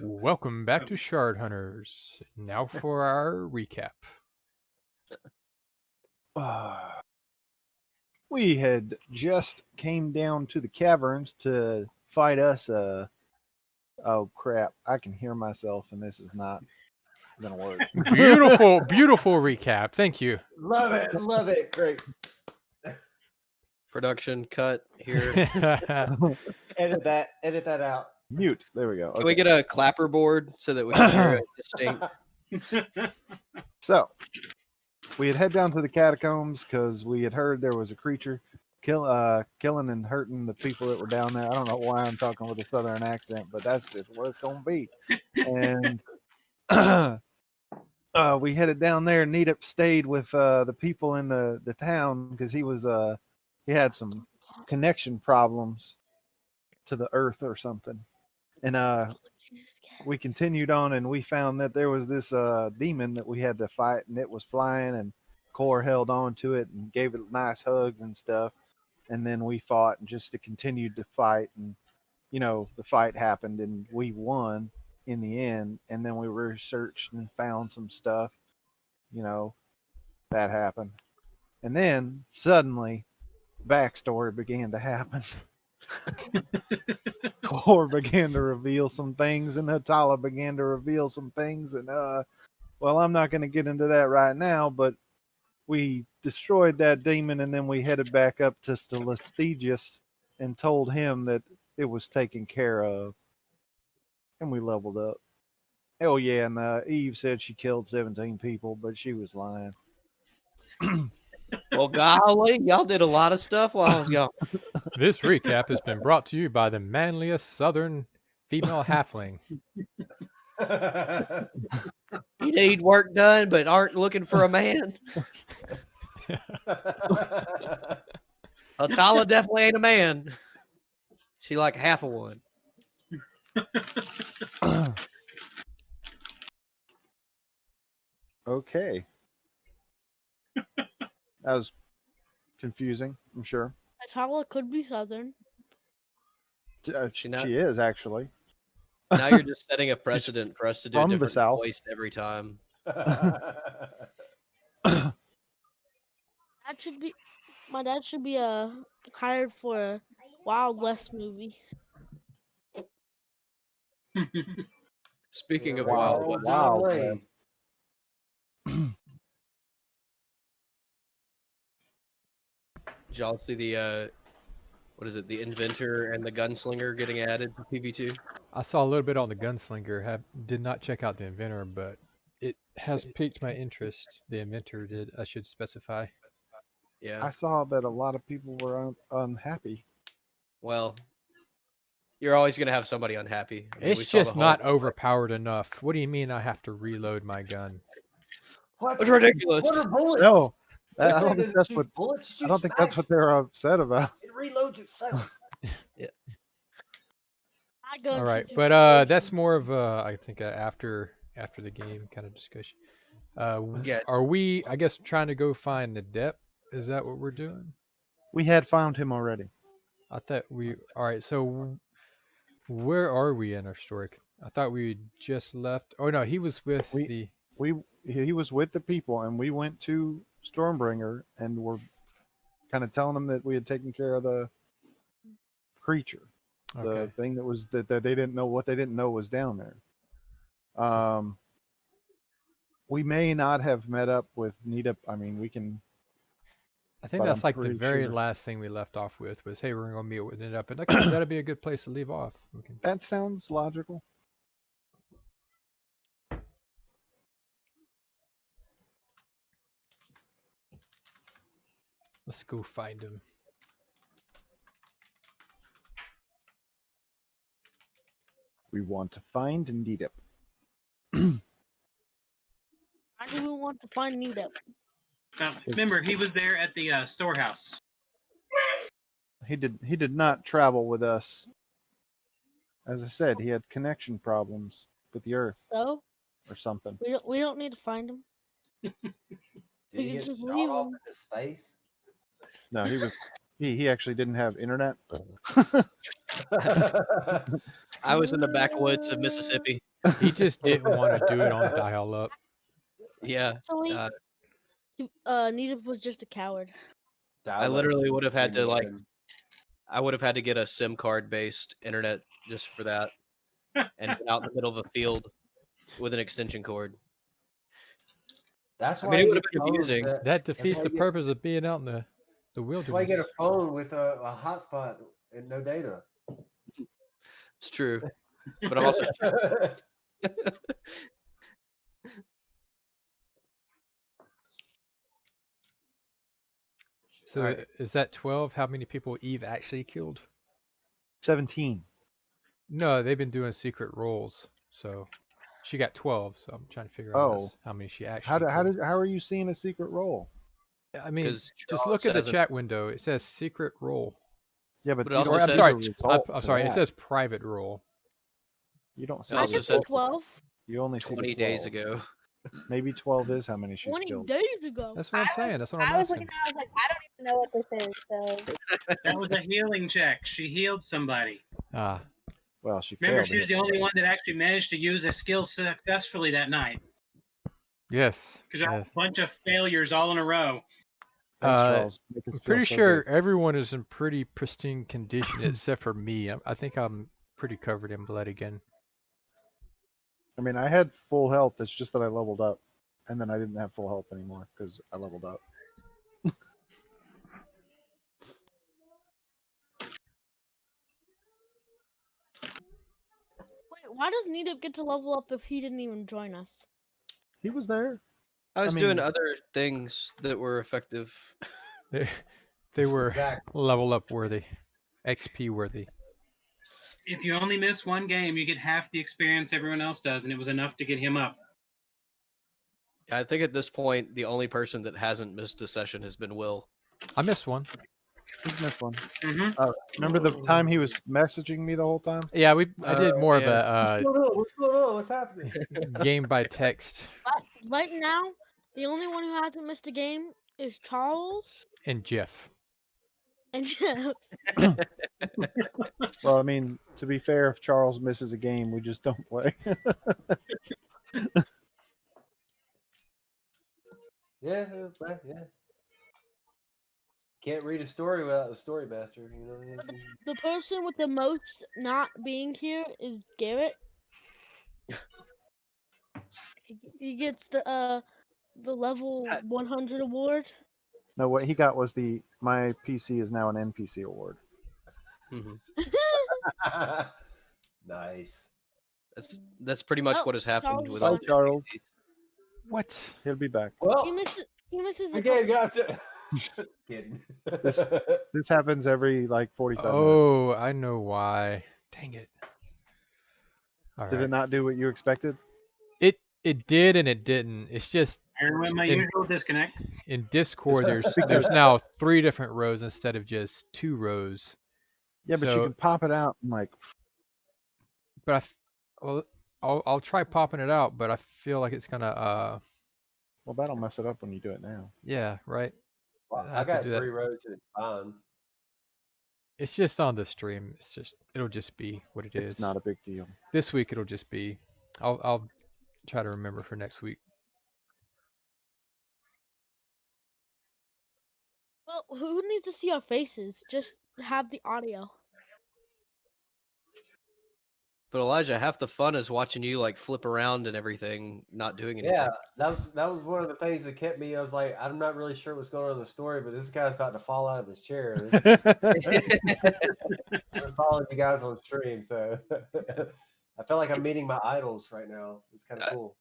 Welcome back to Shard Hunters. Now for our recap. Uh, we had just came down to the caverns to fight us. Oh crap! I can hear myself, and this is not gonna work. Beautiful, beautiful recap. Thank you. Love it. Love it. Great. Production cut here. Edit that out. Mute. There we go. Can we get a clapper board so that we can hear it distinct? So we had head down to the catacombs because we had heard there was a creature killing and hurting the people that were down there. I don't know why I'm talking with a southern accent, but that's just what it's gonna be. And we headed down there. Neetup stayed with the people in the town because he had some connection problems to the earth or something. And we continued on, and we found that there was this demon that we had to fight, and it was flying, and Core held on to it and gave it nice hugs and stuff. And then we fought and just to continue to fight, and the fight happened, and we won in the end. And then we researched and found some stuff, that happened. And then suddenly, backstory began to happen. Core began to reveal some things, and Hatala began to reveal some things, and well, I'm not going to get into that right now, but we destroyed that demon, and then we headed back up to Celestigius and told him that it was taken care of, and we leveled up. Oh yeah, and Eve said she killed 17 people, but she was lying. Well, golly, y'all did a lot of stuff while I was gone. This recap has been brought to you by the manliest southern female halfling. You need work done, but aren't looking for a man. Atala definitely ain't a man. She like half of one. Okay. That was confusing, I'm sure. Atala could be southern. She is, actually. Now you're just setting a precedent for us to do a From the different South. voice every time. My dad should be hired for a Wild West movie. Speaking of Wow, Wild West, wow. did y'all see the the inventor and the gunslinger getting added to PV2? I saw a little bit on the gunslinger. Did not check out the inventor, but it has piqued my interest. The inventor did. I should specify. Yeah. I saw that a lot of people were unhappy. Well, you're always gonna have somebody unhappy. I mean, we It's saw the just whole- not overpowered enough. What do you mean I have to reload my gun? It's ridiculous. What are bullets? No, This I thing don't think doesn't that's shoot what. bullets. It I don't shoots think that's what maggots. they're upset about. It reloads itself. All right, but that's more of I think after the game kind of discussion. Yeah. Are we? I guess trying to go find the depth. Is that what we're doing? We had found him already. I thought we. All right, so where are we in our story? I thought we just left. Oh no, he was with the. He was with the people, and we went to Stormbringer, and were kind of telling them that we had taken care of the creature, Okay. the thing that was that they didn't know what they didn't know was down there. We may not have met up with Nita. I mean, we can. I think But that's I'm like the pretty very sure- last thing we left off with was, hey, we're gonna meet with it up, and that'd be a good place to leave off. We can... That sounds logical. Let's go find him. We want to find Nita. Why do we want to find Nita? Remember, he was there at the storehouse. He did not travel with us. As I said, he had connection problems with the Earth So or something. we don't need to find him. Did We he can get just shot leave off him. into space? No, He actually didn't have internet. I was in the backwoods of Mississippi. He just didn't want to do it on dial-up. Yeah. Actually, Nita was just a coward. I literally would have had to like I would have had to get a SIM card based internet just for that and get out in the middle of a field with an extension cord. That's I why mean, it you would have get been phones amusing. That defeats why the you get- purpose of being out in the That's why you get wilderness. a phone with a hotspot and no data. It's true. But I'm also So Alright. is that 12? How many people Eve actually killed? 17. No, they've been doing secret rolls. So she got 12. So I'm trying to figure out Oh. how many she actually How killed. are you seeing a secret roll? I mean, 'cause just Charles look at the says it- chat window. It says secret roll. Yeah, but But it you also don't Or I'm says- see sorry. the result I'm for sorry. It that. says private roll. You don't see It I also the just said said result. 12. You only see 20 the days 12. ago. Maybe 12 is how many she's 20 killed. days ago. That's what I'm saying. That's what I'm I was asking. looking at it, I was like, I don't even know what this is. So That was a healing check. She healed somebody. Ah, Well, she Remember, failed she was it. the only one that actually managed to use a skill successfully that night. yes. Because there were yes. a bunch of failures all in a row. Thanks, Uh, Charles. Make us I'm feel pretty so sure good. everyone is in pretty pristine condition except for me. I think I'm pretty covered in blood again. I mean, I had full health. It's just that I leveled up, and then I didn't have full health anymore because I leveled up. Wait, why does Nita get to level up if he didn't even join us? He was there. I was I doing mean- other things that were effective. They were Exactly. level up worthy, XP worthy. If you only miss one game, you get half the experience everyone else does, and it was enough to get him up. I think at this point, the only person that hasn't missed a session has been Will. I missed one. He's missed one. Mm-hmm. Remember the time he was messaging me the whole time? Yeah, I did more of yeah. a What's going on? What's happening? game by text But right now, the only one who hasn't missed a game is Charles and Jeff. and Jeff. Well, I mean, to be fair, if Charles misses a game, we just don't play. Yeah. Can't read a story without the story master. You know. The person with the most not being here is Garrett. He gets the level 100 award. No, what he got was my PC is now an NPC award. Mhm. Nice. That's pretty much Oh, what has happened Charles with Bye, all Bye, Charles. What? He'll be back. Well, he misses the a game couple. got to. Kidding. This happens every like 45 minutes. Oh, I know why. Dang it. All Did it right. not do what you expected? It did and it didn't. It's just There went my In- usual disconnect. in Discord there's now 3 different rows instead of just 2 rows. Yeah, but you So- can pop it out and like. But well, I'll try popping it out, but I feel like it's gonna Well, that'll mess it up when you do it now. yeah, right. Well, I I have to got do that. 3 rows and it's fine. It's just on the stream. It'll just be what it is. It's not a big deal. This week it'll just be. I'll try to remember for next week. Well, who needs to see our faces? Just have the audio. But Elijah, half the fun is watching you like flip around and everything, not doing anything. Yeah, that was one of the things that kept me. I was like, I'm not really sure what's going on in the story, but this guy's about to fall out of his chair. I'm following you guys on stream, so I feel like I'm meeting my idols right now. It's kind of cool.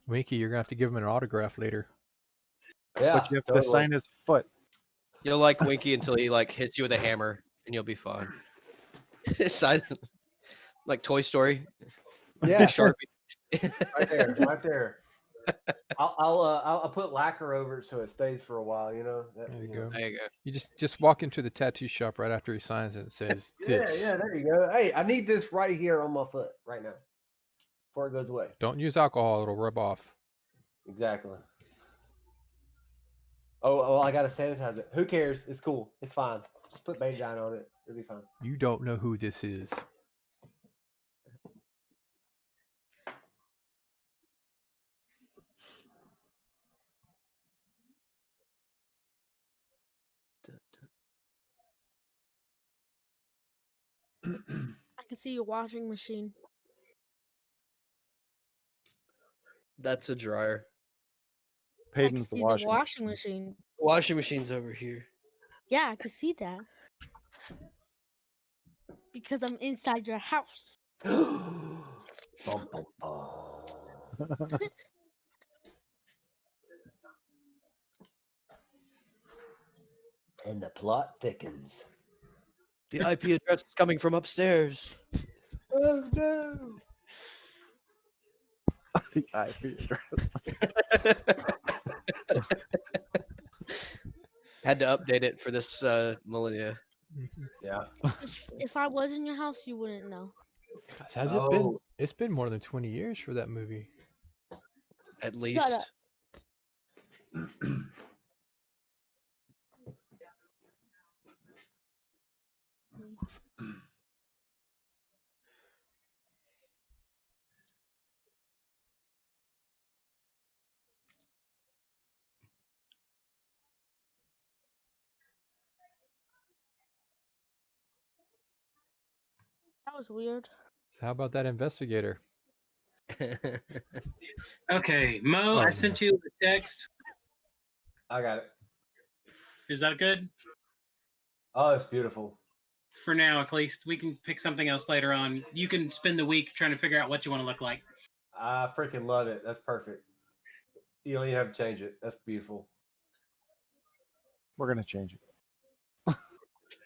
Winky, you're gonna have to give him an autograph later. Yeah, But you have to totally. sign his foot. You'll like Winky until he like hits you with a hammer, and you'll be fine. Silent, like Toy Story. Yeah, Sharpie. right there. I'll put lacquer over it so it stays for a while. You know. There you know. go. There you go. You just walk into the tattoo shop right after he signs it and says this. Yeah, there you go. Hey, I need this right here on my foot right now before it goes away. Don't use alcohol; it'll rub off. Exactly. Oh, I gotta sanitize it. Who cares? It's cool. It's fine. Just put betadine on it. It'll be fine. You don't know who this is. I can see your washing machine. That's a dryer. I can Peyton's the see the washing. washing machine. Washing machine's over here. Yeah, I can see that. Because I'm inside your house. Bum, bum, bum. And the plot thickens. The IP address is coming from upstairs. Oh no! The IP address. Had to update it for this millennia. Yeah. If I was in your house, you wouldn't know. Has it been? Oh. It's been more than 20 years for that movie. At Shut up. least. That was weird. So how about that investigator? Okay, Mo, Oh, I no. sent you a text. I got it. Is that good? Oh, it's beautiful. For now, at least. We can pick something else later on. You can spend the week trying to figure out what you want to look like. I freaking love it. That's perfect. You don't even have to change it. That's beautiful. We're gonna change it.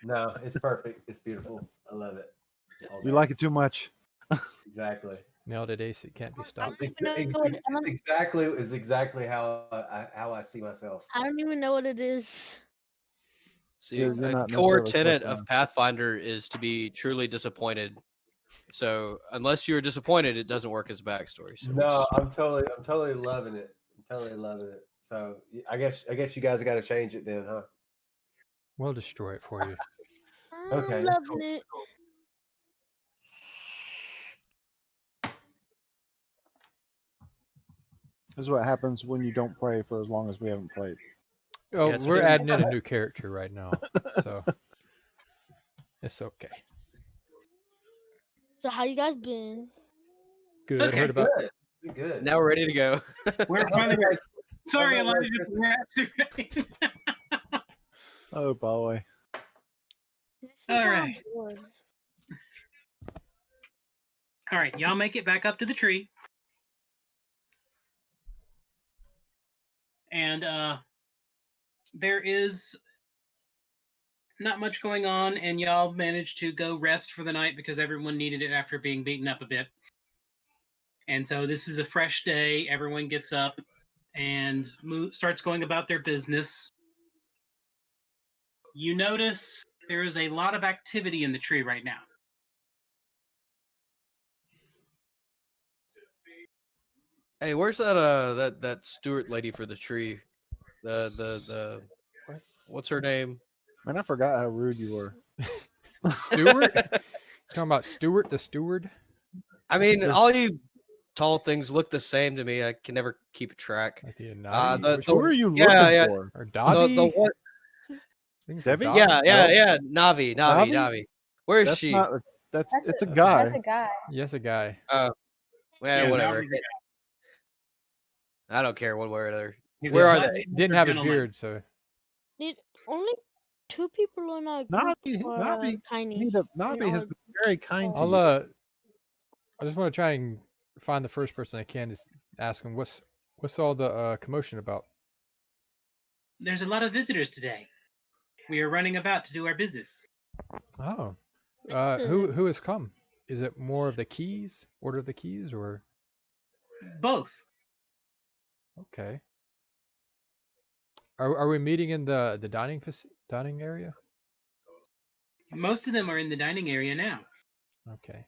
No, it's perfect. It's beautiful. I love it. All You day. like it too much. Exactly. Nailed it, Ace. It can't be I stopped. don't even know what, It's exactly how I see myself. I don't even know what it is. See, You're a not core necessarily tenet supposed to of Pathfinder is to be truly disappointed. So unless you're disappointed, it doesn't work as a backstory. So No, I'm totally loving it. I'm totally loving it. So I guess you guys got to change it then, huh? We'll destroy it for you. I'm Okay. That's loving cool. it. That's cool. This is what happens when you don't play for as long as we haven't played. Oh, Yeah, it's we're been- adding in a new character right now, so it's okay. So how you guys been? Good. I Okay. heard about. Good. Be good. now we're ready to go. We're How's finally your guys- Sorry, how's Elijah. your Just wrapped. Oh boy. This is All how I'm right. bored. All right, y'all make it back up to the tree. And there is not much going on, and y'all managed to go rest for the night because everyone needed it after being beaten up a bit. And so this is a fresh day. Everyone gets up and starts going about their business. You notice there is a lot of activity in the tree right now. Hey, where's that Stewart lady for the tree? The What? what's her name? Man, I forgot how rude you were. Stewart? Talking about Stewart, the steward? I mean, There's- all you tall things look the same to me. I can never keep track. Like the Uh, Navi? the- Which Who one? are you Yeah, looking yeah. for? Or The Dobby? one, Looking for Debbie? Dobby? yeah, Navi. Navi? Where is That's she? not. That's It's a That's guy. a guy. Yes, a guy. Well, Yeah, whatever. Navi's a I don't care one way or another. He's Where a are button they? Didn't have a gentleman. beard, so Did only 2 people in our group Navi, are Navi, tiny? Navi has our- been very kind to I'll you. I just want to try and find the first person I can to ask him what's all the commotion about. There's a lot of visitors today. We are running about to do our business. Oh. Next to- Who has come? Is it more of the keys? Order of the keys or Both. okay. Are we meeting in the dining area? Most of them are in the dining area now. Okay.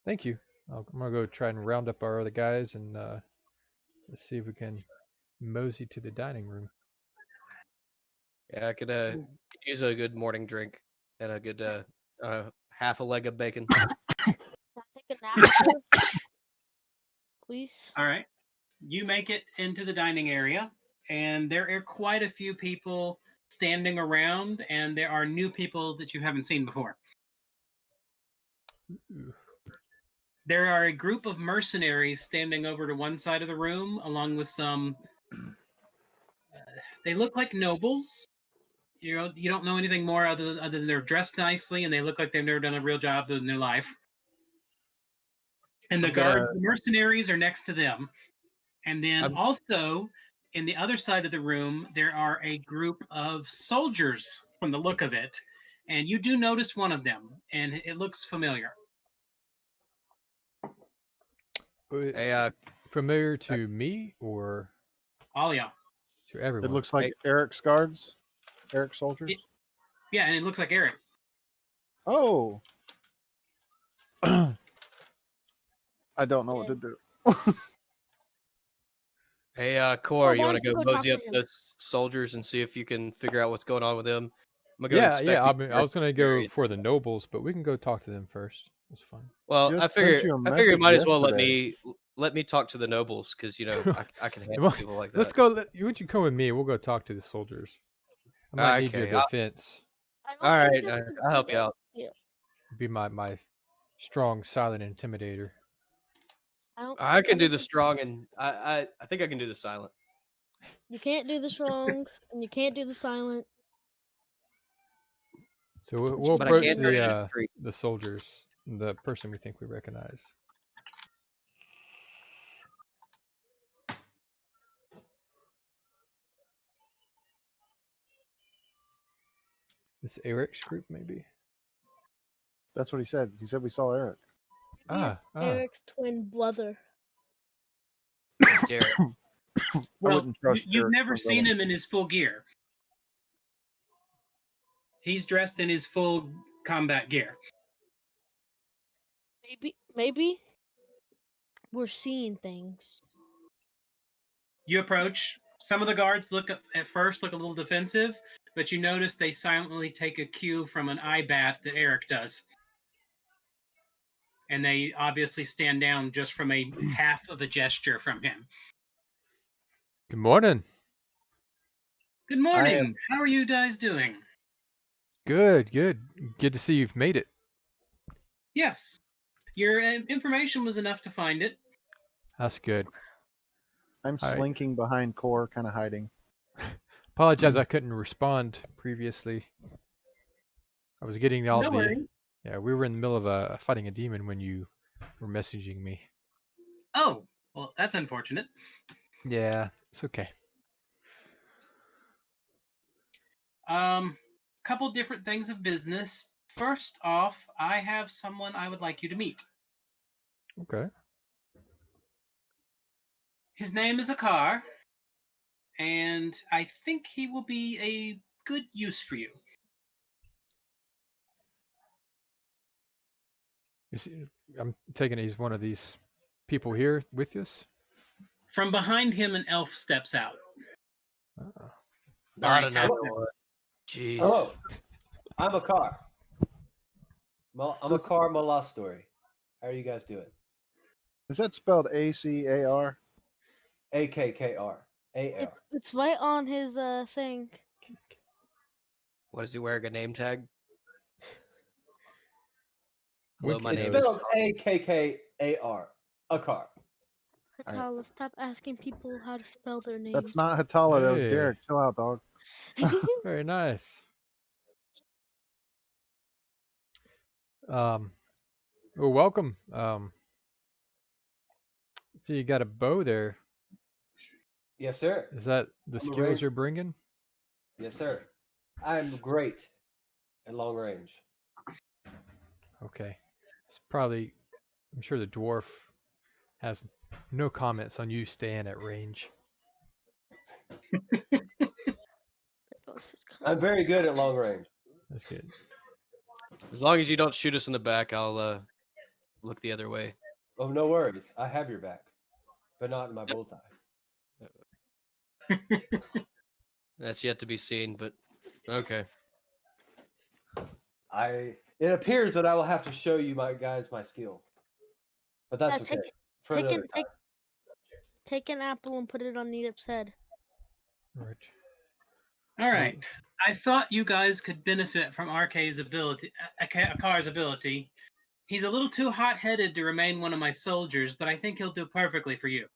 Thank you. I'm gonna go try and round up our other guys and let's see if we can mosey to the dining room. Yeah, I could use a good morning drink and a good half a leg of bacon. Can I take a nap first, please? All right. You make it into the dining area, and there are quite a few people standing around, and there are new people that you haven't seen before. Ooh. There are a group of mercenaries standing over to one side of the room, along with some. They look like nobles. You don't know anything more other than they're dressed nicely and they look like they've never done a real job in their life. And the I'm gonna- the mercenaries are next to them. And then I'm- also in the other side of the room, there are a group of soldiers from the look of it. And you do notice one of them, and it looks familiar. It's Hey, familiar to me or Alia. to everyone? It looks like Hey. Eric's guards, Eric's soldiers. Yeah, and it looks like Eric. Oh, I don't know what to do. hey, Core, you why want to don't you go go talk mosy to up him? those soldiers and see if you can figure out what's going on with them? I'm gonna go Yeah, inspect yeah. the I mean, I was gonna go areas. for the nobles, but we can go talk to them first. That's fine. Well, Just sent you a I figure you message might as well yesterday. let me talk to the nobles because I can handle Well, people like Let's that. go. Why don't you come with me? We'll go talk to the soldiers. I might need your Okay, defense. I don't all think right, it's a I'll help good you out. idea. Be my strong silent intimidator. I can do don't the think- strong and I think I can do the silent. You can't do the strong, and you can't do the silent. So we'll But I approach can turn it into tree. the soldiers, the person we think we recognize. This Eric's group, maybe. That's what he said. He said we saw Eric. Yeah, Ah. Eric's twin brother. Derek. I Well, wouldn't trust you've Eric's never twin seen brother. him in his full gear. He's dressed in his full combat gear. Maybe we're seeing things. You approach. Some of the guards at first look a little defensive, but you notice they silently take a cue from an eye bat that Eric does. And they obviously stand down just from a half of a gesture from him. Good morning. Good morning. How are you guys doing? Good, good. Good to see you've made it. Yes. Your information was enough to find it. That's good. I'm All right. slinking behind Core, kind of hiding. Apologize, I couldn't respond previously. I was getting all No the. worries. Yeah, we were in the middle of fighting a demon when you were messaging me. Oh, well, that's unfortunate. Yeah, it's okay. Couple different things of business. First off, I have someone I would like you to meet. Okay. His name is Akar, and I think he will be a good use for you. I'm taking it he's one of these people here with us. From behind him, an elf steps out. Oh. Not Sorry, another half- one. Jeez. Hello, I'm a car. I'm a car Story. How are you guys doing? Is that spelled ACAR? AKKR. AR. It's right on his thing. What is he wearing? A name tag? Hello, my It's name is. spelled AKKAR. A car. Hatala, stop asking people how to spell their names. That's not Hatala. That was Hey. Derek. Chill out, dog. Very nice. Well, welcome. See, you got a bow there. Yes, sir. Is that the I'm a skills ranger. you're bringing? Yes, sir. I'm great at long range. Okay. It's probably. I'm sure the dwarf has no comments on you staying at range. I'm very good at long range. That's good. As long as you don't shoot us in the back, I'll look the other way. Oh, no worries. I have your back, but not in my bullseye. That's yet to be seen, but Okay. It appears that I will have to show you my skill, but that's Yeah, okay. For take another it, time. take an apple and put it on Needup's head. Right. All right. I thought you guys could benefit from RK's ability, Akar's ability. He's a little too hot-headed to remain one of my soldiers, but I think he'll do perfectly for you.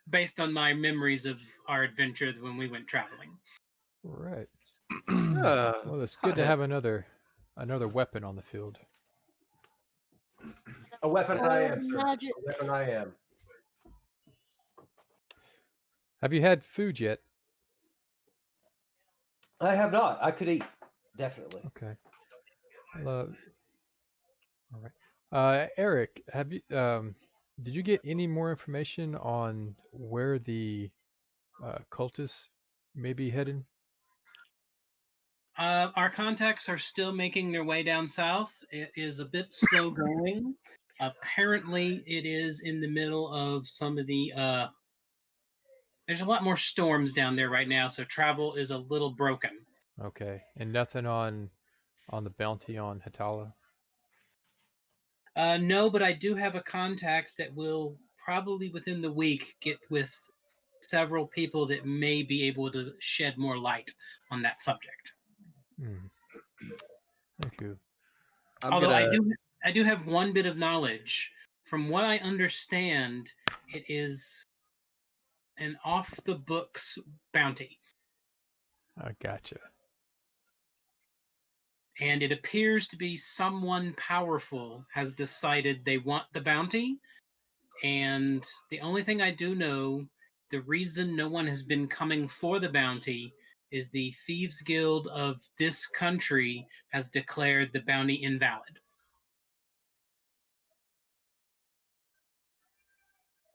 Based on my memories of our adventure when we went traveling. Right. Uh, Well, it's good to have another weapon on the field. A weapon I am, sir. Magic. A weapon I am. Have you had food yet? I have not. I could eat. Definitely. Okay. All right. Eric, have you did you get any more information on where the cultists may be heading? Our contacts are still making their way down south. It is a bit slow going. Apparently, it is in the middle of some of the. There's a lot more storms down there right now, so travel is a little broken. Okay. And nothing on the bounty on Hatala? No, but I do have a contact that will probably within the week get with several people that may be able to shed more light on that subject. Hmm. Thank you. Although I do have one bit of knowledge. From what I understand, it is an off the books bounty. I gotcha. And it appears to be someone powerful has decided they want the bounty. And the only thing I do know, the reason no one has been coming for the bounty is the Thieves Guild of this country has declared the bounty invalid.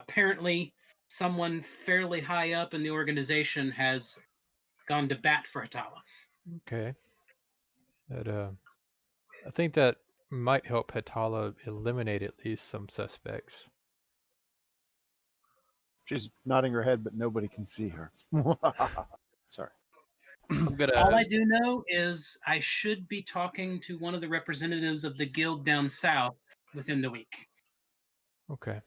Apparently, someone fairly high up in the organization has gone to bat for Hatala. Okay. That I think that might help Hatala eliminate at least some suspects. She's nodding her head, but nobody can see her. Sorry. I'm gonna. All I do know is I should be talking to one of the representatives of the guild down south within the week. Okay.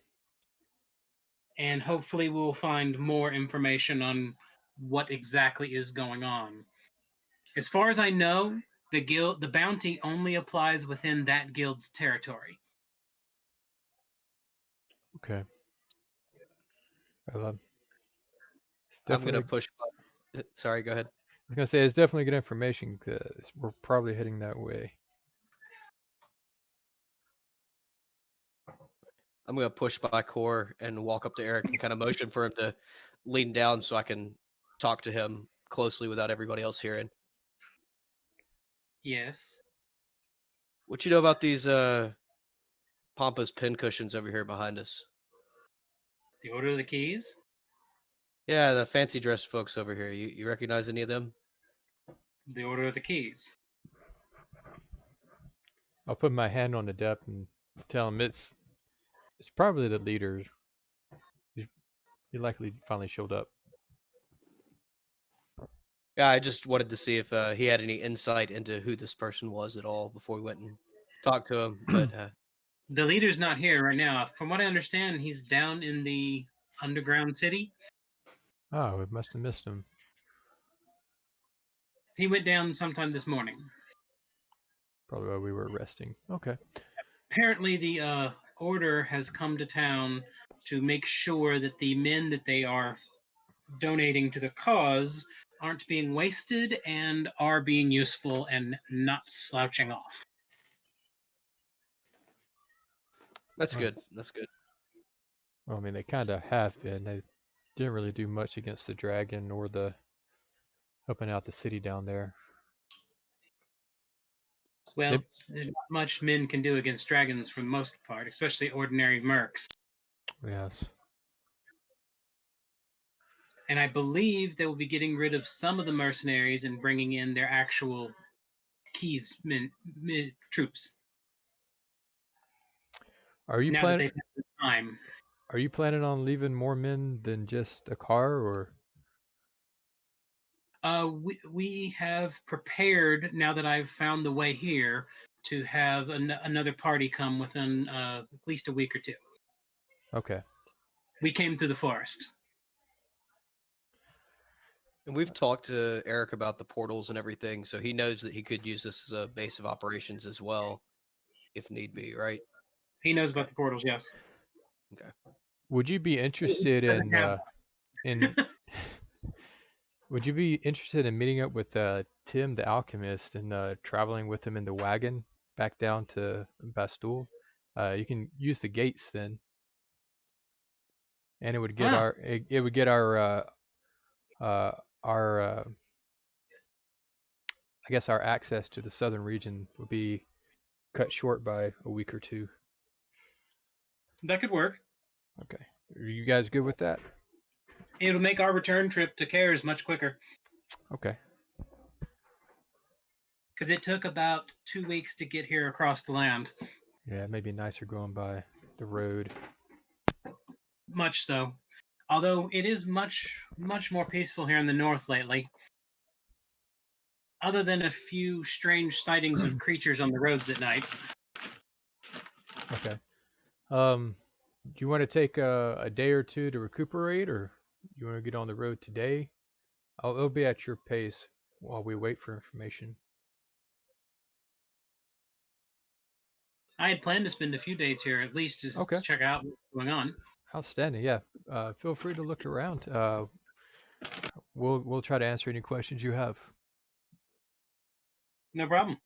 And hopefully we'll find more information on what exactly is going on. As far as I know, the bounty only applies within that guild's territory. Okay. Well, it's I'm gonna definitely. push. Sorry, go ahead. I was gonna say it's definitely good information because we're probably heading that way. I'm gonna push by Core and walk up to Eric and kind of motion for him to lean down so I can talk to him closely without everybody else hearing. Yes. What you know about these Pampas pin cushions over here behind us? The Order of the Keys? Yeah, the fancy dressed folks over here. You recognize any of them? The Order of the Keys. I'll put my hand on the depth and tell him it's probably the leader. He likely finally showed up. Yeah, I just wanted to see if he had any insight into who this person was at all before we went and talked to him. But The leader's not here right now. From what I understand, he's down in the underground city. Oh, we must have missed him. He went down sometime this morning. Probably while we were resting. Okay. Apparently, the order has come to town to make sure that the men that they are donating to the cause aren't being wasted and are being useful and not slouching off. that's Nice. good. That's good. Well, I mean, they kind of have been. They didn't really do much against the dragon or the helping out the city down there. Well, there's not much men can do against dragons for the most part, especially ordinary mercs. Yes. And I believe they will be getting rid of some of the mercenaries and bringing in their actual keys troops. Are you Now that they've had the time. Are you planning on leaving more men than just a car, or? We have prepared, now that I've found the way here, to have another party come within at least a week or two. Okay. We came through the forest. And we've talked to Eric about the portals and everything, so he knows that he could use this as a base of operations as well, if need be, right? He knows about the portals, yes. Okay. Would you be interested Doesn't have- in would you be interested in meeting up with Tim the alchemist and traveling with him in the wagon back down to Bastul? You can use the gates then, and it would get Ah. it would get our I guess our access to the southern region would be cut short by a week or two. That could work. Okay. Are you guys good with that? It'll make our return trip to Cares much quicker, Okay. because it took about 2 weeks to get here across the land. Yeah, it may be nicer going by the road. Much so. Although it is much more peaceful here in the north lately. Other than a few strange sightings of creatures on the roads at night. Okay. Do you want to take a day or two to recuperate, or you want to get on the road today? It'll be at your pace while we wait for information. I had planned to spend a few days here, at least to Okay. check out what's going on. Outstanding. Yeah. Feel free to look around. We'll try to answer any questions you have. No problem.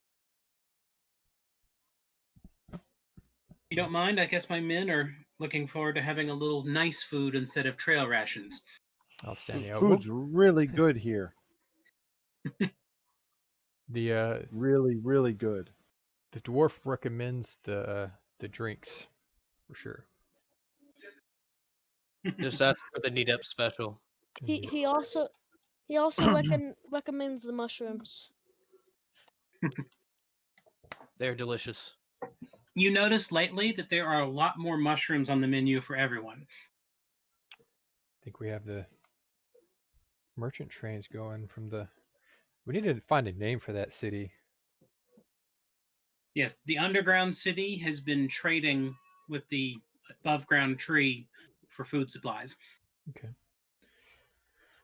If you don't mind, I guess my men are looking forward to having a little nice food instead of trail rations. Outstanding. Food's really good here. Really, really good. The dwarf recommends the drinks for sure. Just ask for the Need Up special. He also recommends the mushrooms. They're delicious. You notice lately that there are a lot more mushrooms on the menu for everyone. I think we have the merchant trains going from the. We need to find a name for that city. Yes, the underground city has been trading with the above ground tree for food supplies. Okay.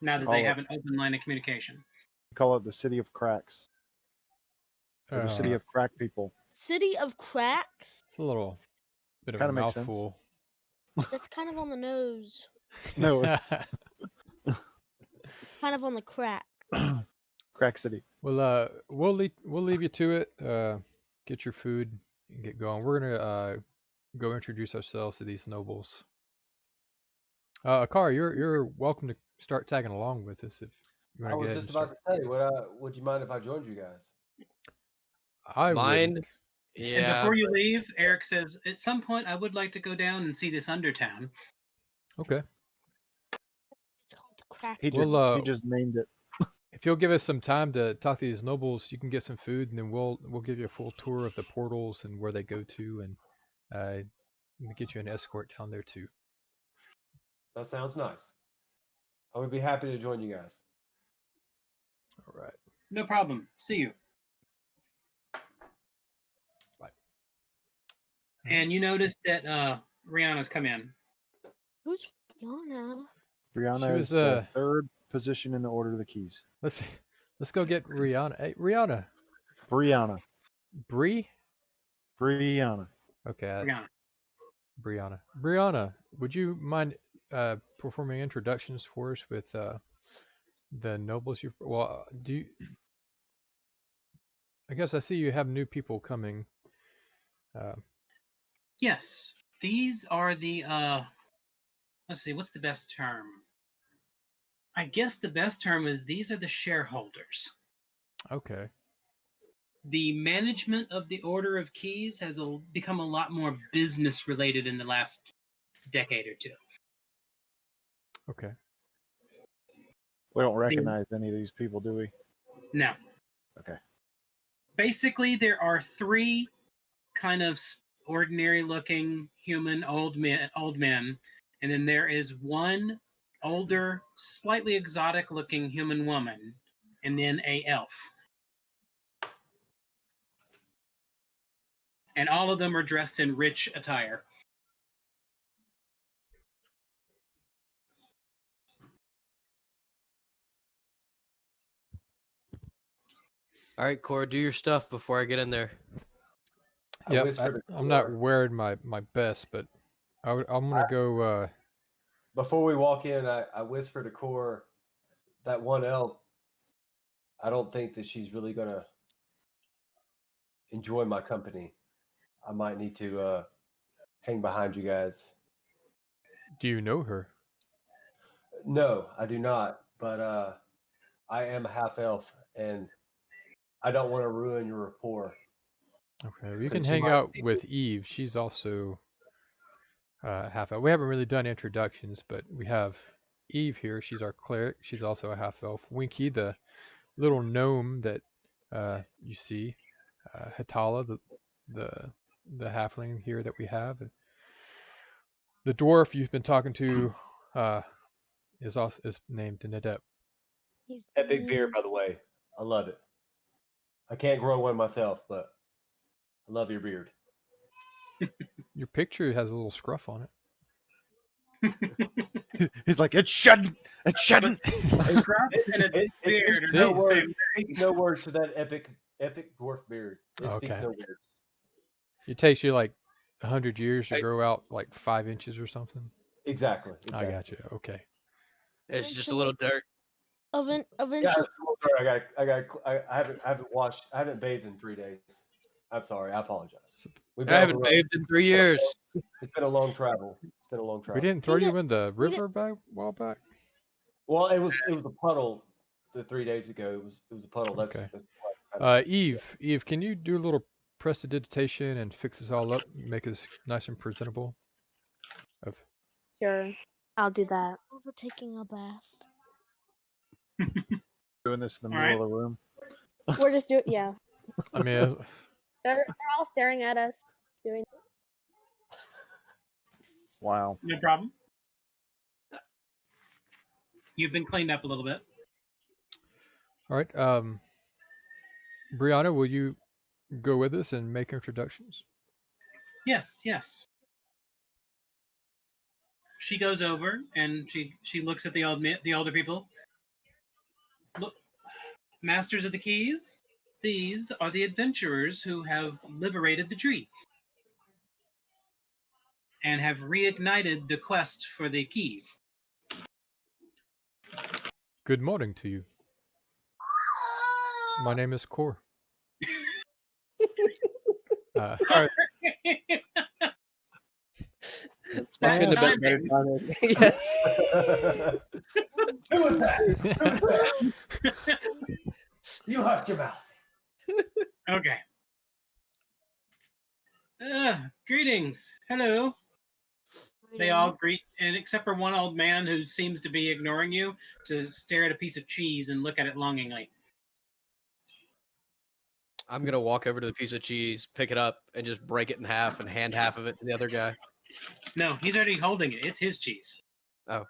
Now that they have an open line of communication. Call it the City of Cracks. Or the City of Crack People. City of Cracks? It's a little bit of Kinda a makes sense. mouthful. That's kind of on the nose. No, it's Kind of on the crack. Crack City. Well, we'll leave you to it. Get your food and get going. We're gonna go introduce ourselves to these nobles. Akar, you're welcome to start tagging along with us if you want I to was get just about to say, would you mind if I joined you guys? I Mind? wouldn't. And Yeah. before you leave, Eric says, at some point I would like to go down and see this Undertown. Okay. It's called the crack. He Well, just named it. if you'll give us some time to talk to these nobles, you can get some food, and then we'll give you a full tour of the portals and where they go to, and we'll get you an escort down there too. That sounds nice. I would be happy to join you guys. All right. No problem. See you. Bye. And you notice that Rihanna's come in. Who's Fiona? Brianna She is was, the third position in the order of the keys. Let's go get Rihanna. Hey, Rihanna. Brianna. Bree? Brianna. Okay. Rihanna. Brianna. Brianna, would you mind performing introductions for us with the nobles you I guess I see you have new people coming. Yes. These are the let's see, what's the best term? I guess the best term is these are the shareholders. Okay. The management of the Order of Keys has become a lot more business related in the last decade or two. Okay. We don't recognize any of these people, do we? No. Okay. Basically, there are three kind of ordinary looking human old men, and then there is one older, slightly exotic looking human woman and then a elf. And all of them are dressed in rich attire. All right, Core, do your stuff before I get in there. Yeah, whisper to I'm not Core, wearing my best, but I'm gonna go. before we walk in, I whisper to Core, that one elf, I don't think that she's really gonna enjoy my company. I might need to hang behind you guys. Do you know her? No, I do not. But I am a half elf, and I don't want to ruin your rapport. Okay, we can Because she hang might out think with Eve. She's also half elf. We haven't really done introductions, but we have Eve here. She's our cleric. She's also a half elf. Winky, the little gnome that you see. Hatala, the the halfling here that we have. The dwarf you've been talking to is named Nadep. He's epic beard, by the way. I love it. I can't grow one myself, but I love your beard. Your picture has a little scruff on it. He's like, it shouldn't. It shouldn't. A scruff and a beard are not the same It speaks no words to that epic dwarf beard. It speaks Okay. no words. It takes you like 100 years to Hey. grow out like 5 inches or something. Exactly. I got you. Okay. It's just a little dirt. Eventually, Yeah, it's cool, sir. I haven't bathed in 3 days. I'm sorry. I apologize. We've I been on haven't the road. bathed in 3 years. It's been a long travel. We didn't throw We you did- in the we did- river a while back. Well, it was a puddle. The 3 days ago, it was a puddle. Okay. That's why Eve, can you do a little prestidigitation and fix this all up, make us nice and presentable? Sure. I'll do that. Over taking a bath. Doing this in the All middle of the room. We're just doing, yeah. I mean, They're all staring at us doing. Wow. No problem. You've been cleaned up a little bit. all right. Brianna, will you go with us and make introductions? Yes, yes. She goes over and she looks at the older people. Look, Masters of the Keys, these are the adventurers who have liberated the tree and have reignited the quest for the keys. Good morning to you. My name is Core. All right. That couldn't have been better timing. Yes. Who was that? You hush your mouth. Okay. Greetings. Hello. They all greet, and except for one old man who seems to be ignoring you, to stare at a piece of cheese and look at it longingly. I'm gonna walk over to the piece of cheese, pick it up, and just break it in half and hand half of it to the other guy. No, he's already holding it. It's his cheese. Yeah.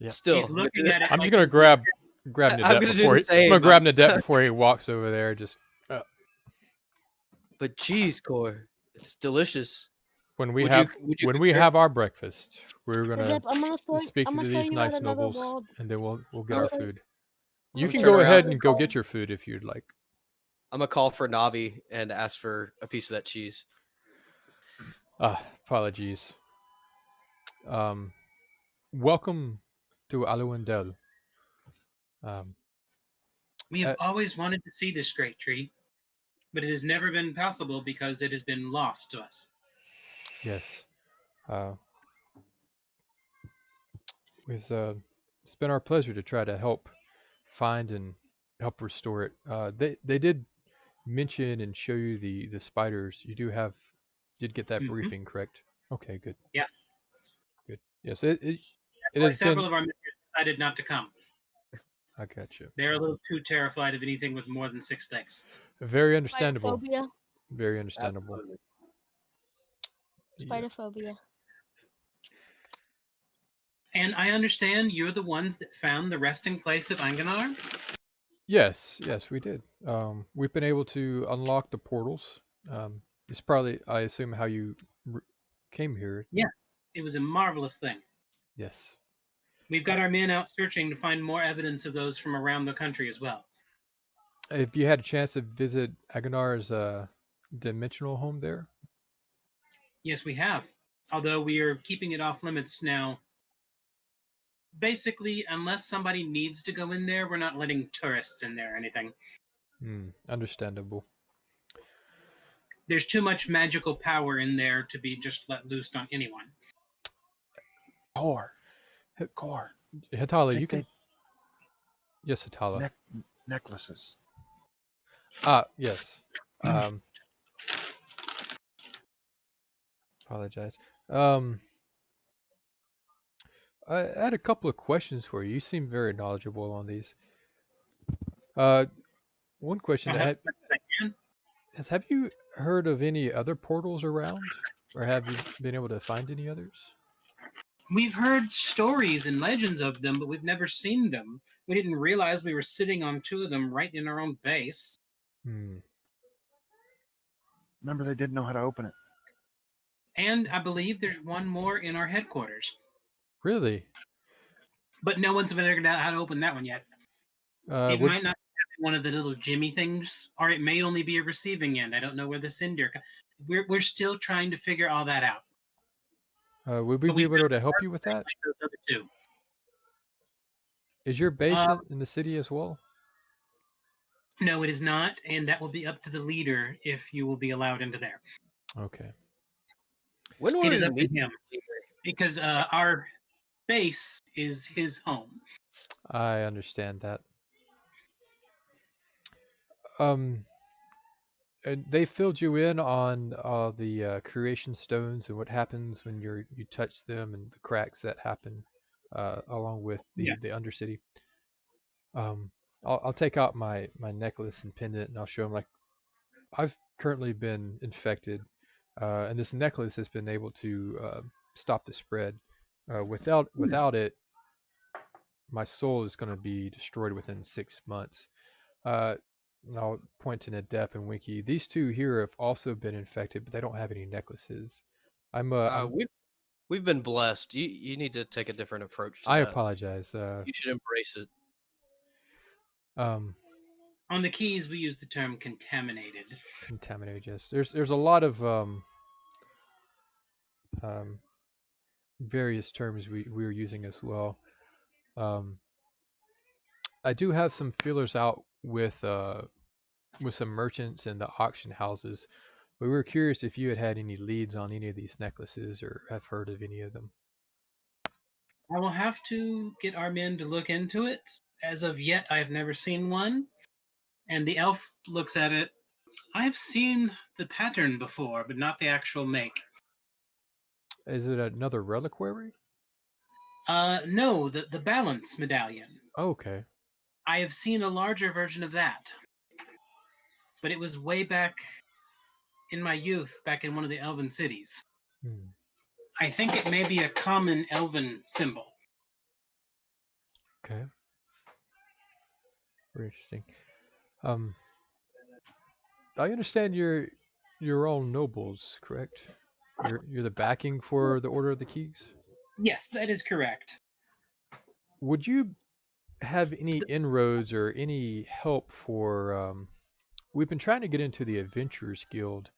Still, He's looking at it. I'm like just gonna grab I'm Nadep gonna do before the he, I'm same. gonna grab Nadep before he walks over there. Just But cheese, Core, it's delicious. when we Would have you- would you when we compare- have our breakfast, we're gonna Nadep, I'm gonna throw, speak I'm to gonna throw these you out nice another nobles, ball. and then we'll get All our right. food. You I'm can turn go around ahead and and go call- get your food if you'd like. I'm gonna call for Navi and ask for a piece of that cheese. Apologies. Welcome to Aluendel. We have always wanted to see this great tree, but it has never been possible because it has been lost to us. Yes. It's been our pleasure to try to help find and help restore it. They did mention and show you the spiders. You did get that Mhm. briefing, correct? Okay, good, Yes. good. Yes, it That's it why has several been. of our members decided not to come. I got you. They're a little too terrified of anything with more than 6 legs. Very understandable. Spiderphobia. Very understandable. Absolutely. Yeah. Spiderphobia. And I understand you're the ones that found the resting place of Anganar? Yes, yes, we did. We've been able to unlock the portals. It's probably, I assume, how you r- came here. Yes, it was a marvelous thing. Yes. We've got our men out searching to find more evidence of those from around the country as well. If you had a chance to visit Agonar's dimensional home there? Yes, we have. Although we are keeping it off limits now. Basically, unless somebody needs to go in there, we're not letting tourists in there or anything. Understandable. There's too much magical power in there to be just let loose on anyone. Core. Hatala, you Check can. the Yes, Hatala. necklaces. Yes. Um, apologize. Um, I had a couple of questions for you. You seem very knowledgeable on these. One question I'll that help had as best I can. is, have you heard of any other portals around, or have you been able to find any others? We've heard stories and legends of them, but we've never seen them. We didn't realize we were sitting on two of them right in our own base. Hmm. Remember, they didn't know how to open it. And I believe there's one more in our headquarters. Really? But no one's figured out how to open that one yet. It Would might not be one of the little Jimmy things, or it may only be a receiving end. I don't know where the cinder. We're still trying to figure all that out. would we But be we've able got to help you with like that? those other two. Is your base Uh, in the city as well? no, it is not, and that will be up to the leader if you will be allowed into there. Okay. When will It we is up to meet? him because our base is his home. I understand that. Um, and they filled you in on the creation stones and what happens when you touch them and the cracks that happen, along with Yes. the Undercity. Um, I'll take out my necklace and pendant and I'll show them, like, I've currently been infected, and this necklace has been able to stop the spread. Without it, my soul is going to be destroyed within 6 months. Uh, and I'll point to Nadep and Winky. These two here have also been infected, but they don't have any necklaces. I'm We've been blessed. You need to take a different approach to I that. apologize. You should embrace it. Um, On the keys, we use the term contaminated. Contaminated. Yes. There's a lot of um, various terms we're using as well. Um, I do have some feelers out with some merchants and the auction houses, but we were curious if you had any leads on any of these necklaces or have heard of any of them. I will have to get our men to look into it. As of yet, I have never seen one. And the elf looks at it. I've seen the pattern before, but not the actual make. Is it another reliquary? No, the balance medallion. Okay. I have seen a larger version of that, but it was way back in my youth, back in one of the elven cities. Hmm. I think it may be a common elven symbol. Okay. Very interesting. Um, I understand you're all nobles, correct? You're the backing for the Order of the Keys. Yes, that is correct. Would you have any inroads or any help for? We've been trying to get into the Adventurers Guild.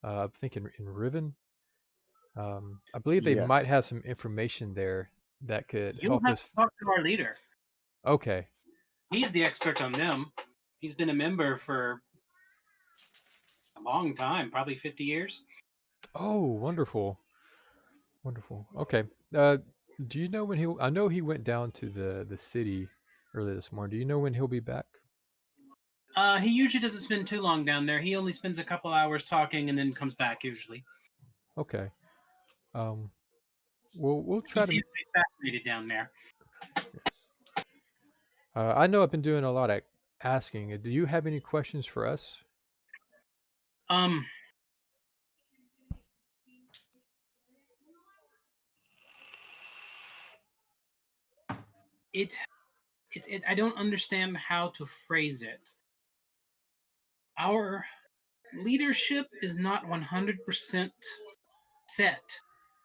I'm thinking in Riven. I believe they Yes. might have some information there that could You'll help have us. to talk to our leader. Okay. He's the expert on them. He's been a member for a long time, probably 50 years. Oh, wonderful, wonderful. Okay. Do you know when he? I know he went down to the city early this morning. Do you know when he'll be back? He usually doesn't spend too long down there. He only spends a couple hours talking and then comes back usually. Okay. Um. We'll He try to. seems to be fascinated down there. Yes. I know I've been doing a lot of asking. Do you have any questions for us? Um, it I don't understand how to phrase it. Our leadership is not 100% set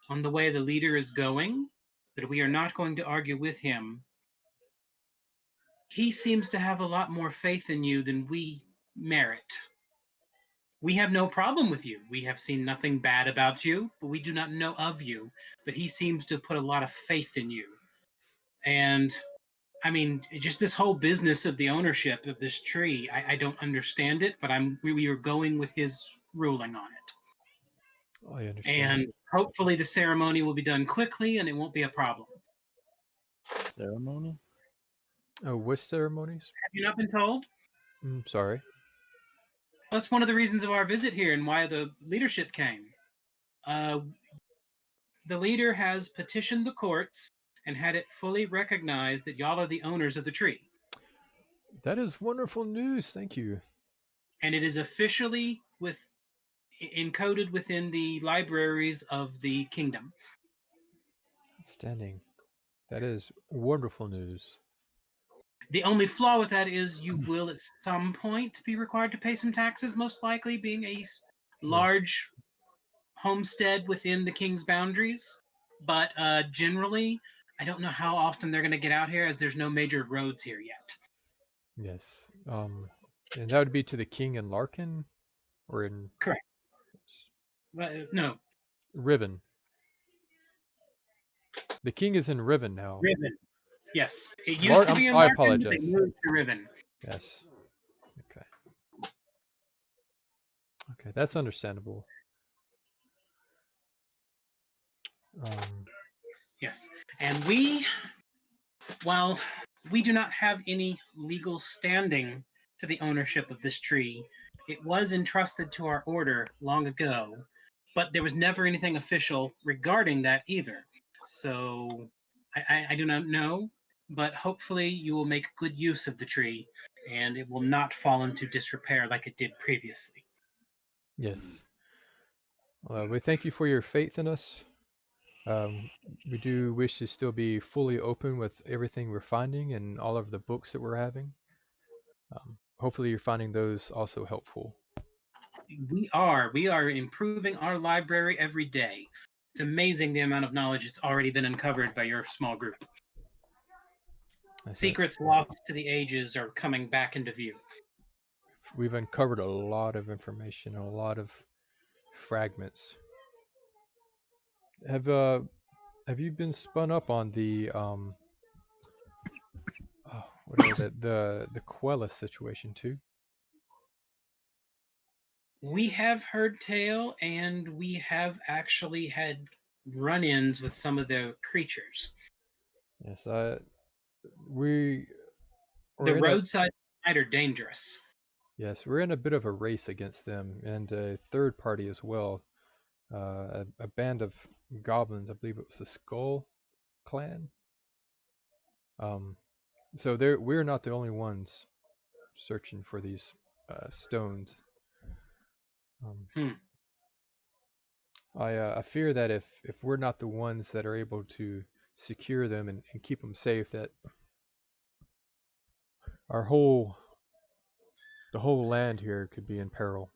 on the way the leader is going, but we are not going to argue with him. He seems to have a lot more faith in you than we merit. We have no problem with you. We have seen nothing bad about you, but we do not know of you. But he seems to put a lot of faith in you. And I mean, just this whole business of the ownership of this tree, I don't understand it, but we are going with his ruling on it. I understand. And hopefully the ceremony will be done quickly and it won't be a problem. Ceremony? Oh, which ceremonies? Have you not been told? Sorry. That's one of the reasons of our visit here and why the leadership came. The leader has petitioned the courts and had it fully recognized that y'all are the owners of the tree. That is wonderful news. Thank you. And it is officially encoded within the libraries of the kingdom. Outstanding. That is wonderful news. The only flaw with that is you will at some point be required to pay some taxes, most likely being a large homestead within the king's boundaries. But generally, I don't know how often they're going to get out here as there's no major roads here yet. Yes. And that would be to the king in Larkin? Or in... Correct. No. Riven. The king is in Riven now. Riven. Yes. It used to be in Larkin, I apologize. They moved to Riven. Yes. Okay. Okay, that's understandable. Yes. And while we do not have any legal standing to the ownership of this tree, it was entrusted to our order long ago, but there was never anything official regarding that either. So I do not know, but hopefully you will make good use of the tree and it will not fall into disrepair like it did previously. Yes. We thank you for your faith in us. We do wish to still be fully open with everything we're finding and all of the books that we're having. Hopefully you're finding those also helpful. We are improving our library every day. It's amazing the amount of knowledge that's already been uncovered by your small group. Secrets lost to the ages are coming back into view. We've uncovered a lot of information, a lot of fragments. Have you been spun up on the what was it? The Quella situation too? We have heard tale, and we have actually had run-ins with some of the creatures. Yes, we. The roadside tonight are dangerous. Yes, we're in a bit of a race against them, and a third party as well. A band of goblins, I believe it was the Skull Clan. So we're not the only ones searching for these stones. I fear that if we're not the ones that are able to secure them and keep them safe, that the whole land here could be in peril.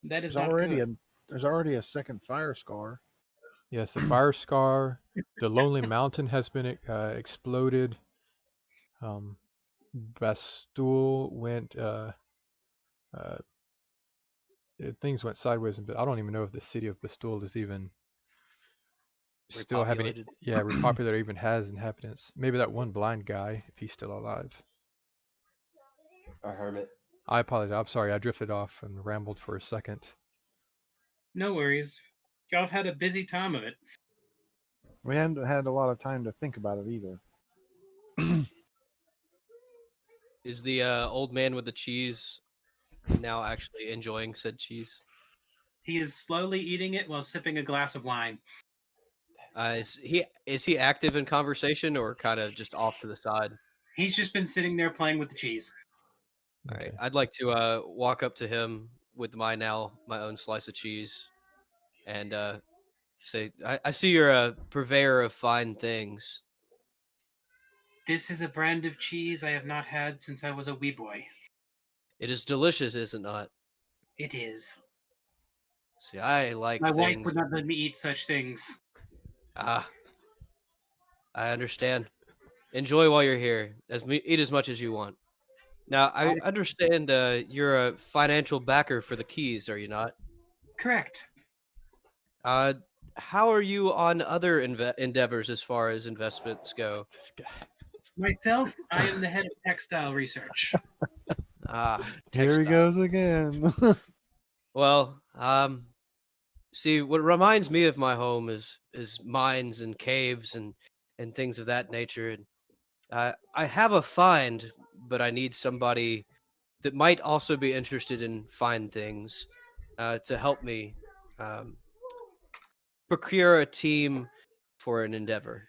That is there's already a second fire scar. Yes, the fire scar. The Lonely Mountain has been exploded. Bastul went. Things went sideways, but I don't even know if the city of Bastul is even still having it. Yeah, repopulated, or even has inhabitants. Maybe that one blind guy, if he's still alive. A hermit. I apologize. I'm sorry. I drifted off and rambled for a second. No worries. Y'all have had a busy time of it. We haven't had a lot of time to think about it either. Is the old man with the cheese now actually enjoying said cheese? He is slowly eating it while sipping a glass of wine. Is he active in conversation or kind of just off to the side? He's just been sitting there playing with the cheese. All right, I'd like to walk up to him with my own slice of cheese, and say, "I see you're a purveyor of fine things. This is a brand of cheese I have not had since I was a wee boy. It is delicious, is it not? It is. See, I like My wife things. would not let me eat such things. Ah, I understand. Enjoy while you're here. Eat as much as you want. Now, I understand you're a financial backer for the keys, are you not? Correct. Uh, how are you on other endeavors as far as investments go? This guy. Myself, I am the head of textile research. Ah, Here he textile. goes again. Well, see, what reminds me of my home is mines and caves and things of that nature. And I have a find, but I need somebody that might also be interested in find things to help me um, procure a team for an endeavor.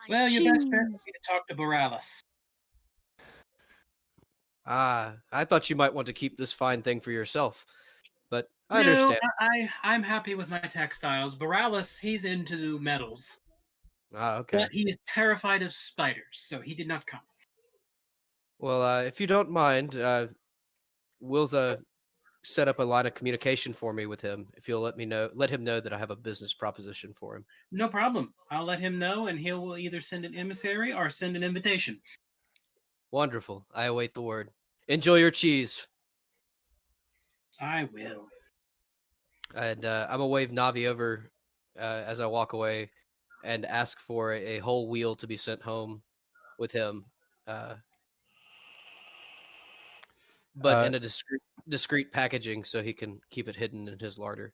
Well, your best bet Cheese. would be to talk to Boralis. Ah, I thought you might want to keep this fine thing for yourself, but I No, understand. I'm happy with my textiles. Boralis, he's into metals, Ah, okay. but he is terrified of spiders, so he did not come. Well, if you don't mind, Will's set up a line of communication for me with him. If you'll let him know that I have a business proposition for him. No problem. I'll let him know, and he will either send an emissary or send an invitation. Wonderful. I await the word. Enjoy your cheese. I will. And I'm gonna wave Navi over as I walk away and ask for a whole wheel to be sent home with him, uh, but in a discreet packaging so he can keep it hidden in his larder.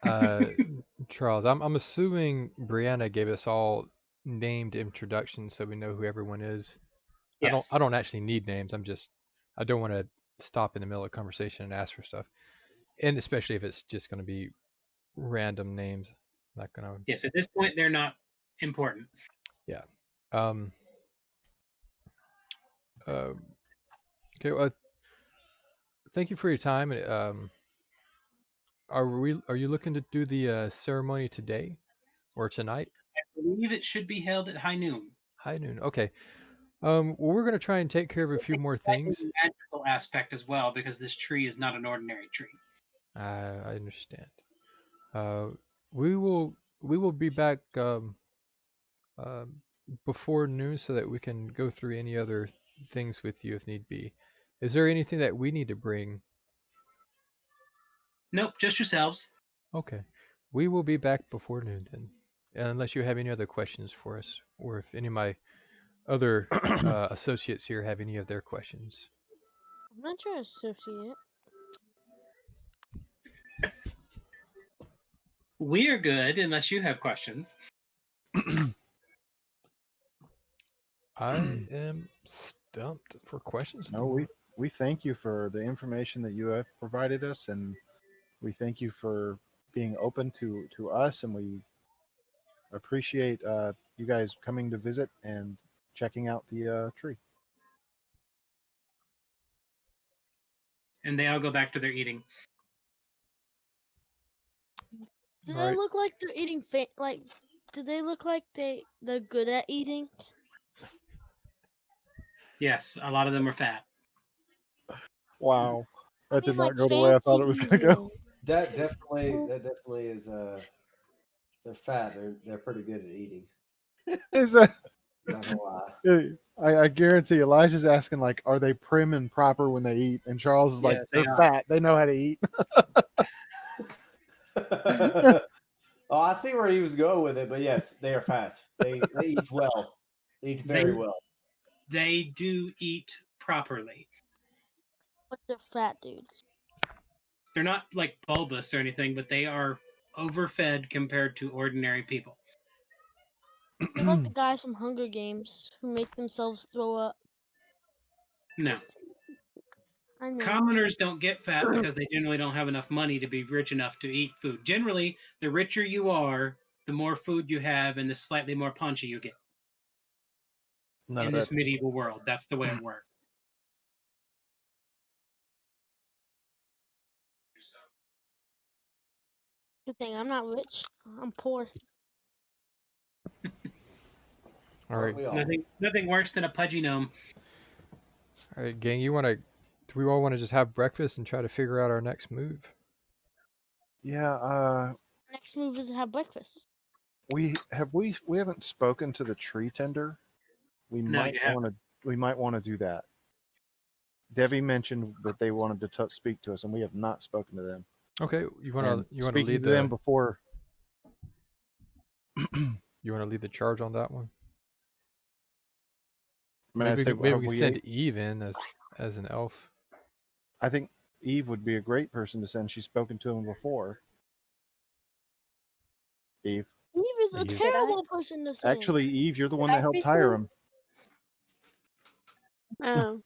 Uh, Charles, I'm assuming Brianna gave us all named introductions so we know who everyone is. Yes. I don't actually need names. I don't want to stop in the middle of a conversation and ask for stuff. And especially if it's just going to be random names. I'm not going to. Yes, at this point, they're not important. Yeah. Um. Uh, okay. Well, thank you for your time. Are you looking to do the ceremony today or tonight? I believe it should be held at high noon. High noon. Okay. Well, we're gonna try and take care of a few more Slightly things. magical aspect as well, because this tree is not an ordinary tree. I understand. Uh, we will be back um, before noon so that we can go through any other things with you if need be. Is there anything that we need to bring? Nope, just yourselves. Okay. We will be back before noon then, unless you have any other questions for us, or if any of my other associates here have any of their questions. I'm not your associate. We're good unless you have questions. I am stumped for questions. No, we thank you for the information that you have provided us, and we thank you for being open to us, and we appreciate you guys coming to visit and checking out the tree. And they all go back to their eating. Do All they right. look like they're eating like? Do they look like they're good at eating? Yes, a lot of them are fat. Wow, I that mean, did like not go the way I fancy thought it was going to go. eating. That definitely is. They're fat. They're pretty good at eating. Is that? Not gonna lie. I guarantee Elijah's asking like, are they prim and proper when they eat? And Charles is like, Yes. they're They are. fat. They know how to eat. Oh, I see where he was going with it, but yes, they are fat. They eat well. They eat very well. They do eat properly. But they're fat dudes. They're not like bulbous or anything, but they are overfed compared to ordinary people. They're like the guys from Hunger Games who make themselves throw up. No. Just- I know. Commoners don't get fat because they generally don't have enough money to be rich enough to eat food. Generally, the richer you are, the more food you have, and the slightly more punchy you get. No, In that this medieval world, that's the way it works. Good thing I'm not rich. I'm poor. All Aren't right, we all? Nothing worse than a pudgy gnome. all right, gang. Do we all want to just have breakfast and try to figure out our next move? Yeah. Next move is to have breakfast. We haven't spoken to the tree tender. We No, might you haven't. want to do that. Debbie mentioned that they wanted to speak to us, and we have not spoken to them. Okay, you want And to speaking lead to them the before. you want to lead the charge on that one? May I say, Maybe have we can we send ate? Eve in as an elf. I think Eve would be a great person to send. She's spoken to him before. Eve. Eve is a Eve. terrible person to send. Actually, Eve, you're the one I that helped speak to hire him? him. Oh.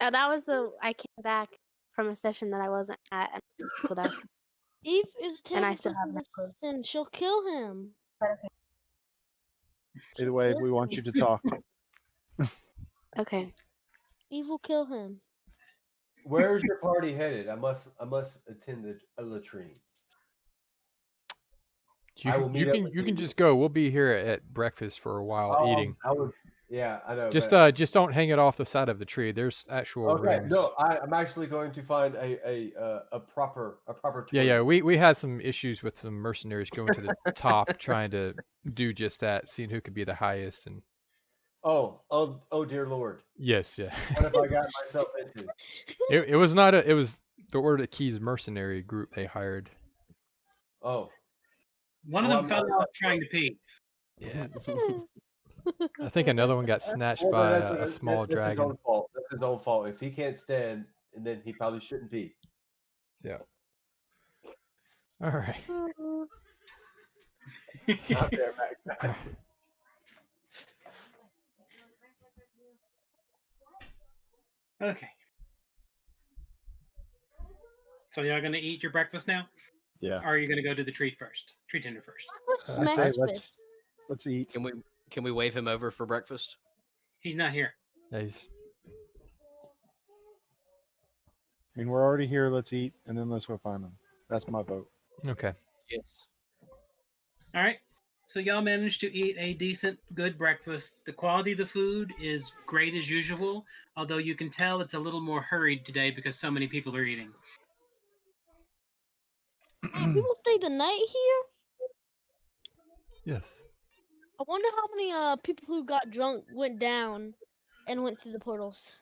Oh, that was I came back from a session that I wasn't at, and so that's Eve is a and I terrible still person haven't to had send. She'll kill him. Either way, Kill we want him. you to talk. Okay. Eve will kill him. Where's your party headed? I must attend a latrine. I will meet up with You can just go. We'll be here at breakfast for a while eating. I would. Yeah, I know. Just don't hang it off the side of the tree. There's actual Okay, rooms. no, I'm actually going to find a proper Yeah, toilet. we had some issues with some mercenaries going to the top trying to do just that, seeing who could be the highest and Oh dear Lord. yes, yeah. What have I got myself into? It was not it was the Order of Keys mercenary group they hired. Oh. One of Well, them fell off trying to pee. Yeah. I think another one got snatched Well, by then a small that's his own dragon. fault. That's his own fault. If he can't stand, and then he probably shouldn't be. Yeah. All right. Out there, Mac. Okay. So y'all gonna eat your breakfast now? Yeah. Or are you gonna go to the tree first? Tree tender first. Let's I smash say this. let's eat. Can we wave him over for breakfast? He's not here. Nice. I mean, we're already here. Let's eat, and then let's go find them. That's my vote. Okay. Yes. All right. So y'all managed to eat a decent, good breakfast. The quality of the food is great as usual, although you can tell it's a little more hurried today because so many people are eating. Man, people stay the night here. Yes. I wonder how many people who got drunk went down and went through the portals.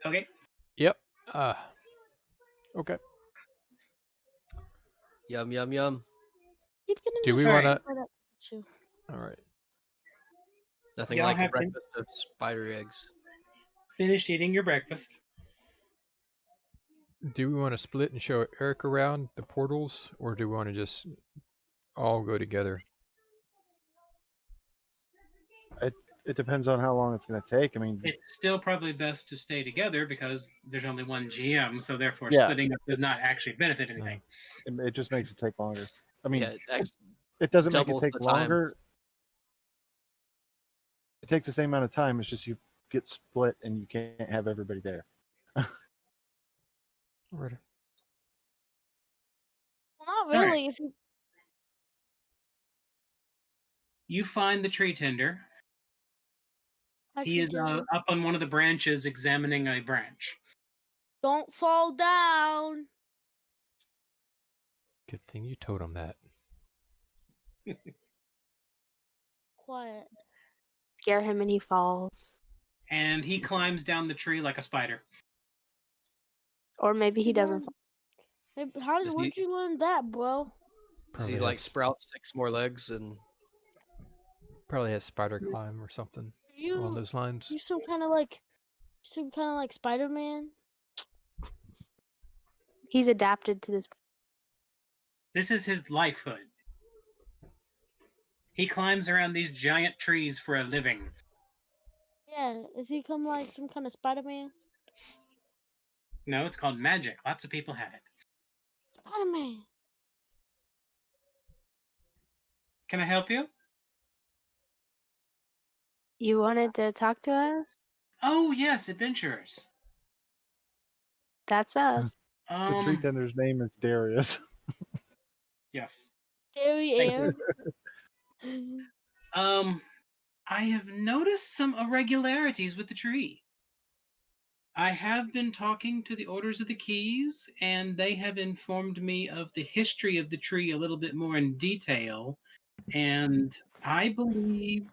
Okay. Yep. Okay. Yum yum yum. Keep getting Do we this wanna- right up to- All right. Nothing Y'all like a have to- breakfast of spider eggs. Finished eating your breakfast. Do we want to split and show Eric around the portals, or do we want to just all go together? It depends on how long it's going to take. I mean, It's still probably best to stay together because there's only one GM, so therefore Yeah. splitting up does not actually benefit anything. it just makes it take longer. I mean, Yeah, it actually it doesn't make it doubles take the time. longer. It takes the same amount of time. It's just you get split and you can't have everybody there. Alright. Well, not All right. really. If you You find the tree tender. He is up on one of the branches examining a branch. don't fall down. Good thing you told him that. Quiet. Scare him and he falls. And he climbs down the tree like a spider. Or maybe he doesn't fall. Hey, Does where'd you learn that, bro? Does he Probably like has- sprout 6 more legs and Probably has spider climb or something along You those lines. you some kind of like Spider-Man. He's adapted to this. This is his life hood. He climbs around these giant trees for a living. Yeah, is he come like some kind of Spider-Man? No, it's called magic. Lots of people have it. Spider-Man. Can I help you? You wanted to talk to us? Oh, yes, adventurers. That's us. The tree tender's name is Darius. Yes. Scary Thank air. I have noticed some irregularities with the tree. I have been talking to the Orders of the Keys, and they have informed me of the history of the tree a little bit more in detail. And I believe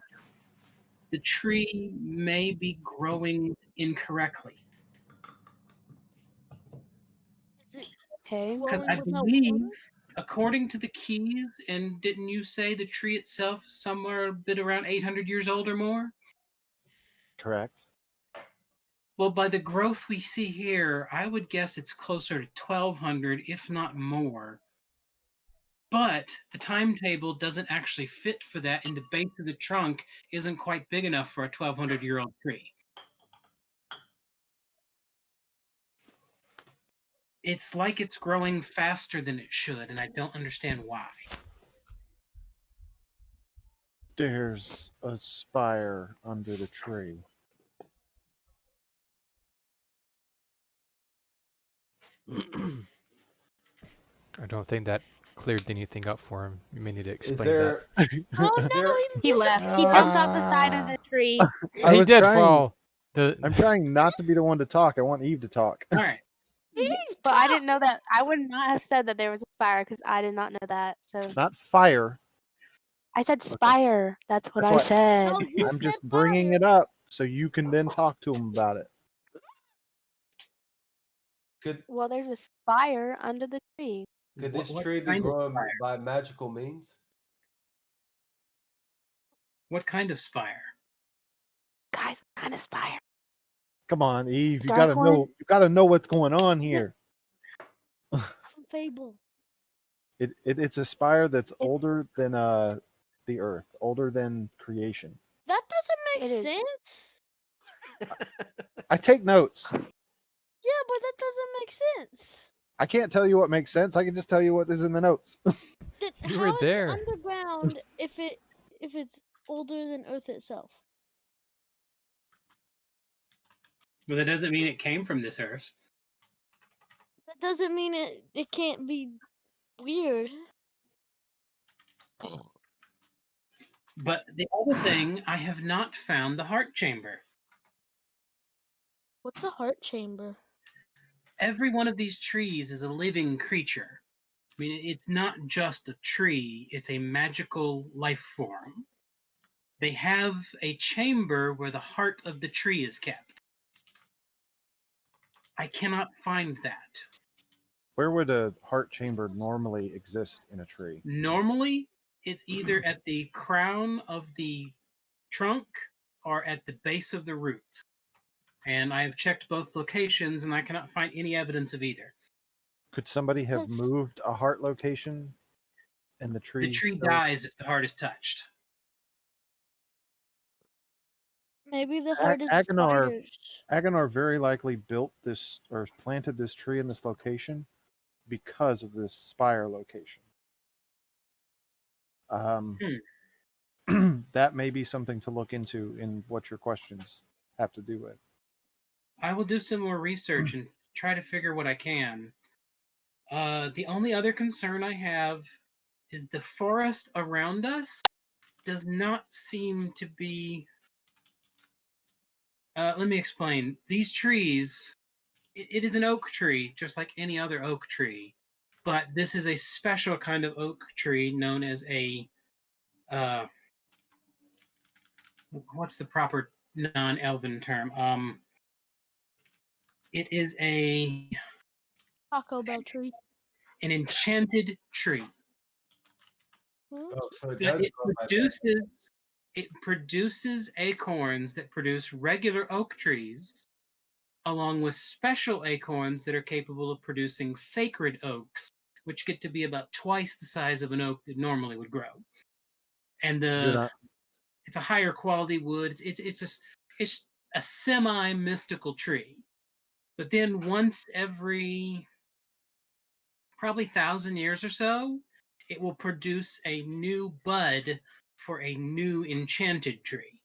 the tree may be growing incorrectly. Is it Okay. Because growing I without believe, water? according to the Keys, and didn't you say the tree itself is somewhere a bit around 800 years old or more? Correct. Well, by the growth we see here, I would guess it's closer to 1200, if not more. But the timetable doesn't actually fit for that, and the base of the trunk isn't quite big enough for a 1200-year-old tree. It's like it's growing faster than it should, and I don't understand why. There's a spire under the tree. I don't think that cleared anything up for him. You may need to Is explain that. Oh is no, there He left. He Uh, jumped off the side of the tree. I he was did trying- fall. The I'm trying not to be the one to talk. I want Eve to talk. All right. But I didn't know that. I would not have said that there was a fire because I did not know that. So Not fire. I said spire. That's what That's I why- said. No, he I'm just said bringing fire. it up so you can then talk to him about it. could Well, there's a spire under the tree. could What- this what tree be kind of growing spire? by magical means? What kind of spire? Guys, what kind of spire? Come on, Eve. You Dark gotta one? know. You gotta know what's going on here. Fable. It's a spire that's older than the Earth, older than creation. That doesn't It make is. sense. I take notes. Yeah, but that doesn't make sense. I can't tell you what makes sense. I can just tell you what is in the notes. That, You how were is it there. underground if it's older than Earth itself? Well, that doesn't mean it came from this earth. That doesn't mean it can't be weird. But the other thing, I have not found the heart chamber. What's a heart chamber? Every one of these trees is a living creature. I mean, it's not just a tree, it's a magical life form. They have a chamber where the heart of the tree is kept. I cannot find that. Where would a heart chamber normally exist in a tree? Normally, it's either at the crown of the trunk or at the base of the roots. And I have checked both locations and I cannot find any evidence of either. Could somebody have That's- moved a heart location and the tree? The tree still- dies if the heart is touched. Maybe the heart is Agonar- spiders. Agonar very likely built this or planted this tree in this location because of this spire location. That may be something to look into in what your questions have to do with. I will do some more research and try to figure what I can. The only other concern I have is the forest around us does not seem to be. Let me explain. These trees, it is an oak tree, just like any other oak tree, but this is a special kind of oak tree known as a. What's the proper non-elven term? It is Taco Bell tree. an enchanted tree. Hmm? Oh, so it But does grow by magic. it produces acorns that produce regular oak trees, along with special acorns that are capable of producing sacred oaks, which get to be about twice the size of an oak that normally would grow. And You're not- it's a higher quality wood. It's a semi mystical tree. But then once every probably 1,000 years or so, it will produce a new bud for a new enchanted tree.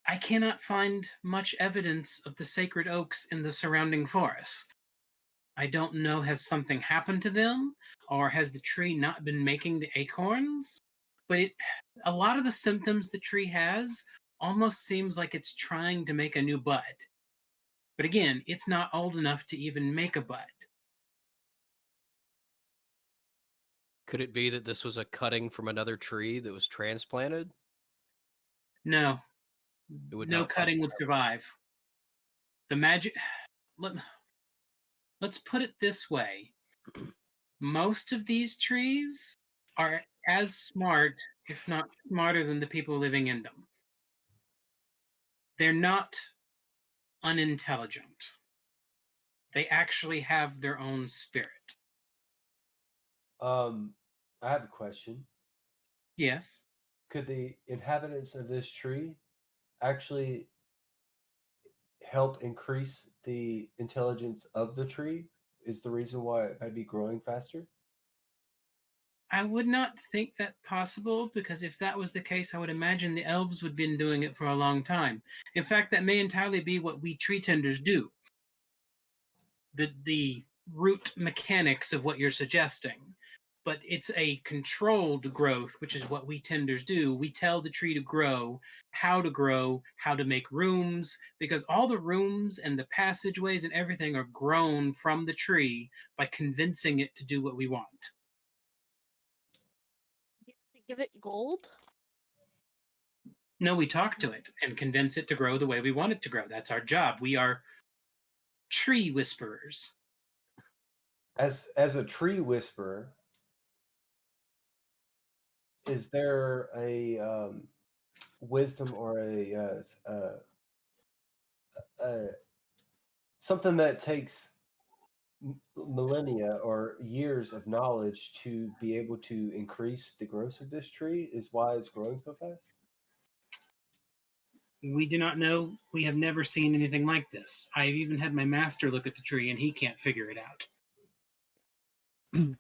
I cannot find much evidence of the sacred oaks in the surrounding forest. I don't know, has something happened to them, or has the tree not been making the acorns? But a lot of the symptoms the tree has almost seems like it's trying to make a new bud. But again, it's not old enough to even make a bud. Could it be that this was a cutting from another tree that was transplanted? No, It would no not function cutting would survive. The magic. Let's put it this way. Most of these trees are as smart, if not smarter, than the people living in them. They're not unintelligent. They actually have their own spirit. I have a question. Yes. Could the inhabitants of this tree actually help increase the intelligence of the tree? Is the reason why it might be growing faster? I would not think that possible, because if that was the case, I would imagine the elves would have been doing it for a long time. In fact, that may entirely be what we tree tenders do. The root mechanics of what you're suggesting. But it's a controlled growth, which is what we tenders do. We tell the tree to grow, how to make rooms, because all the rooms and the passageways and everything are grown from the tree by convincing it to do what we want. You have to give it gold. No, we talk to it and convince it to grow the way we want it to grow. That's our job. We are tree whisperers. As a tree whisperer, is there a wisdom or something that takes millennia or years of knowledge to be able to increase the growth of this tree? Is why it's growing so fast? We do not know. We have never seen anything like this. I've even had my master look at the tree and he can't figure it out.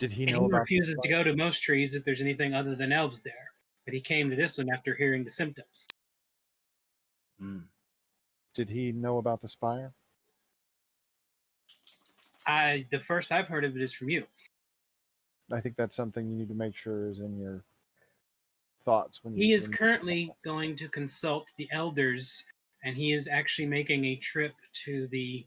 Did he And know he about refuses to go to most trees if there's anything other than elves there. But he came to this one after hearing the symptoms. Did he know about the spire? The first I've heard of it is from you. I think that's something you need to make sure is in your thoughts when you. He is currently going to consult the elders, and he is actually making a trip to the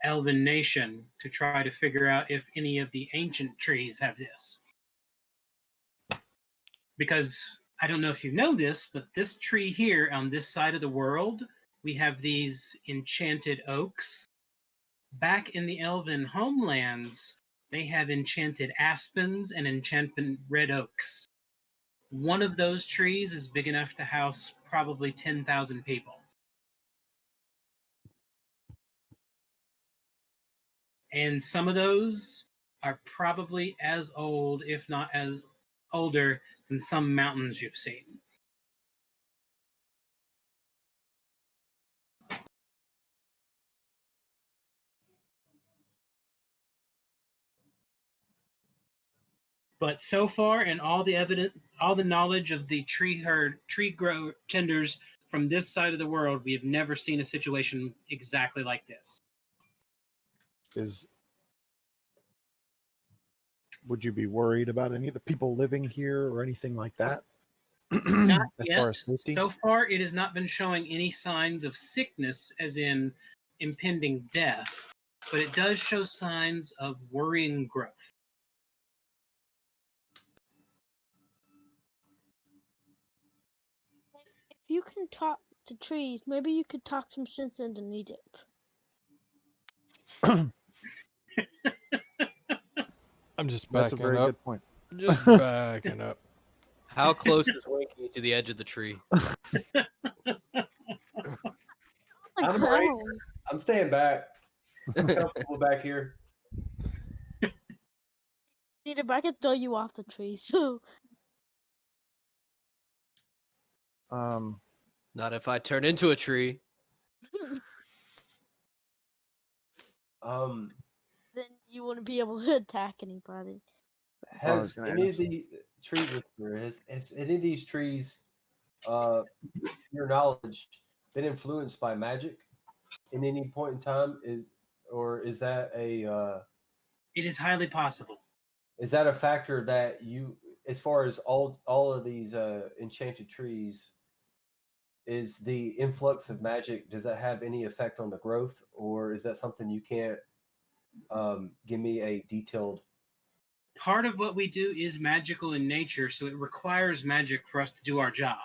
Elven Nation to try to figure out if any of the ancient trees have this. Because I don't know if you know this, but this tree here on this side of the world, we have these enchanted oaks. Back in the Elven homelands, they have enchanted aspens and enchanted red oaks. One of those trees is big enough to house probably 10,000 people. And some of those are probably as old, if not as older, than some mountains you've seen. But so far, in all the evidence, all the knowledge of the tree grow tenders from this side of the world, we have never seen a situation exactly like this. Would you be worried about any of the people living here or anything like that? Not as yet. far as safety? So far, it has not been showing any signs of sickness, as in impending death, but it does show signs of worrying growth. If you can talk to trees, maybe you could talk some sense into Nedic. I'm just That's a backing very up. good point. Just backing up. How close is Winky to the edge of the tree? I'm great. I'm staying back. I'm comfortable back here. Nedic, I could throw you off the tree. So Not if I turn into a tree. then you wouldn't be able to attack anybody. Has any of the tree whisperer, has any of these trees, your knowledge, been influenced by magic in any point in time? Is that a It is highly possible. Is that a factor that you, as far as all of these enchanted trees, is the influx of magic? Does that have any effect on the growth, or is that something you can't give me a detailed? Part of what we do is magical in nature, so it requires magic for us to do our job.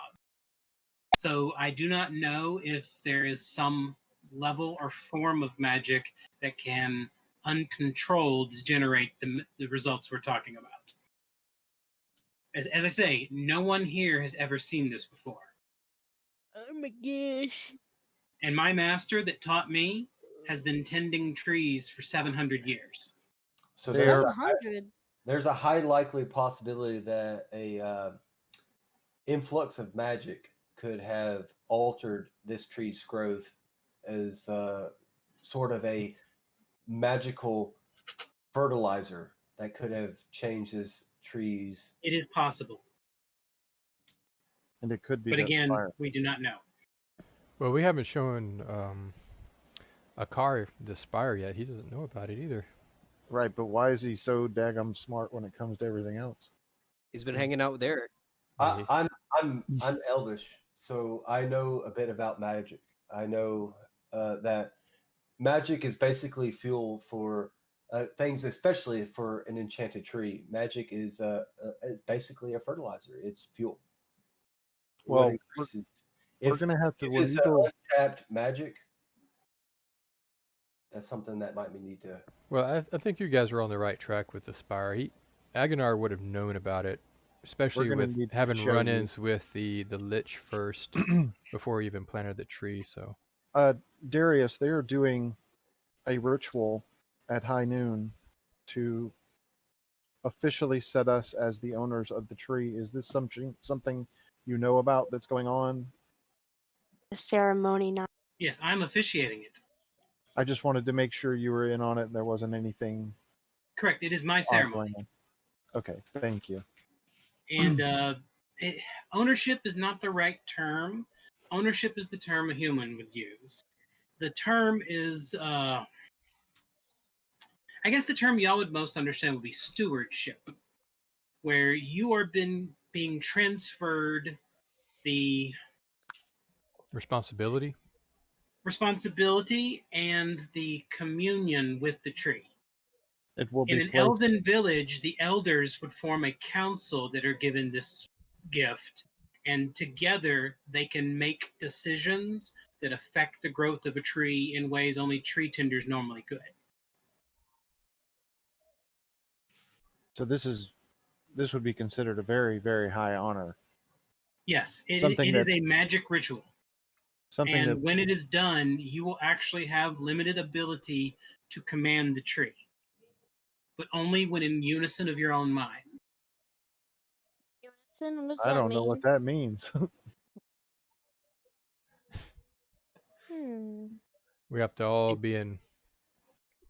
So I do not know if there is some level or form of magic that can uncontrolled generate the results we're talking about. As I say, no one here has ever seen this before. Oh my gosh. And my master that taught me has been tending trees for 700 years. So They there's are- a there's a high likely possibility that a influx of magic could have altered this tree's growth as sort of a magical fertilizer that could have changed this tree's. It is possible. And it could be But that again, spire. we do not know. Well, we haven't shown a car the spire yet. He doesn't know about it either. Right, but why is he so daggum smart when it comes to everything else? He's been hanging out with Eric. Yeah, I'm elvish, so I know a bit about magic. I know that magic is basically fuel for things, especially for an enchanted tree. Magic is basically a fertilizer. It's fuel. What Well, increases we're if gonna have to if when it's you go. untapped magic, that's something that might need to. Well, I think you guys are on the right track with the spire. Aguinar would have known about it, We're especially gonna with need to having show you. run-ins with the lich first before he even planted the tree. So Darius, they are doing a ritual at high noon to officially set us as the owners of the tree. Is this something you know about that's going on? The ceremony now. Yes, I'm officiating it. I just wanted to make sure you were in on it and there wasn't anything Correct. It is my odd ceremony. going on. Okay, thank you. And ownership is not the right term. Ownership is the term a human would use. The term is, I guess the term y'all would most understand would be stewardship, where you are being transferred the responsibility. responsibility and the communion with the tree. It will In be an placed. elven village, the elders would form a council that are given this gift, and together they can make decisions that affect the growth of a tree in ways only tree tenders normally could. So this would be considered a very, very high honor. Yes, Something it is that- a magic ritual. Something And that when it is done, you will actually have limited ability to command the tree, but only when in unison of your own mind. Unison, what does I that don't know mean? what that means. We have to all be in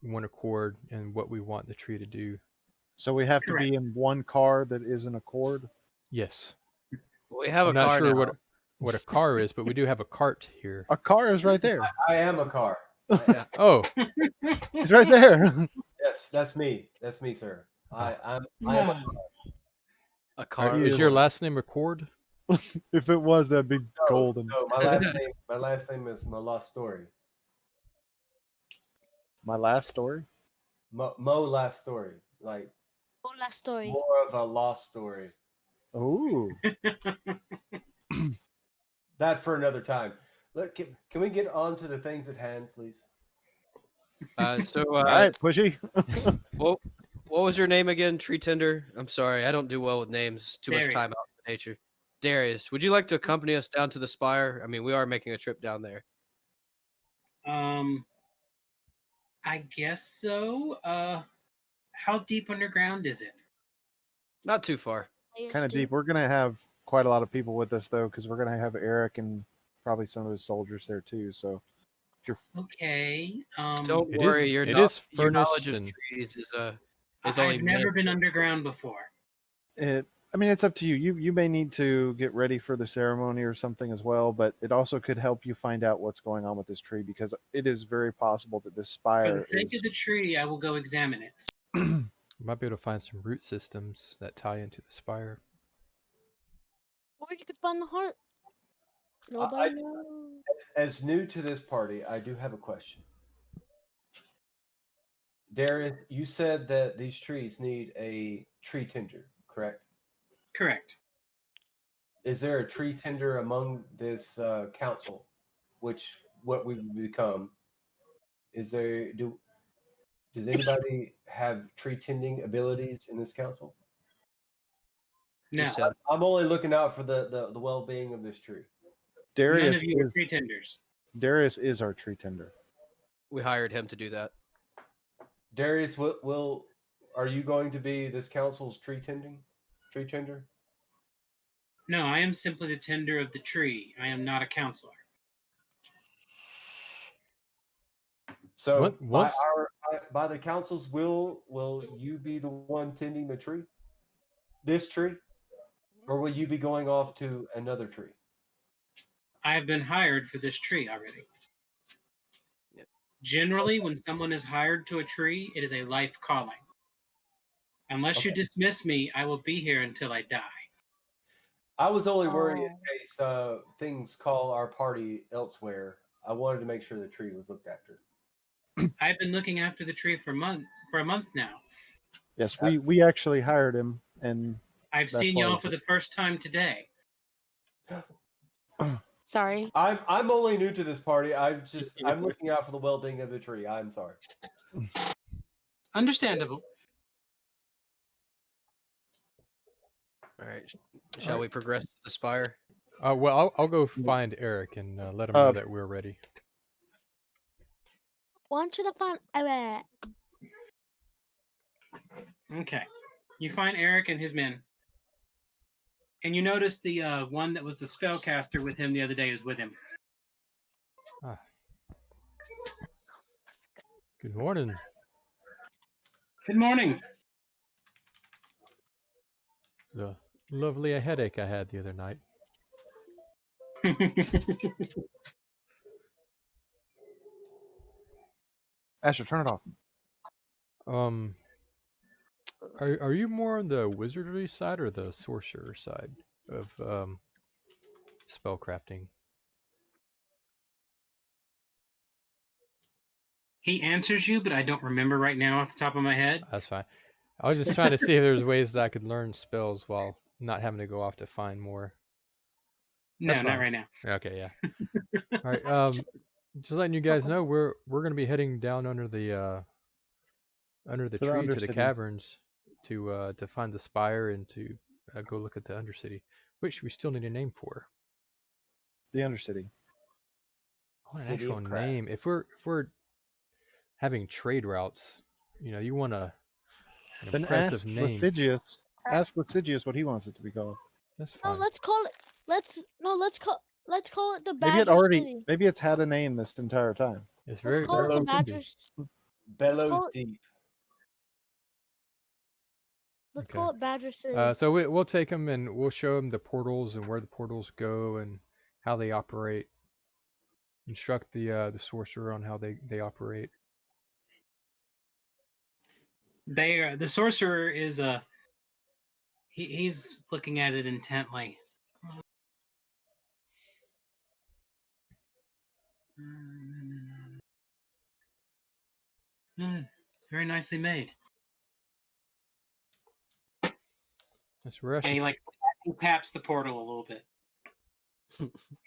one accord in what we want the tree to do. So we have to Correct. be in one car that is in accord. Yes. We have I'm a not car sure now. what a car is, but we do have a cart here. A car is right there. I am a car. Oh, It's right there. Yes, that's me. That's me, sir. I am A car. He is is- your last name Accord? If it was, that'd be no, golden. no, my last name is my lost story. My last story. Mo last story. Like One last story. more of a lost story. Ooh. That for another time. Look, can we get on to the things at hand, please? All right, Pushy. what was your name again? Tree tender. I'm sorry, I don't do well with names. Too much time Darius. out in nature. Darius, would you like to accompany us down to the spire? I mean, we are making a trip down there. I guess so. How deep underground is it? Not too far. Kind of deep. We're gonna have quite a lot of people with us though, because we're gonna have Eric and probably some of his soldiers there too. So Okay. Don't It worry, is- your, it is your knowledge furnished of and- trees is only I've never been manageable. underground before. I mean, it's up to you. You may need to get ready for the ceremony or something as well, but it also could help you find out what's going on with this tree because it is very possible that this For spire the sake is. of the tree, I will go examine it. Might be able to find some root systems that tie into the spire. Or you could find the heart. I, Nobody knows. as new to this party, I do have a question. Darius, you said that these trees need a tree tender, correct? Correct. Is there a tree tender among this council, which what we've become? Is there does anybody have tree tending abilities in this council? No, Just him. I'm only looking out for the well-being of this tree. none Darius of you are is pretenders. Darius is our tree tender. We hired him to do that. Darius, are you going to be this council's tree tender? No, I am simply the tender of the tree. I am not a counselor. So Once by the council's will you be the one tending the tree? This tree? Or will you be going off to another tree? I have been hired for this tree already. Yep. Generally, when someone is hired to a tree, it is a life calling. Unless you Okay. dismiss me, I will be here until I die. I was only worried in Oh. case things call our party elsewhere. I wanted to make sure the tree was looked after. I've been looking after the tree for a month now. Yes, we actually hired him, and I've That's seen why y'all he's for the first time today. Sorry. I'm only new to this party. I'm looking out for the well-being of the tree. I'm sorry. Understandable. All right. Shall we progress to the spire? well, I'll go find Eric and let him know that we're ready. Want you to find Eric. Okay. You find Eric and his men. And you notice the one that was the spellcaster with him the other day is with him. Good morning. Good morning. The lovely headache I had the other night. Asher, turn it off. Are you more on the wizardry side or the sorcerer side of spellcrafting? He answers you, but I don't remember right now off the top of my head. That's fine. I was just trying to see if there's ways that I could learn spells while not having to go off to find more. No, That's not fine. right now. Okay, yeah. All right. Just letting you guys know, we're gonna be heading down under the tree to the Undercity. caverns to find the spire and to go look at the Undercity, which we still need a name for. The Undercity. I want an City of actual Craft. name. If we're having trade routes, you want an Then impressive ask name. Lasigius. Ask Lasigius what he wants it to be called. That's No, fine. let's call it. Let's call it the Maybe it Badger already. City. Maybe it's had a name this entire time. It's Let's very call it very the well could be. Badger. Bellows call it- deep. Let's Okay. call it Badger City. So we'll take them and we'll show them the portals and where the portals go and how they operate. Instruct the sorcerer on how they operate. The sorcerer is he's looking at it intently. Very nicely made. Yes, we're And actually he taps the portal a little bit.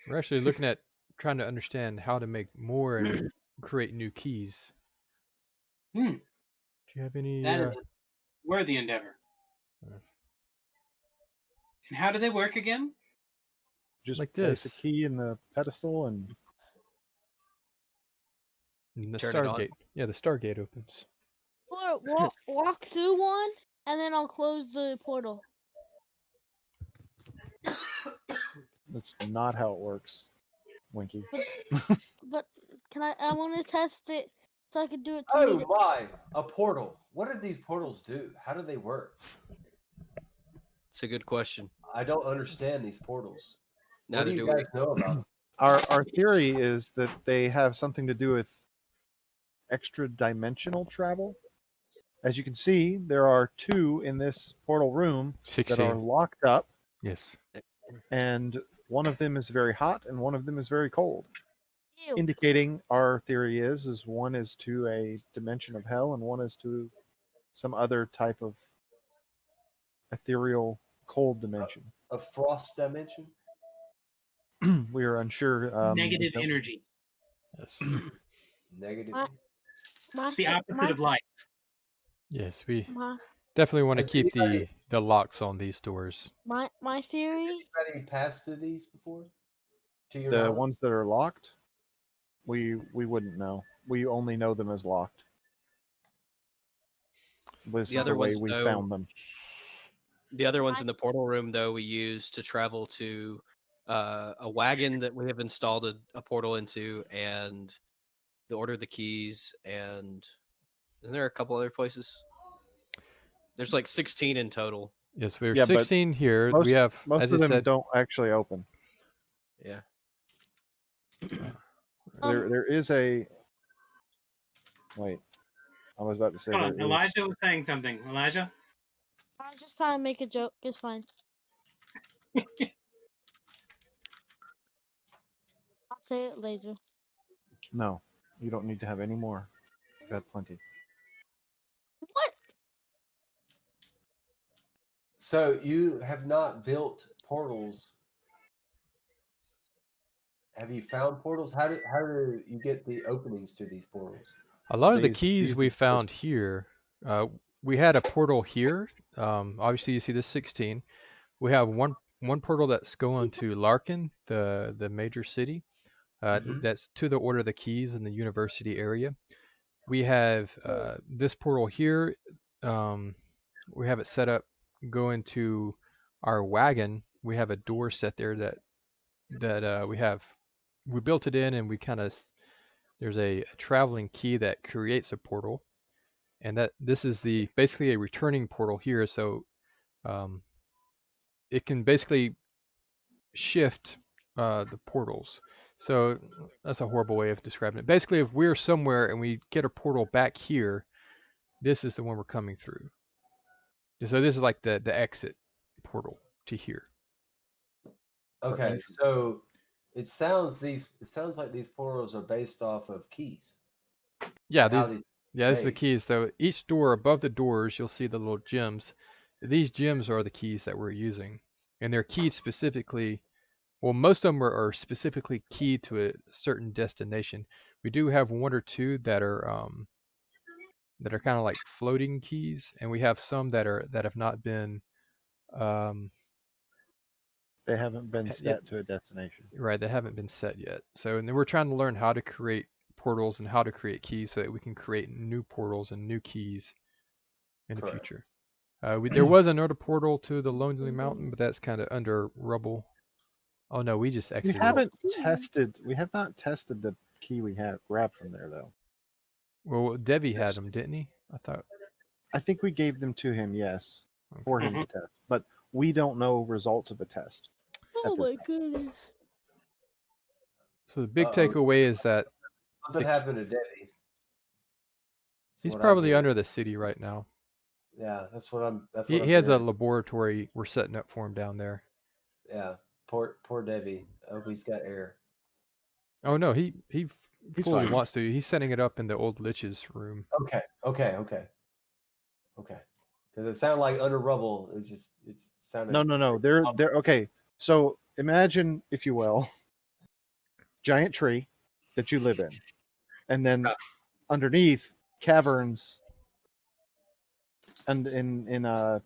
we're actually looking at trying to understand how to make more and create new keys. Hmm. Do you have any? That is a worthy endeavor. And how do they work again? Just Like place a this. key in the pedestal and And the Turn it on. Stargate. Yeah, the Stargate opens. Or walk through one, and then I'll close the portal. that's not how it works. Winky. But can I want to test it so I can do it Oh tomorrow. my! A portal. What do these portals do? How do they work? It's a good question. I don't understand these portals. What Neither do you do we. guys know about them? Our theory is that they have something to do with extra dimensional travel, as you can see, there are 2 in this portal room that are 16. locked up, Yes. and one of them is very hot and one of them is very cold, Ew. indicating our theory is one is to a dimension of hell and one is to some other type of ethereal cold dimension. A frost dimension. We are unsure. Negative energy. Yes. Negative. My- My The the- opposite of light. Yes. We my definitely want to Has keep anybody- the locks on these doors. my theory. Anybody passed through these before? To your The knowledge? ones that are locked, we wouldn't know. We only know them as locked. This The is other the way ones, we though, found them. The other ones in the portal room, though, we use to travel to a wagon that we have installed a portal into, and the Order of the Keys, and isn't there a couple other places? There's like 16 in total. Yes, we're Yeah, but 16 here. Most We have, most as of I them said, don't actually open. Yeah. There is a wait. I was about to say Hold there on, is. Elijah was saying something. Elijah? I was just trying to make a joke. It's fine. I'll say it later. No, you don't need to have any more. You've had plenty. What? So you have not built portals. Have you found portals? How do you get the openings to these portals? a lot of the These keys we exist. found here. We had a portal here. Obviously, you see the 16. We have one portal that's going to Larkin, the major city. Mhm. That's to the Order of the Keys in the university area. We have this portal here. Um, we have it set up going to our wagon. We have a door set there that we built it in, and we kind of there's a traveling key that creates a portal, and that this is the basically a returning portal here. So um, it can basically shift the portals. So that's a horrible way of describing it. Basically, if we're somewhere and we get a portal back here, this is the one we're coming through. So this is like the exit portal to here. Okay, entrance. so it sounds like these portals are based off of keys. Yeah, and how these these yeah, these are the made. keys. So each door above the doors, you'll see the little gems. These gems are the keys that we're using, and they're keyed specifically. Well, most of them are specifically keyed to a certain destination. We do have one or two that are kind of like floating keys, and we have some that have not been um, They haven't been yet set to a destination. right. They haven't been set yet. So and then we're trying to learn how to create portals and how to create keys so that we can create new portals and new keys in the Correct. future. There was another portal to the Lonely Mountain, but that's kind of under rubble. Oh no, we just We exited. haven't tested. We have not tested the key we have grabbed from there though. Well, Devi had them, didn't he? I thought. I think we gave them to him, yes, for him Mhm. to test. But we don't know results of a test. Oh this my time. goodness. So the big Uh-oh. takeaway is that Something the- happened to Debbie. That's he's what I'm probably hearing. under the city right now. Yeah, that's what I'm. That's He, what I'm he has a hearing. laboratory we're setting up for him down there. Yeah, poor Debbie. I hope he's got air. Oh no, he He's fully fine. wants to. He's setting it up in the old Lich's room. Okay. Because it sounded like under rubble. It sounded. No. They're okay. So imagine, if you will, giant tree that you live in, and then underneath caverns, and in that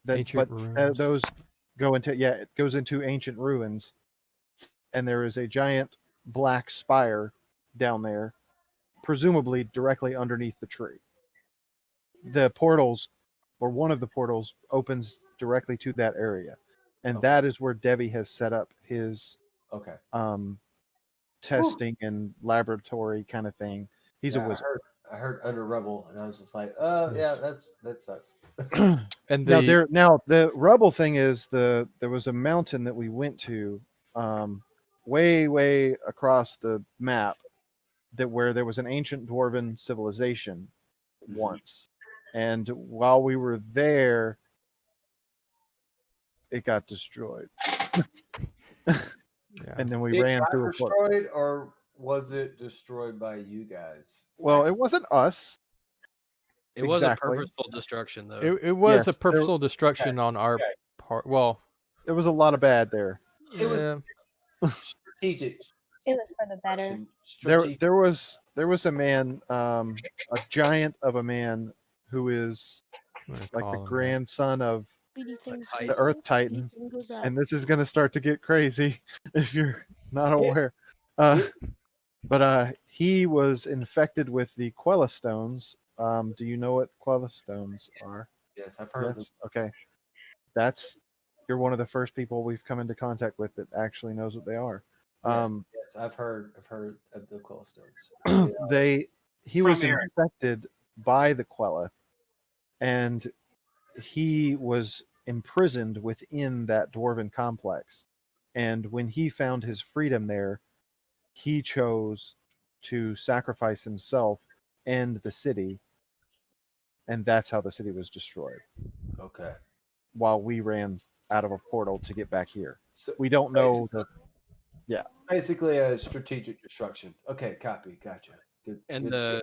Ancient but ruins. those go into it goes into ancient ruins, and there is a giant black spire down there, presumably directly underneath the tree. The portals, or one of the portals, opens directly to that area, and Okay. that is where Debbie has set up his Okay. testing and laboratory kind of thing. He's a Yeah, wizard. I heard under rubble, and I was just like, Yes. yeah, that sucks. And Now the rubble thing is there was a mountain that we went to, way across the map, that where there was an ancient dwarven civilization Mhm. once, And while we were there, it got destroyed. Yeah. And then we It ran got through a portal. destroyed, or was it destroyed by you guys? Well, it wasn't us. It was a Exactly. purposeful destruction, though. It was a Yes, purposeful destruction on our okay. part. Well, there was a lot of bad there. It was yeah. strategic. It was for the better. Strategic. There was a man, a giant of a man who is I'm gonna like the call him that. grandson of Speedy thing tight. the goes Earth in, Titan. speedy thing goes out. And this is going to start to get crazy if you're not Yeah. aware. But he was infected with the Quella stones. Do you know what Quella stones are? Yes, I've heard of Yes. Okay. You're one of the first people we've come into contact with that actually knows what they are. them. Yes, I've heard of the Quell stones. He From was Eric. infected by the Quella, and he was imprisoned within that dwarven complex. And when he found his freedom there, he chose to sacrifice himself and the city, and that's how the city was destroyed. Okay. While we ran out of a portal to get back here, So we don't know the. basically a strategic destruction. Okay, copy. Gotcha. Good. And good, the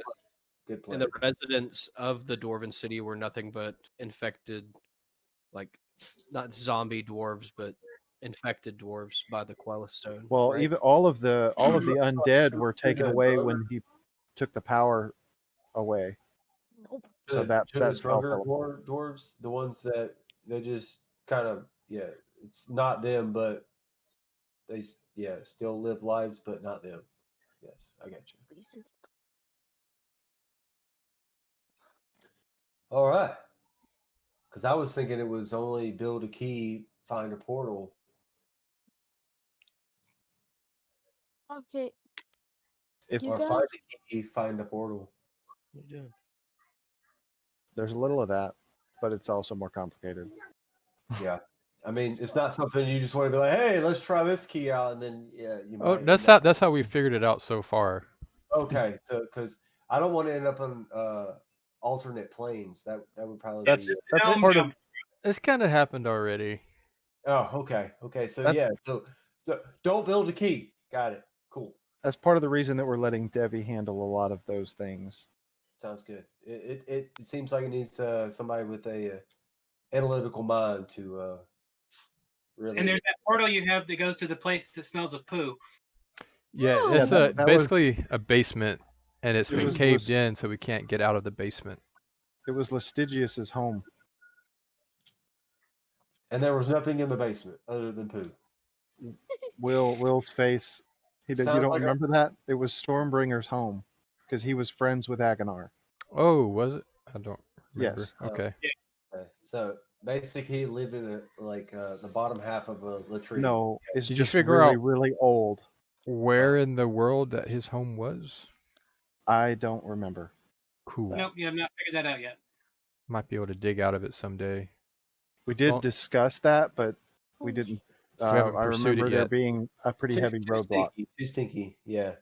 good play. and the residents of the dwarven city were nothing but infected, like not zombie dwarves, but infected dwarves by the Quella stone. Well, right? even all of the undead were taken the away Drugger- when he took the power away. Nope. So that to that the spell drugger fell. dwarves, the ones that they just kind of it's not them, but they still live lives, but not them. Yes, I got you. This is All right. Because I was thinking it was only build a key, find a portal. okay. If You Or guys, find a key, find a portal. What are you doing? there's a little of that, but it's also more complicated. Yeah. I mean, it's not something you just want to be like, hey, let's try this key out, and then you Oh, might. that's how we figured it out so far. Okay, so because I don't want to end up on alternate planes. That would probably That's be. that's Dome part of jump. It's kind of happened already. Oh, okay. So That's- so don't build a key. Got it. Cool. that's part of the reason that we're letting Debbie handle a lot of those things. Sounds good. It seems like it needs somebody with a analytical mind to really. And there's that portal you have that goes to the place that smells of poo. Yeah, No. it's that was- basically a basement, and it's It been was caved lis- in, so we can't get out of the basement. It was Lestigius's home. And there was nothing in the basement other than poo. Will's face. You Sounds don't like remember that? It was Stormbringer's home because he was friends with Agonar. Oh, was it? I don't remember. Yes. Okay. So basically, he lived in the bottom half of a latrine. No, it's Did you just figure really, out- really old. Where in the world that his home was? I don't remember. Cool. Nope, you have not figured that out yet. Might be able to dig out of it someday. We did Well- discuss that, but we didn't. haven't I pursued it remember there yet. being a pretty heavy roadblock. Too stinky. Yeah,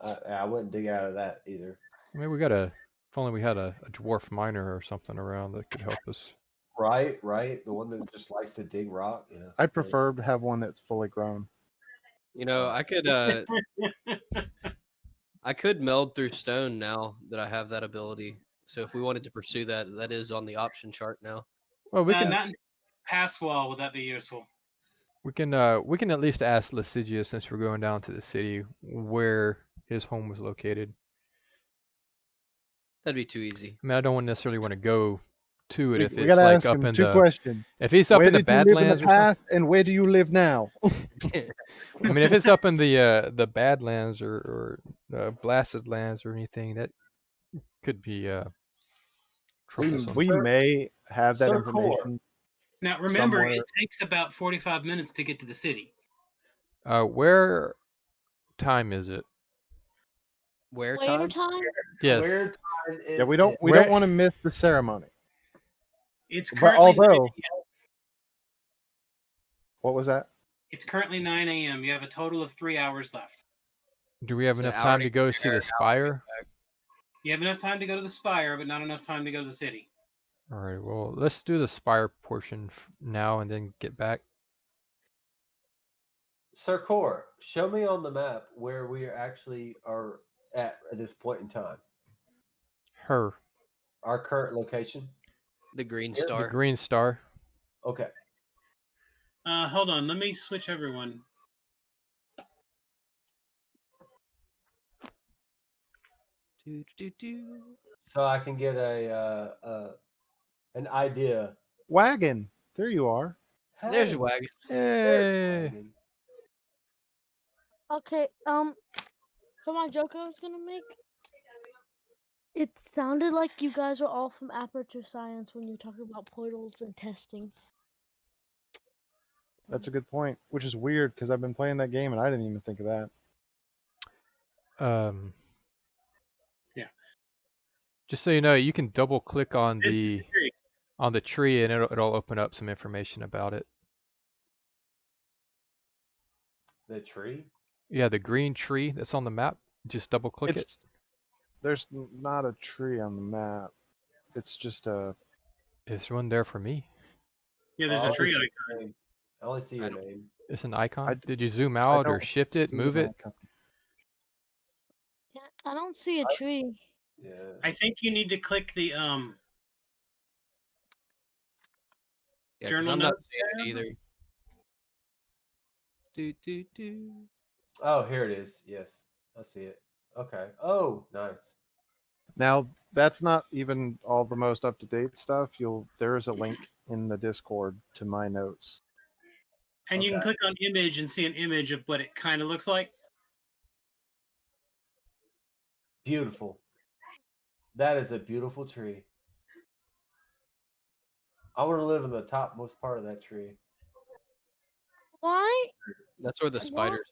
I wouldn't dig out of that either. I mean, if only we had a dwarf miner or something around that could help us. Right. The one that just likes to dig rock. Yeah. I'd prefer to have one that's fully grown. You know, I could meld through stone now that I have that ability. So if we wanted to pursue that, that is on the option chart now. Well, we can Not in pass wall. Would that be useful? we can at least ask Lasigius, since we're going down to the city, where his home was located. That'd be too easy. I mean, I don't necessarily want to go to it if We it's gotta like ask up him in two the questions. if he's up Where in the did you live in Badlands the or something. past, and where do you live now? I mean, if it's up in the Badlands or Blasted Lands or anything, that could be troublesome. We may have that Sir Core. information. Now remember, Somewhere. it takes about 45 minutes to get to the city. Where time is it? Where Later time? time? Yes. Where time is Yeah, we don't Where- want to miss the ceremony. It's But currently although, what was that? it's currently 9 a.m. You have a total of 3 hours left. Do we have So enough an hour time to to go get see there, the an hour to get spire? You have enough time to go to the spire, but not enough time to go to the city. All right. Well, let's do the spire portion now, and then get back. Sir Core, show me on the map where we actually are at this point in time. Her, Our current location. The green Here? the star. green star. Okay. Hold on, let me switch everyone. Do, do, do. So I can get an idea. Wagon. There you are. There's Hey, your wagon. there's the Hey. wagon. Okay, so my joke I was gonna make. It sounded like you guys are all from Aperture Science when you talk about portals and testing. That's a good point. Which is weird because I've been playing that game and I didn't even think of that. Yeah. Just so you know, you can double click on This is the great. tree, and it'll open up some information about it. The tree. Yeah, the green tree that's on the map. Just double click it. There's not a tree on the map. It's just a. Is one there for me? Yeah, there's I a only tree see icon. your name. I only see I your don't- name. It's an icon. I- Did you zoom I out or don't shift it, see move an it? icon. Yeah, I don't see a tree. Yeah. I think you need to click the Yeah, because Journal I'm not notes seeing it tab? either. Do, do, do. Oh, here it is. Yes, I see it. Okay. Oh, nice. Now that's not even all the most up to date stuff. There is a link in the Discord to my notes. and you can Okay. click on image and see an image of what it kind of looks like. Beautiful. That is a beautiful tree. I want to live in the topmost part of that tree. Why? That's where the What? spiders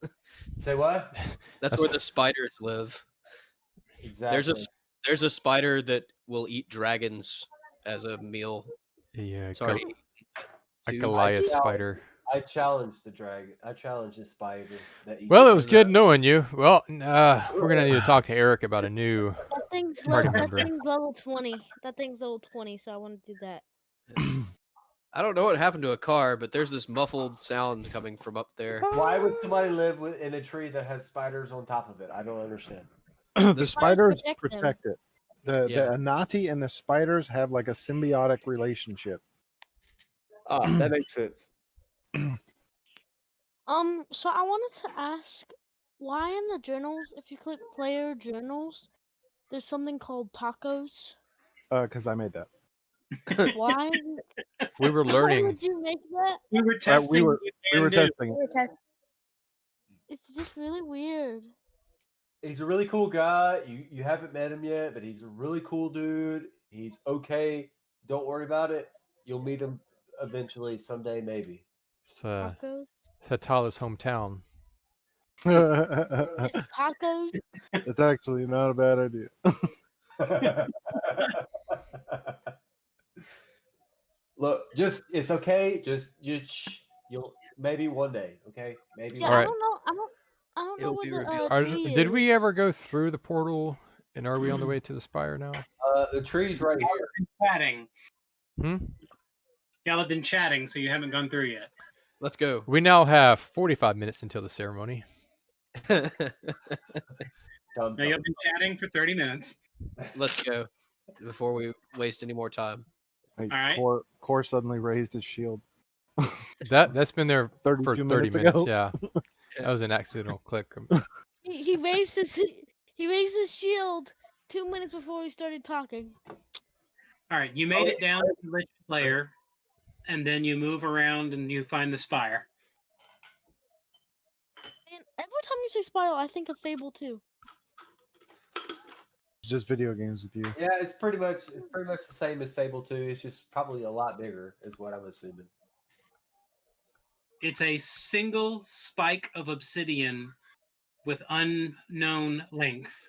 live. Say what? That's where the spiders live. Exactly. There's a spider that will eat dragons as a meal. Yeah, It's already a two. Goliath I- spider. I challenged the dragon. I challenged the spider that eats. Well, it was good knowing you. Well, we're gonna need to talk to Eric about a new That thing's party that member. thing's level 20. That thing's level 20, so I want to do that. I don't know what happened to a car, but there's this muffled sound coming from up there. Why would somebody live in a tree that has spiders on top of it? I don't understand. The The spiders protect them. protect it. The Yeah. Anati and the spiders have like a symbiotic relationship. Ah, that makes sense. So I wanted to ask, why in the journals, if you click player journals, there's something called tacos? Because I made that. Why? We were Why learning. would you make that? We were we testing. were what we Dan were did. testing. It's just really weird. He's a really cool guy. You haven't met him yet, but he's a really cool dude. He's okay. Don't worry about it. You'll meet him eventually, someday, maybe. It's Tacos? Hatala's hometown. It's tacos? It's actually not a bad idea. Look, it's okay. You'll maybe one day. Okay, maybe. Yeah, One All I right. day. don't know. I don't know It'll where be the revealed tree Did we is. ever go through the portal? And are we on the way to the spire now? The tree's right here. Chatting. Hmm? Y'all have been chatting, so you haven't gone through yet. Let's go. We now have 45 minutes until the ceremony. Dum, Now dum. you've been chatting for 30 minutes. Let's go before we waste any more time. Like, Alright. Core suddenly raised his shield. That's been there 32 for 30 minutes minutes. ago. Yeah, that was an accidental click. He raised his shield 2 minutes before we started talking. All right, you made it down to the rich player, and then you move around and you find the spire. And every time you say spiral, I think of Fable 2. It's just video games with you. Yeah, it's pretty much the same as Fable 2. It's just probably a lot bigger, is what I'm assuming. It's a single spike of obsidian with unknown length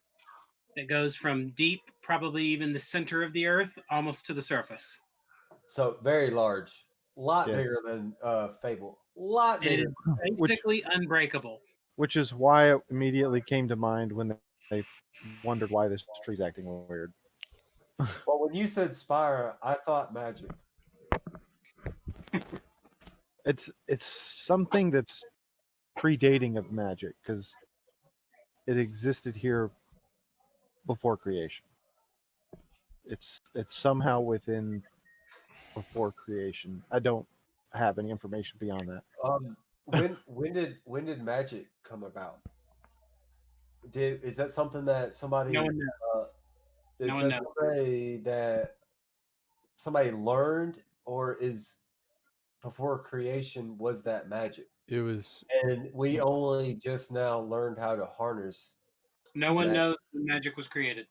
that goes from deep, probably even the center of the earth, almost to the surface. So very large, a lot Yes. bigger than Fable, a lot And bigger. it's basically unbreakable. Which is why it immediately came to mind when they wondered why this tree's acting weird. Well, when you said spire, I thought magic. It's something that's predating of magic because it existed here before creation. It's somehow within before creation. I don't have any information beyond that. When did magic come about? Is that something that somebody No one knows. uh, is No one that knows. somebody that somebody learned, or is before creation was that magic? It was. And we only just now learned how to harness No one magic. knows when magic was created.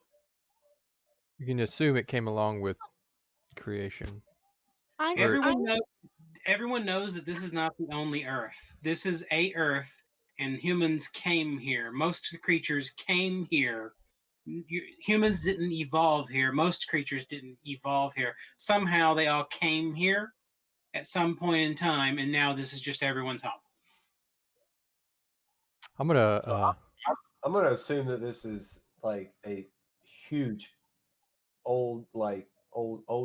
You can assume it came along with creation. I Or- Everyone knows that this is not the only Earth. This is a Earth, and humans came here. Most creatures came here. Humans didn't evolve here. Most creatures didn't evolve here. Somehow they all came here at some point in time, and now this is just everyone's home. I'm gonna. I'm gonna assume that this is like a huge old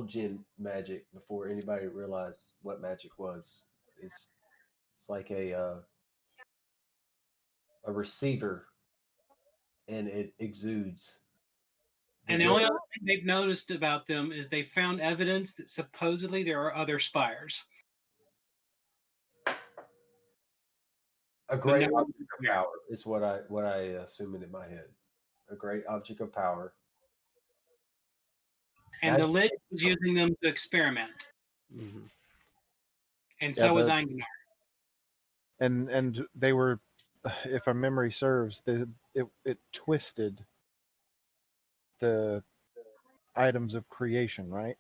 gen magic before anybody realized what magic was. It's like a receiver, and it exudes. And the only other thing they've noticed about them is they found evidence that supposedly there are other spires. A But great no one object knows of where. power is what I assume in my head. A great object of power. And the Magic- Lich was using them to experiment. Mhm. And Yeah, so was the- Eingar. And they were, if my memory serves, it twisted the items of creation, right?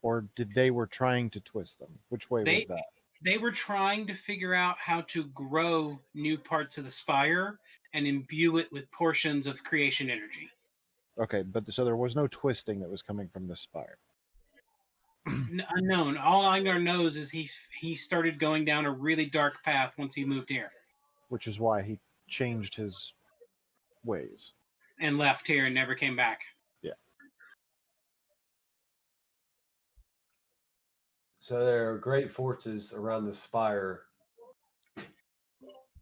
Or did they were trying to twist them? Which way was that? They were trying to figure out how to grow new parts of the spire and imbue it with portions of creation energy. Okay, but so there was no twisting that was coming from the spire. Unknown. All Eingar knows is he started going down a really dark path once he moved here Which is why he changed his ways. and left here and never came back. So there are great forces around the spire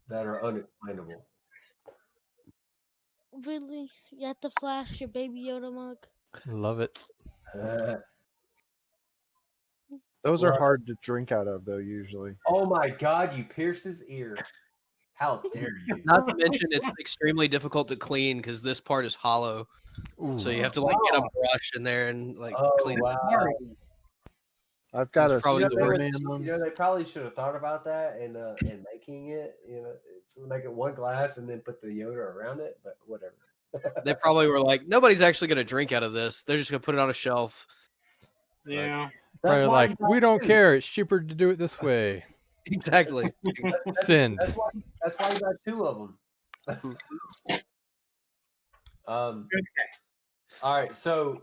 that are unexplainable. really. You have to flash your baby Yoda mug. Love it. Those are Right. hard to drink out of, though. Usually, Oh my God! You pierced his ear. How dare you? Not to mention, it's extremely difficult to clean because this part is hollow. So you have to like get a brush in there and like Oh clean it. wow! I've got It's a probably the Superman worst. one. They probably should have thought about that and making it. Make it one glass and then put the Yoda around it. But whatever. They probably were like, nobody's actually going to drink out of this. They're just going to put it on a shelf. Yeah. Probably why like, you got we don't two. care. It's cheaper to do it this way. Exactly. Send. That's why you got two of them. All right, so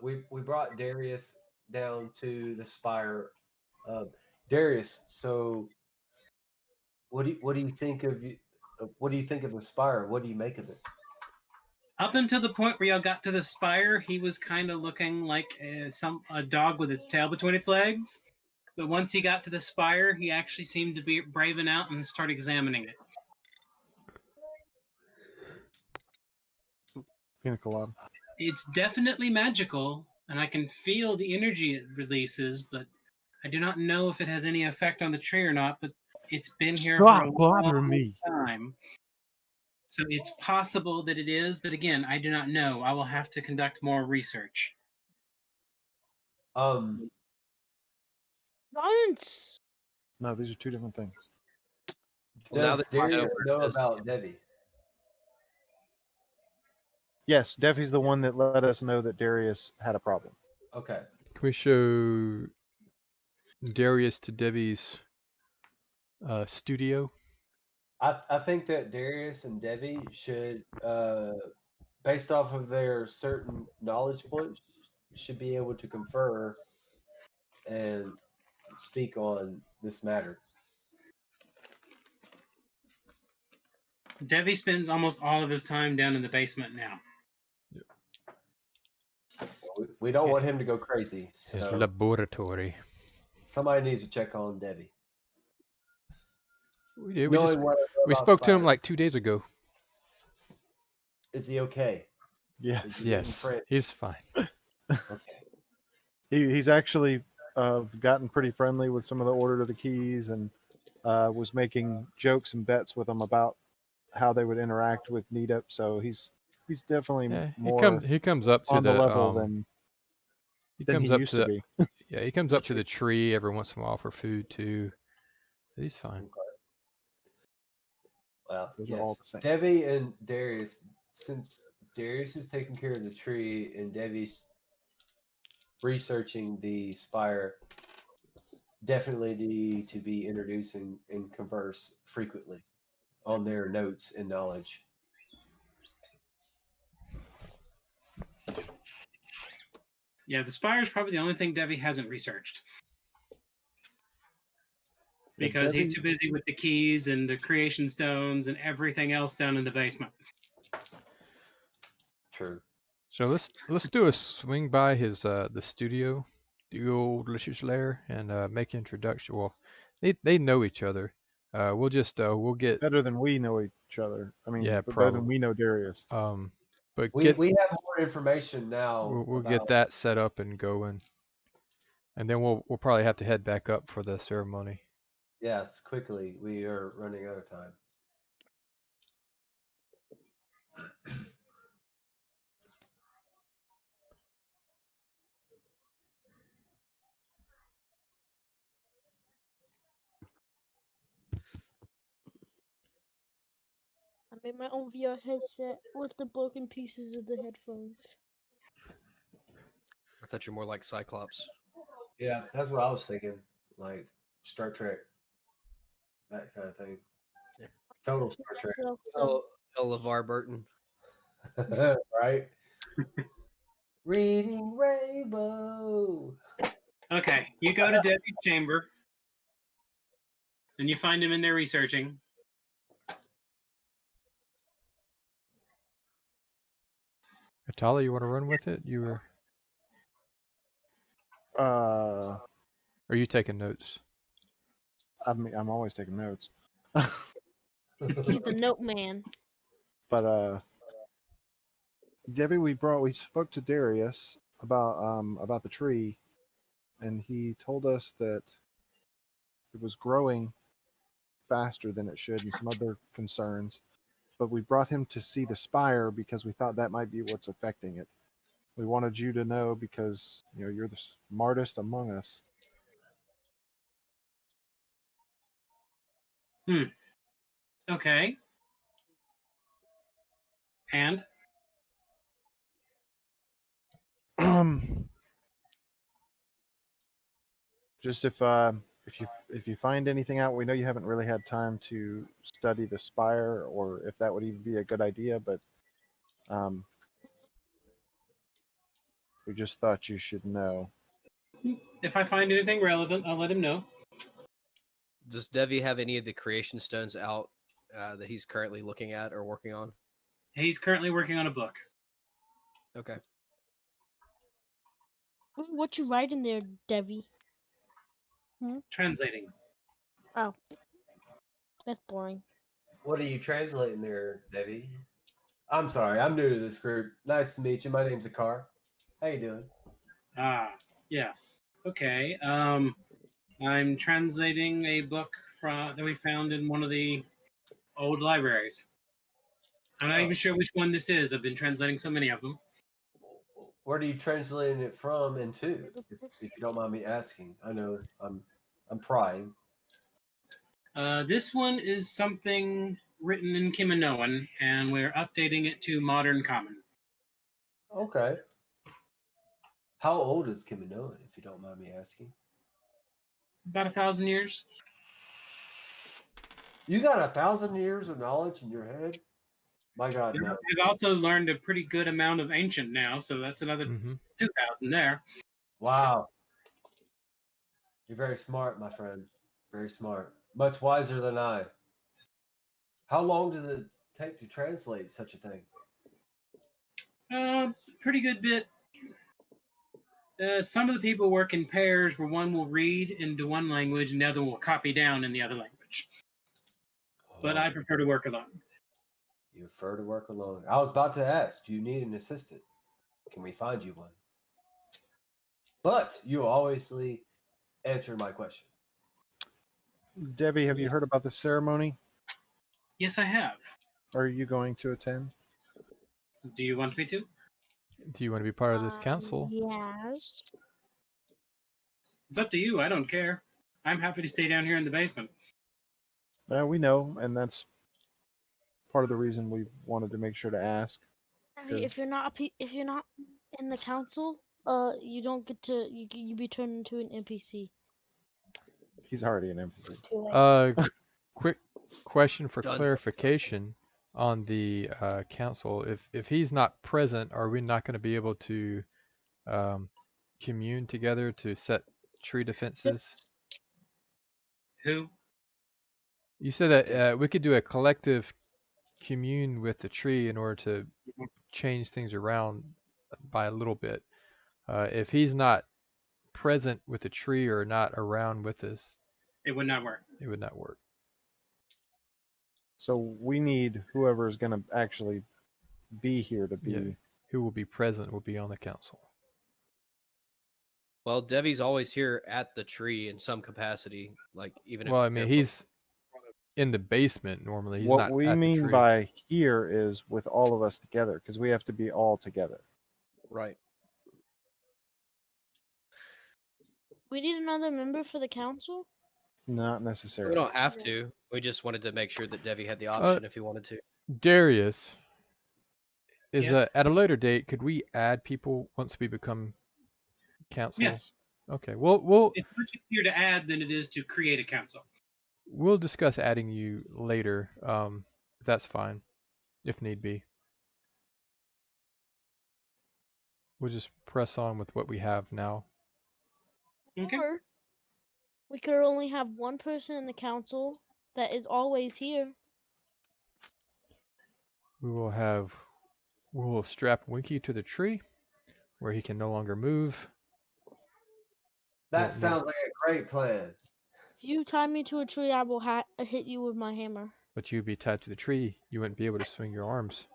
we brought Darius down to the spire. Darius, so what do you think of what do you think of the spire? What do you make of it? Up until the point where y'all got to the spire, he was kind of looking like a dog with its tail between its legs. But once he got to the spire, he actually seemed to be braving out and start examining it. Pina colada. It's definitely magical, and I can feel the energy it releases, but I do not know if it has any effect on the tree or not. But it's been here for a Stop bothering long me. time. So it's possible that it is, but again, I do not know. I will have to conduct more research. Science. No, these are two different things. Well, now Does that you know Darius where know it is. about Debbie? Yes, Debbie's the one that let us know that Darius had a problem. Okay. Can we show Darius to Debbie's studio? I think that Darius and Debbie should, based off of their certain knowledge points, should be able to confer and speak on this matter. Devi spends almost all of his time down in the basement now. We don't want him to go crazy. His So laboratory. somebody needs to check on Debbie. We did. Knowing what I know We about spoke to him spiders, like 2 days ago. is he okay? Is Yes. he getting Yes, friendly? he's fine. Okay. He's actually gotten pretty friendly with some of the Order of the Keys and was making jokes and bets with them about how they would interact with Neatup. So he's definitely Yeah, more he comes up to on the the level he than he comes up used to to the be. yeah, he comes up to the tree every once in a while for food too. He's fine. Okay. Well, Those are all yes. the same. Debbie and Darius, since Darius is taking care of the tree and Debbie's researching the spire, definitely need to be introducing and converse frequently on their notes and knowledge. Yeah, the spire is probably the only thing Debbie hasn't researched Yeah, because he's Debbie- too busy with the keys and the creation stones and everything else down in the basement. True. So let's do a swing by his the studio, the old Licious Lair, and make introduction. Well, they know each other. We'll get better than we know each other. I mean, yeah but better than probably we know Darius. but We have more information now we'll get about that set up and going, and then we'll probably have to head back up for the ceremony. yes, quickly. We are running out of time. I made my own VR headset with the broken pieces of the headphones. I thought you're more like Cyclops. Yeah, that's what I was thinking. Like Star Trek, that kind of thing. Yeah. Total Star Trek. So, Oh, LeVar Burton. Right? Reading Rainbow. Okay, you go to Debbie's chamber and you find him in there researching. Atala, you want to run with it? Uh, Are you taking notes? I mean, I'm always taking notes. he's the note man. But Debbie, we spoke to Darius about the tree, and he told us that it was growing faster than it should, and some other concerns. But we brought him to see the spire because we thought that might be what's affecting it. We wanted you to know because you're the smartest among us. Okay. And Just if you find anything out, we know you haven't really had time to study the spire, or if that would even be a good idea. But um, we just thought you should know. if I find anything relevant, I'll let him know. Does Devi have any of the creation stones out that he's currently looking at or working on? He's currently working on a book. Okay. What you writing there, Debbie? Translating. Oh, that's boring. What are you translating there, Debbie? I'm sorry, I'm new to this group. Nice to meet you. My name's Akar. How you doing? Ah, yes. Okay. I'm translating a book that we found in one of the old libraries. I'm not even sure which one this is. I've been translating so many of them. Where are you translating it from and to? What is this? If you don't mind me asking. I know I'm prying. This one is something written in Kiminoan, and we're updating it to modern common. Okay. How old is Kiminoan, if you don't mind me asking? About 1,000 years. You got 1,000 years of knowledge in your head? My God, no. I've also learned a pretty good amount of ancient now, so that's another 2,000 there. Wow. You're very smart, my friend. Very smart. Much wiser than I. How long does it take to translate such a thing? Pretty good bit. Some of the people work in pairs where one will read into one language and the other will copy down in the other language. But I prefer to work alone. You prefer to work alone. I was about to ask, do you need an assistant? Can we find you one? But you obviously answered my question. Debbie, have you heard about the ceremony? Yes, I have. Are you going to attend? Do you want me to? Do you want to be part of this council? Yes. It's up to you. I don't care. I'm happy to stay down here in the basement. We know, and that's part of the reason we wanted to make sure to ask. Harry, if you're not in the council, you don't get to you be turned into an NPC. He's already an NPC. Quick question for Done. clarification on the council. If he's not present, are we not going to be able to commune together to set tree defenses? Who? You said that we could do a collective commune with the tree in order to change things around by a little bit. If he's not present with the tree or not around with us, It would not work. it would not work. So we need whoever is going to actually be here to be. Yeah. Who will be present will be on the council. Well, Devi's always here at the tree in some capacity. Like even Well, I if mean, they're he's in the basement normally. He's What not we at the mean tree. by here is with all of us together, because we have to be all together. right. We need another member for the council. Not We necessarily. don't have to. We just wanted to make sure that Devi had the option if he wanted to. Darius, is Yes. at a later date, could we add people once we become council? Yes. Okay. We'll It's much easier to add than it is to create a council. we'll discuss adding you later. That's fine, if need be. We'll just press on with what we have now. Okay. Or we could only have one person in the council that is always here. We will strap Winky to the tree where he can no longer move. That Won't sounds like a great plan. If you tie me to a tree, I will hit you with my hammer. But you'd be tied to the tree. You wouldn't be able to swing your arms.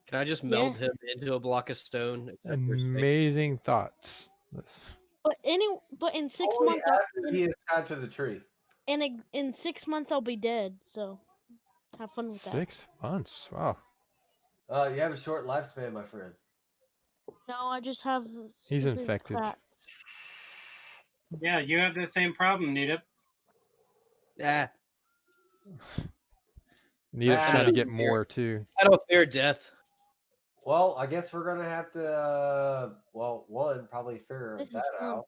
Can I just meld him into a block of stone? Except for his face? Amazing thoughts. But in 6 Only months, after he is tied to the tree. in 6 months I'll be dead. So have fun with that. 6 months. Wow. You have a short lifespan, my friend. No, I just have. He's stupid infected. crap. Yeah, you have the same problem, Nita. Ah, Need Ah, trying to no. get more too. I don't fear death. Well, I guess we're gonna have to. One probably figure This is that fun. out.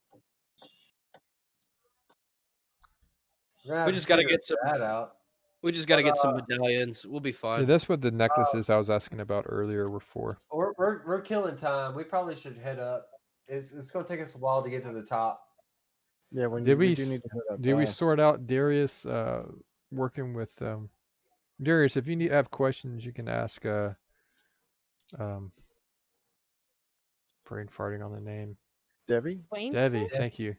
We're gonna have We to just gotta figure get some. that out. We just gotta get some medallions. We'll be Yeah, fine. that's what the necklaces I was asking about earlier were for. We're killing time. We probably should head up. It's gonna take us a while to get to the top. Yeah, Did we do need to hit that Did we fast. sort out Darius working with Darius? If you have questions, you can ask brain farting on the name. Debbie? Wayne? Debbie, thank you.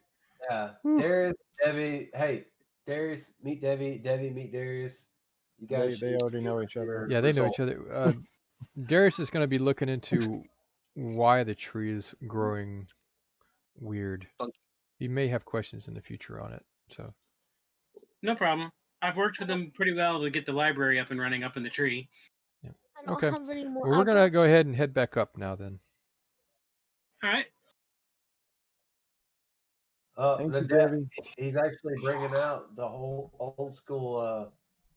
Yeah, Whew. Darius, Debbie. Hey, Darius, meet Debbie. Debbie, meet Darius. You guys, They already know each other. Yeah, they know each other. Darius is going to be looking into why the tree is growing weird. Funky. He may have questions in the future on it. So No problem. I've worked with them pretty well to get the library up and running up in the tree. I don't Okay. have any more. well, we're gonna go ahead and head back up now then. All right. Thank the you, dad, Debbie. he's actually bringing out the whole old school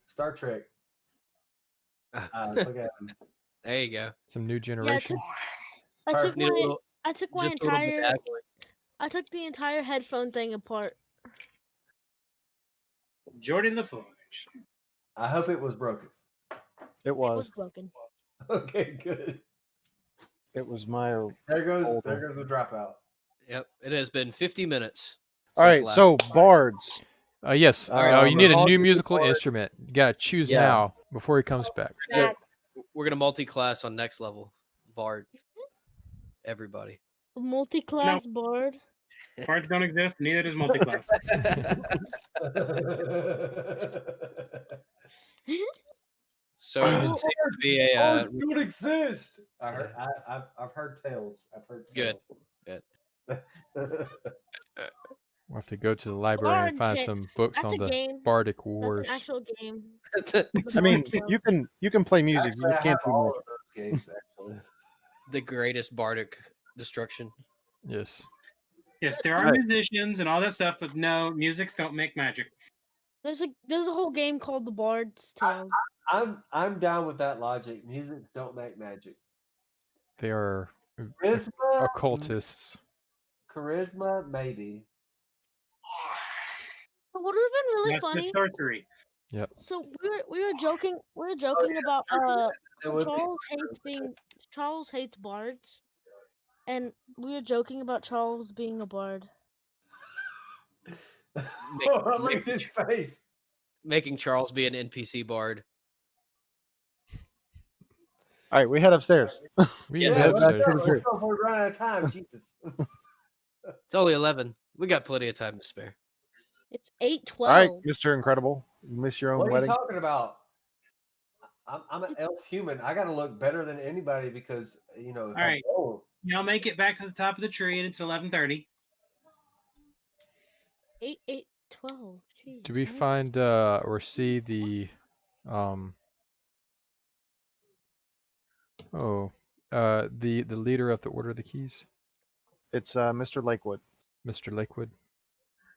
Star Trek. Look at him. There you go. Some new generation. I took Need a my little, I took my just a little entire bedazzling. I took the entire headphone thing apart. Jordan LaForge. I hope it was broken. It It was was. broken. Okay, good. It was my. There goes Older. the dropout. Yep, it has been 50 minutes. All since right, last- so bards. Yes. Alright, You need a I'll new do the musical bard. instrument. You gotta choose Yeah. now before he comes back. we're gonna multi-class on next level. Bard. Everybody. A multi-class board. Bards don't exist. Neither does multi-class. So it Well, seems to be a Bards don't exist. Yeah. I've heard tales. I've heard Good. tales. Good. We'll have to go to the library and Bard find Tale. some books That's on a the game. Bardic That's an Wars. actual game. I mean, Bard Tale. you can play music. Actually, You I just have can't do all magic. of those games actually. The greatest bardic destruction. Yes. Yes, there are Right. musicians and all that stuff, but no, musics don't make magic. There's a whole game called the Bard's Tale. I'm down with that logic. Music don't make magic. They are Charisma, occultists. charisma, maybe. But what would have been really That's funny? the sorcery. So we were joking about That so would be Charles hates bards, and we were joking about Charles being a bard. Look at his face. Making Charles be an NPC bard. All right, we head upstairs. We Yes. head let's upstairs. go. Let's go before we run out of time. Jesus. It's only 11. We got plenty of time to spare. It's 8:12. All right, Mr. Incredible. You miss your own What are you wedding. talking about? I'm an elf human. I got to look better than anybody because if All I'm right. old. Y'all make it back to the top of the tree, and it's 11:30. 8:12. Jeez. Do we guys. find or see the the leader of the Order of the Keys, It's Mr. Lakewood. Mr. Lakewood?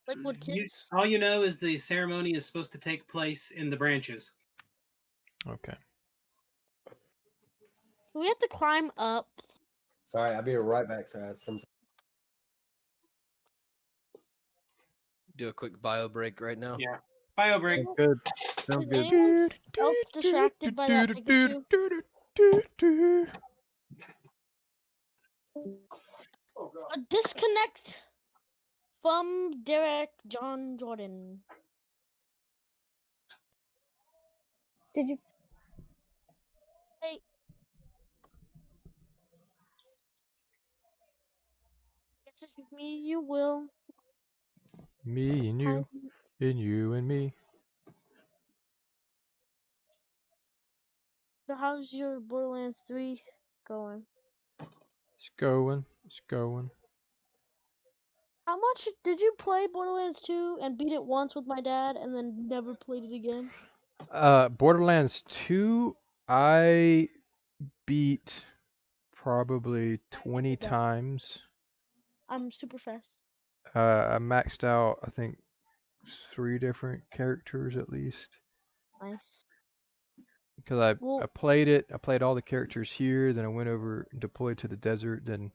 Lakewood kids? All you know is the ceremony is supposed to take place in the branches. Okay. We have to climb up. Sorry, I'll be right back. Sorry, Do a quick bio break right now. Yeah. Bio break. Sounds good. Sounds Is good. anyone else distracted by that Pikachu? A disconnect from Derek John Jordan. Did you? Hey. It's just me, you will. Me and you, and you and me. So how's your Borderlands 3 going? It's going. It's going. How much did you play Borderlands 2 and beat it once with my dad and then never played it again? Borderlands 2, I beat probably 20 that. times. I'm super fast. I maxed out, I think, 3 different characters at least. Nice. Because I Well, played it, I played all the characters here, then I went over, deployed to the desert, then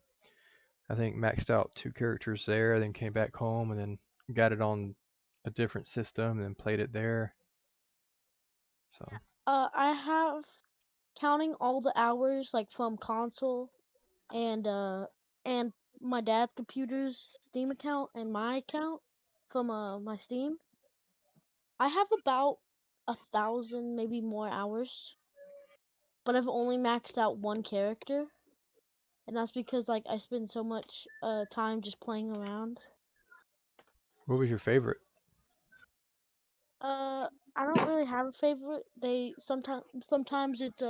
I think maxed out 2 characters there, then came back home and then got it on a different system and then played it there. So I have, counting all the hours like from console and my dad's computer's Steam account and my account from my Steam, I have about 1,000, maybe more hours. But I've only maxed out one character, and that's because like I spend so much time just playing around. what was your favorite? I don't really have a favorite. They sometimes it's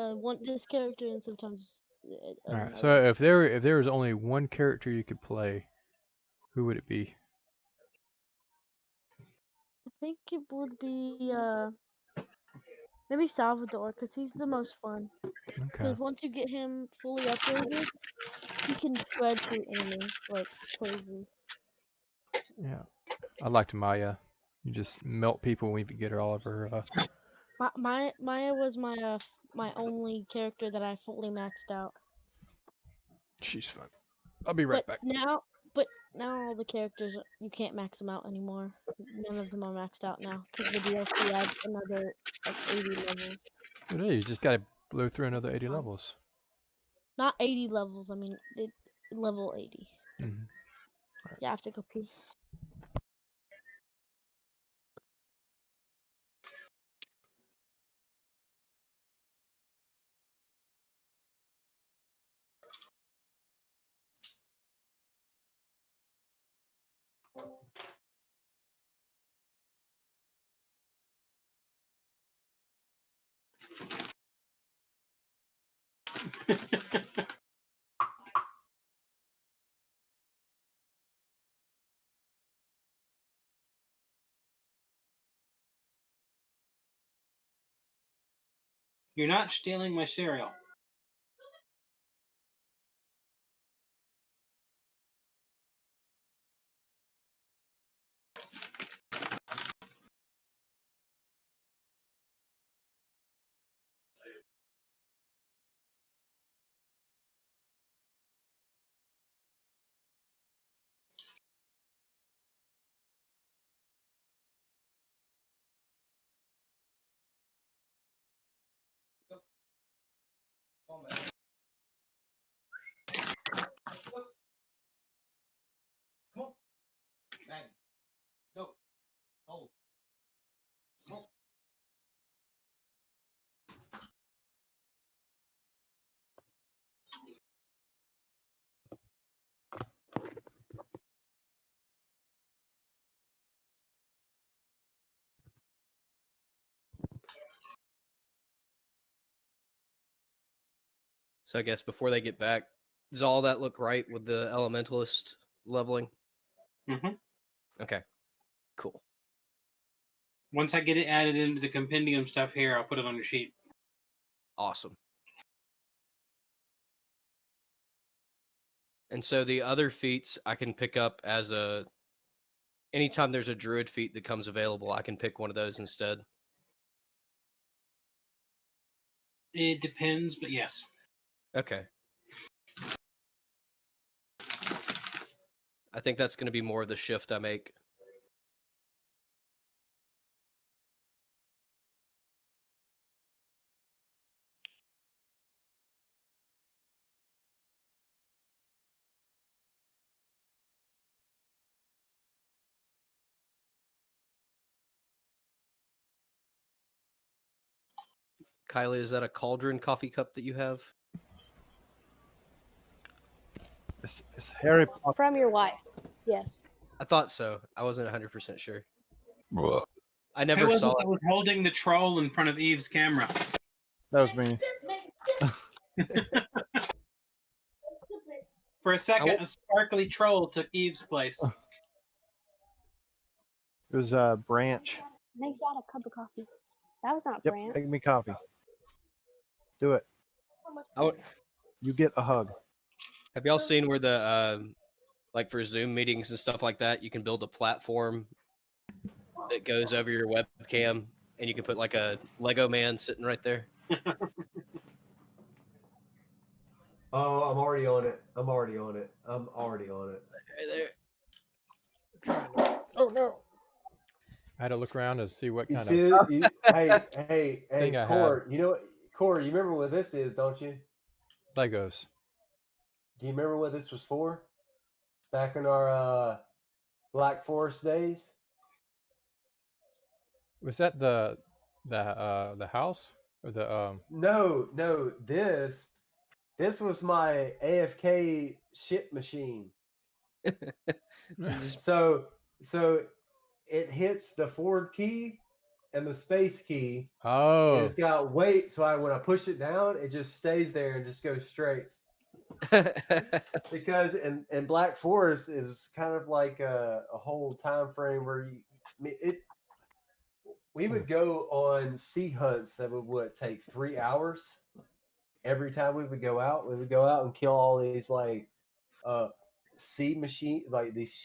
this character and sometimes Alright, another. so if there was only one character you could play, who would it be? I think it would be maybe Salvador, because he's the most fun. Okay. Because once you get him fully upgraded, he can shred through enemies like crazy. Yeah. I liked Maya. You just melt people when you get her all of her Maya was my only character that I fully maxed out. she's fun. I'll be right But back. now all the characters you can't max them out anymore. None of them are maxed out now because the DLC adds another like 80 levels. Well, hey, you just gotta blow through another 80 levels. Not 80 levels. I mean it's level 80. Mhm. Yeah, I have to go pee. You're not stealing my cereal. So I guess before they get back, does all that look right with the elementalist leveling? hmm Okay, cool. Once I get it added into the compendium stuff here, I'll put it on your sheet. Awesome. And so the other feats I can pick up as a anytime there's a druid feat that comes available, I can pick one of those instead. It depends, but yes. Okay. I think that's going to be more of the shift I make. Kylie, is that a cauldron coffee cup that you have? It's Harry Potter. From your wife. Yes. I thought so. I wasn't 100% sure. That I Who never was it saw that it. was holding the troll in front of Eve's camera? was me. For a second, w- a sparkly troll took Eve's place. It was Branch. Make that a cup of coffee. That was not Yep, Brant. make me coffee. Do it. w- You get a hug. Have y'all seen where the like for Zoom meetings and stuff like that, you can build a platform that goes over your webcam, and you can put like a Lego man sitting right there. Oh, I'm already on it. Right there. Oh no. I had to look around and see what You kind see of it? Hey, thing I had. Cord. You know what? Cord, you remember what this is, don't you? Legos. Do you remember what this was for? Back in our Black Forest days? Was that the house or the No, this was my AFK ship machine. Just- So it hits the forward key and the space key, and Oh, it's got weight. So when I push it down, it just stays there and just goes straight. Because in Black Forest it was kind of like a whole time frame where we would go on sea hunts that would take 3 hours every time we would go out. We would go out and kill all these like sea machine, like these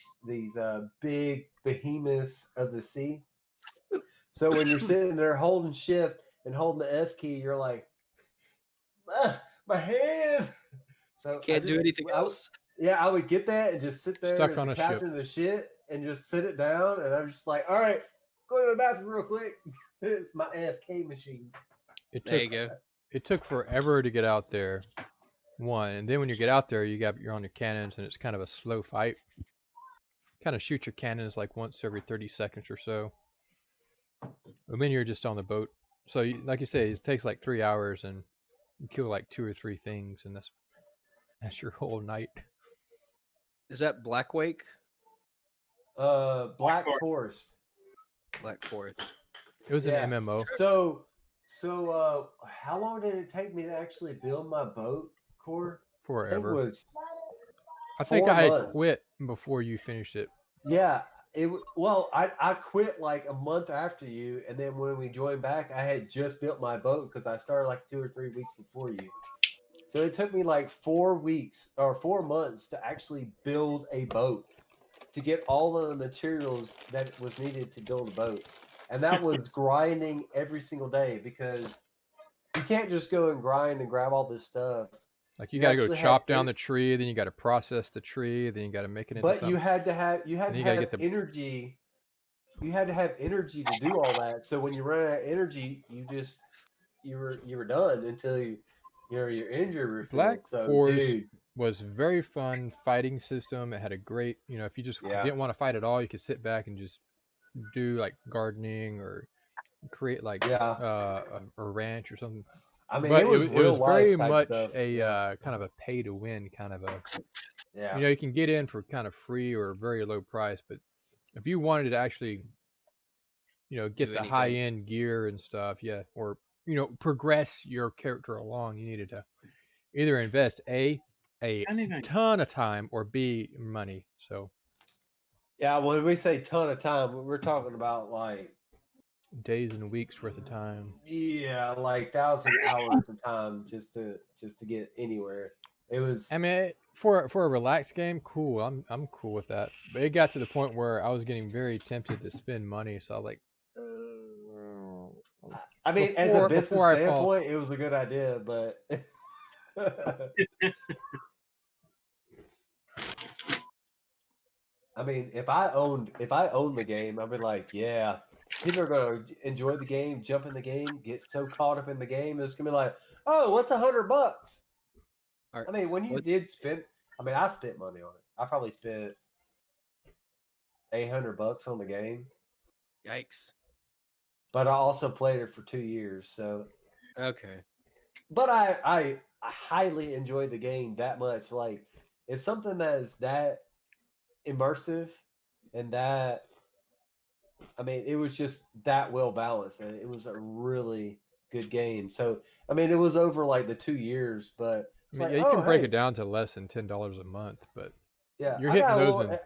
big behemoths of the sea. So when you're sitting there holding shift and holding the F key, you're like, my hand. So Can't do anything else. I would get that and just sit there Stuck as on the a ship. captain of the shit and just sit it down. And I'm just like, all right, go to the bathroom real quick. It's my AFK machine. There you go. it took forever to get out there. One, and then when you get out there, you're on your cannons, and it's kind of a slow fight. Kind of shoot your cannons like once every 30 seconds or so. And then you're just on the boat. So, like you say, it takes like 3 hours, and you kill like 2 or 3 things, and that's your whole night. Is that Blackwake? Black Forest. Black Forest. It was Yeah. an MMO. So So, how long did it take me to actually build my boat, Core? I think it Forever. was I think 4 I had months. quit before you finished it. Yeah, well, I quit like a month after you, and then when we joined back, I had just built my boat because I started like 2 or 3 weeks before you. So it took me like 4 weeks or 4 months to actually build a boat, to get all of the materials that was needed to build a boat. And that was grinding every single day because you can't just go and grind and grab all this stuff. Like you You got to go actually had chop down the tree, then you got to process the tree, then you got to make it into but you something. had to have Then you got to get the energy. You had to have energy to do all that. So when you run out of energy, you were done until your injury Black refilled. So Forest dude, was very fun fighting system. It had a great, if you just yeah, didn't want to fight at all, you could sit back and just do like gardening or create like yeah. a ranch or something. I mean, But it was it was real very life type much stuff. a Yeah, kind of a pay to win kind of a. yeah, You can get in for kind of free or very low price, but if you wanted to actually get Do the high anything. end gear and stuff, yeah, or progress your character along, you needed to either invest a Anything. ton of time or b money. So yeah. When we say ton of time, we're talking about like days and weeks worth of time. yeah, like 1,000 hours of time just to get anywhere. It was I mean, for a relaxed game, cool. I'm cool with that. But it got to the point where I was getting very tempted to spend money, so I was like, I mean, as a business before I fall. standpoint, it was a good idea, but I mean, if I owned the game, I'd be like, yeah, people are gonna enjoy the game, jump in the game, get so caught up in the game, it's gonna be like, oh, what's $100? Are, I mean, when you what's did spend, I mean, I spent money on it. I probably spent $800 on the game, yikes? but I also played it for 2 years. So, Okay. but I highly enjoyed the game that much. Like, if something that is that immersive and that, I mean, it was just that well balanced, and it was a really good game. So, I mean, it was over like the 2 years, but I it's mean, like, yeah, you oh, can break it hey, down to less than $10 a month, but yeah, you're I hitting got a those little. in.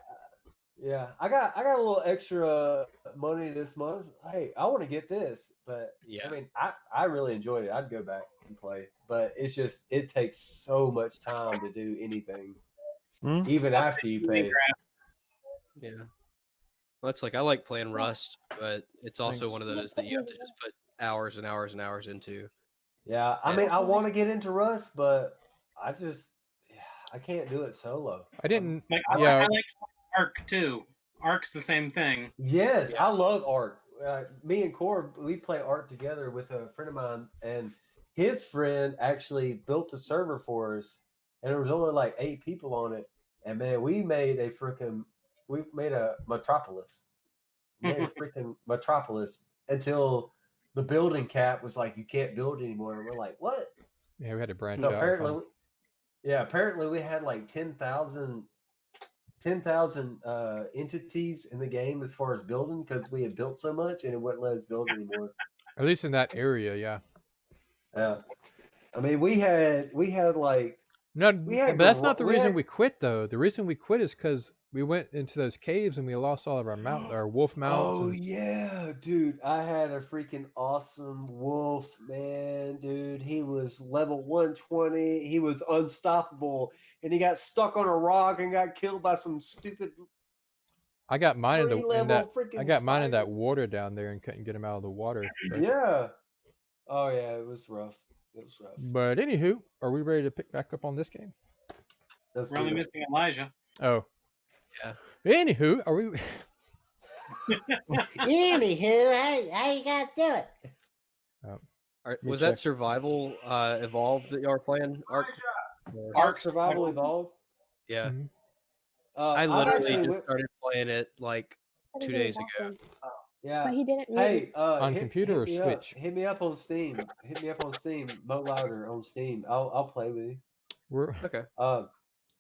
Yeah, I got a little extra money this month. Hey, I want to get this, but I Yeah. mean, I really enjoyed it. I'd go back and play, but it's just it takes so much time to do anything, Hmm? even after you pay. Yeah. Well, it's like I like playing Rust, but it's Thank- also one of those that you have to just put hours and hours and hours into. Yeah, I And mean, I want to get into Rust, but I just I can't do it solo. I didn't. Like Yeah, I like Arc too. Arc's the same thing. Yes, Yeah. I love art. Me and Core, we play art together with a friend of mine, and his friend actually built a server for us, and there was only like 8 people on it. And man, we made a metropolis. We made a freaking metropolis until the building cap was like, you can't build anymore. And we're like, what? yeah, we had to branch So out and find. apparently we had like 10,000 entities in the game as far as building because we had built so much and it wouldn't let us build anymore. At least in that area, yeah. Yeah, I mean we had like No, we had but that's not the we reason had we quit though. The reason we quit is because we went into those caves and we lost all of our wolf mounts oh and yeah, dude, I had a freaking awesome wolf, man, dude. He was level 120. He was unstoppable, and he got stuck on a rock and got killed by some stupid I got mine in tree level I freaking got mine in spider. that water down there and couldn't get him out of the water. So. Yeah. Oh yeah, it was rough. It was rough. But anywho, are we ready to pick back up on this game? Let's We're only do it. missing Elijah. Oh. Yeah. Anywho, are we? Anywho, how you gotta do it? Was check. that survival evolved that y'all were playing? Arc? Or- Ark Survival Evolved. Yeah. Mhm. I I've literally actually just went, started playing it like 2 days ago. yeah. But he didn't mute Hey, me. On hit, computer hit or me Switch? up. Hit me up on Steam. Hit me up on Steam. Mo Louder on Steam. I'll play with you. We're Okay. Um,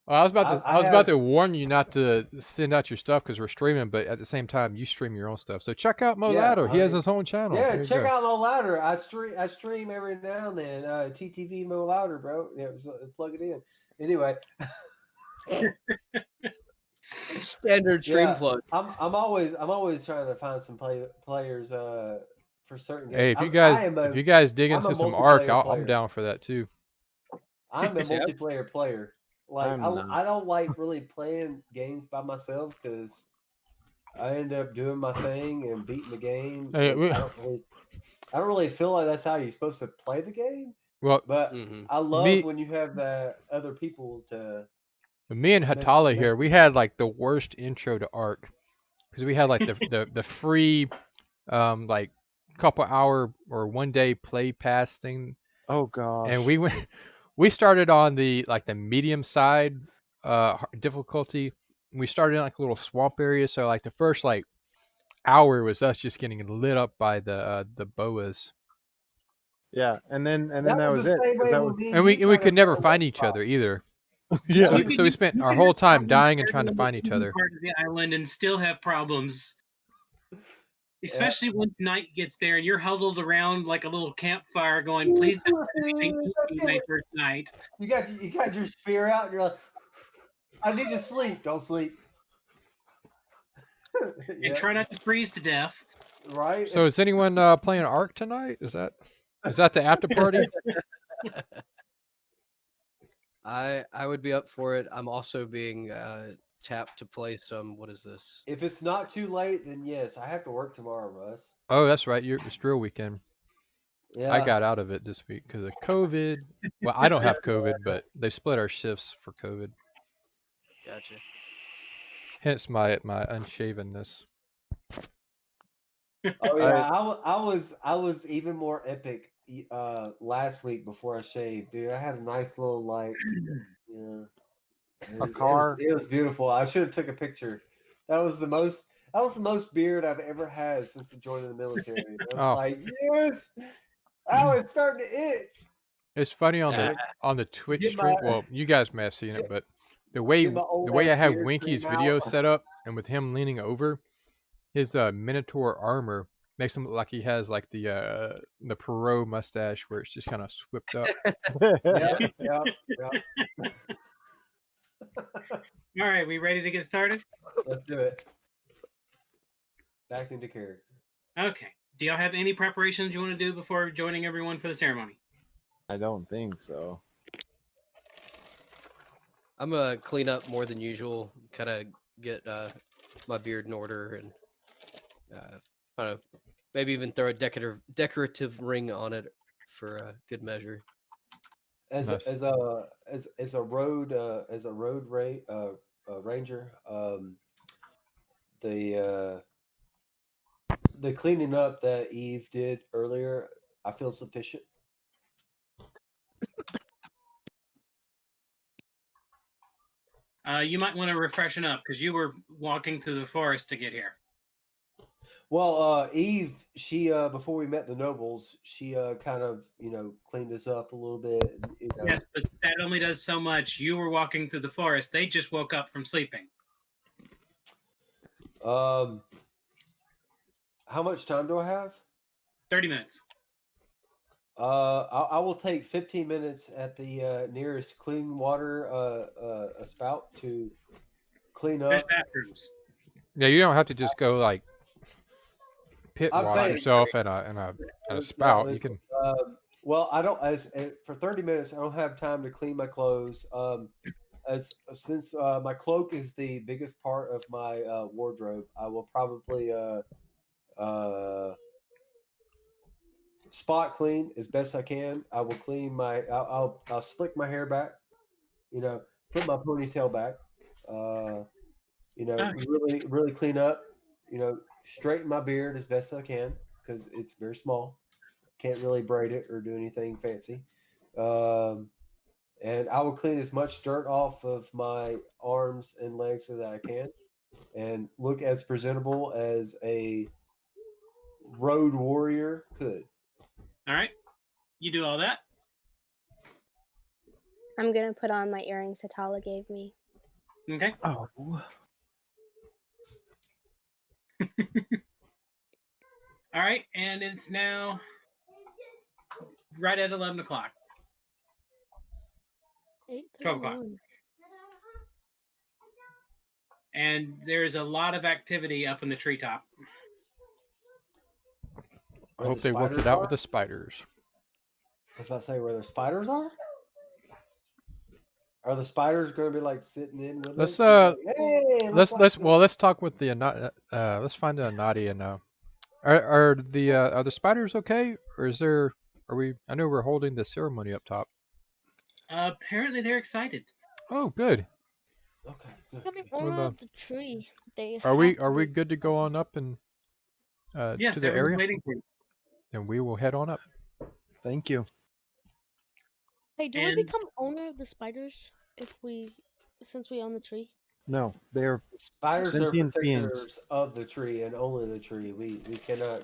Well, I was about to I I was about have to warn you not to send out your stuff because we're streaming, but at the same time, you stream your own stuff. So check out yeah. Molado. He has his own channel. Yeah, There you check go. out Mo Louder. I stream every now and then. TTV Mo Louder, bro. Yeah, plug it in. Anyway, Standard stream yeah, plug. I'm always trying to find some players for certain games. Hey, if you guys dig I'm a into some Ark, multiplayer I'm player. down for that too. I'm a See, multiplayer player. Like I'm not. I don't like really playing games by myself because I end up doing my thing and beating the game, Hey, and I don't really feel like that's how you're supposed to play the game. well, But Mhm. I love me when you have other people to me and mess Hatala mess here, we had like the worst intro to Ark because we had like the free like couple hour or 1 day play pass thing, Oh gosh. and we started on the medium side difficulty. We started in like a little swamp area, so like the first like hour was us just getting lit up by the boas, Yeah, and then That that was was the it. same 'Cause way that with was me and and you we trying to could never find one find each spot. other either. yeah. So we spent our whole time dying and trying to everyone find in each other. part of the island and still have problems. Yeah. Especially once night gets there and you're huddled around like a little campfire going, please don't let anything eat me my first night. You got your spear out and you're like, I need to sleep. Don't sleep. And Yeah, try not to freeze to death. right. So is anyone playing Ark tonight? Is that the after party? I would be up for it. I'm also being tapped to play some. What is this? If it's not too late, then yes. I have to work tomorrow, Russ. Oh, that's right. It's drill weekend. I Yeah. got out of it this week because of COVID. Well, I don't have COVID, but they split our shifts for COVID. Gotcha. Hence my unshavenness. Oh yeah. I was even more epic last week before I shaved, dude. I had a nice little yeah. A car. It was beautiful. I should have took a picture. That was the most beard I've ever had since joining the military. I was Oh, like, yes. Oh, it's starting to itch. it's funny on Yeah. the Twitch Get stream. my Well, you guys may have seen get, it, but the way get my old I ass have beard Winky's trim video out. set up, and with him leaning over, his Minotaur armor makes him look like he has like the Perot mustache where it's just kind of swept up. Yep, yep, yep. All right, we ready to get started? Let's do it. Back into character. Okay. Do y'all have any preparations you want to do before joining everyone for the ceremony? I don't think so. I'm gonna clean up more than usual. Kind of get my beard in order, and I don't know, maybe even throw a decorative ring on it for good measure. As Nice. a road ranger, the cleaning up that Eve did earlier, I feel sufficient. You might want to refreshen up because you were walking through the forest to get here. Well, Eve, she before we met the nobles, she kind of cleaned us up a little bit. Yes, but that only does so much. You were walking through the forest. They just woke up from sleeping. How much time do I have? 30 minutes. I will take 15 minutes at the nearest clean water a spout to clean There's up. bathrooms. Yeah, you don't have to just go like pit I'm wash saying- yourself at a spout. You can. Well, I don't as for 30 minutes. I don't have time to clean my clothes. Since my cloak is the biggest part of my wardrobe, I will probably spot clean as best I can. I will clean my. I'll slick my hair back. Put my ponytail back. Really clean up. Straighten my beard as best I can because it's very small. Can't really braid it or do anything fancy. And I will clean as much dirt off of my arms and legs so that I can, and look as presentable as a road warrior could. All right. You do all that. I'm gonna put on my earrings that Tala gave me. Okay. Oh, All right, and it's now right at 11 o'clock. 12 o'clock. 8:31. And there's a lot of activity up in the treetop. I Where hope the they worked it spiders out are? with the spiders. I was about to say where the spiders are. Are the spiders going to be like sitting in with Let's us? And like, hey, let's watch this. let's talk with the let's find the Anati and are the spiders okay, or are we? I know we're holding the ceremony up top. Apparently, they're excited. Oh, good. Okay, good. Becoming good. owner Well, of the tree. They are have to we be good to go on up and to Yes, the everyone's area? waiting for you. Then we will head on up. thank you. Hey, do we And become owner of the spiders since we own the tree? No, they're Spiders are sentient beings. protectors of the tree and only the tree. We cannot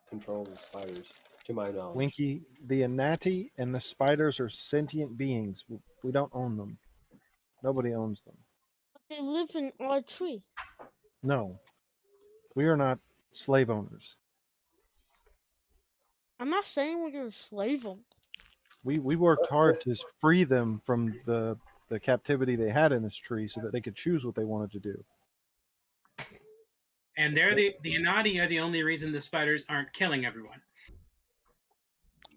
control the spiders, to my knowledge. Winky. The Anati and the spiders are sentient beings. We don't own them. Nobody owns them. They live in our tree. No, we are not slave owners. I'm not saying we're gonna slave them. We worked hard to free them from the captivity they had in this tree so that they could choose what they wanted to do. they're the Anati are the only reason the spiders aren't killing everyone.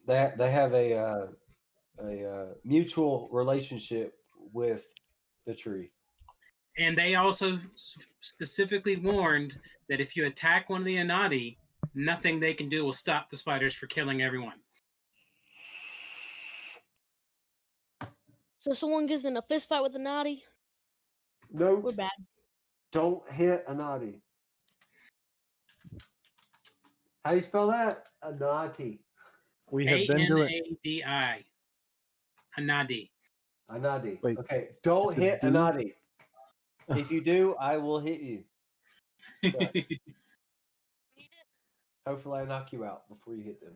They have a mutual relationship with the tree. And they also specifically warned that if you attack one of the Anati, nothing they can do will stop the spiders from killing everyone. So someone gets in a fist fight with a naughty, No, we're bad. don't hit a naughty. How do you spell that? A naughty. We have been doing. Anadi. Anadi. A naughty. Wait, Okay, don't it's a hit a D? naughty. If you do, I will hit you. But hopefully, I knock you out before you hit them.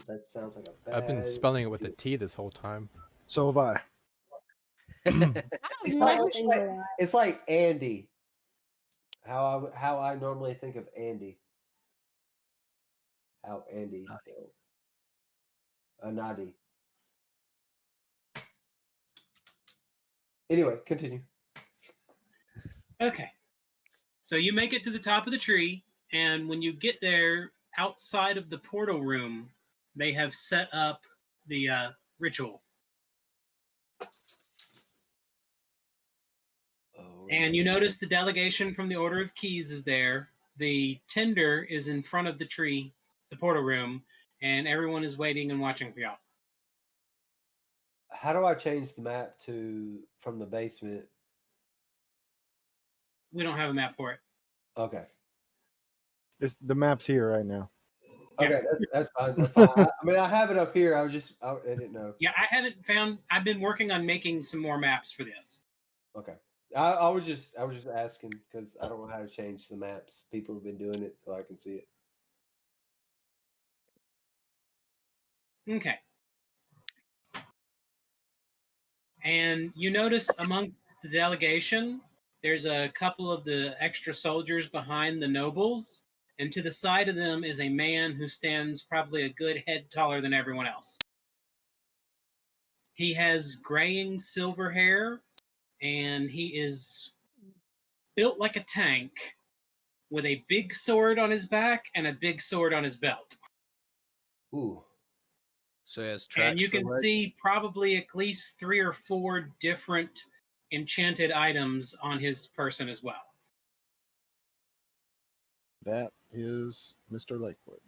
That sounds like a bad. I've been spelling it with a deal. T this whole time. So have I. It's Never like, it's like Andy. How I normally think of Andy. How Andy spelled. Anadi. Anyway, continue. Okay. So you make it to the top of the tree, and when you get there, outside of the portal room, they have set up the ritual. Oh, And you notice the delegation from the Order of Keys is there. The tender is in front of the tree, the portal room, and everyone is waiting and watching for y'all. how do I change the map from the basement? We don't have a map for it. Okay. The map's here right now. Okay, that's fine. That's fine. I mean, I have it up here. I didn't know. Yeah, I've been working on making some more maps for this. Okay. I was just asking because I don't know how to change the maps. People have been doing it, so I can see it. Okay. And you notice amongst the delegation, there's a couple of the extra soldiers behind the nobles, and to the side of them is a man who stands probably a good head taller than everyone else. He has graying silver hair, and he is built like a tank with a big sword on his back and a big sword on his belt. Ooh. So he has And tracks you for can legs. see probably at least 3 or 4 different enchanted items on his person as well. That is Mr. Lakewood.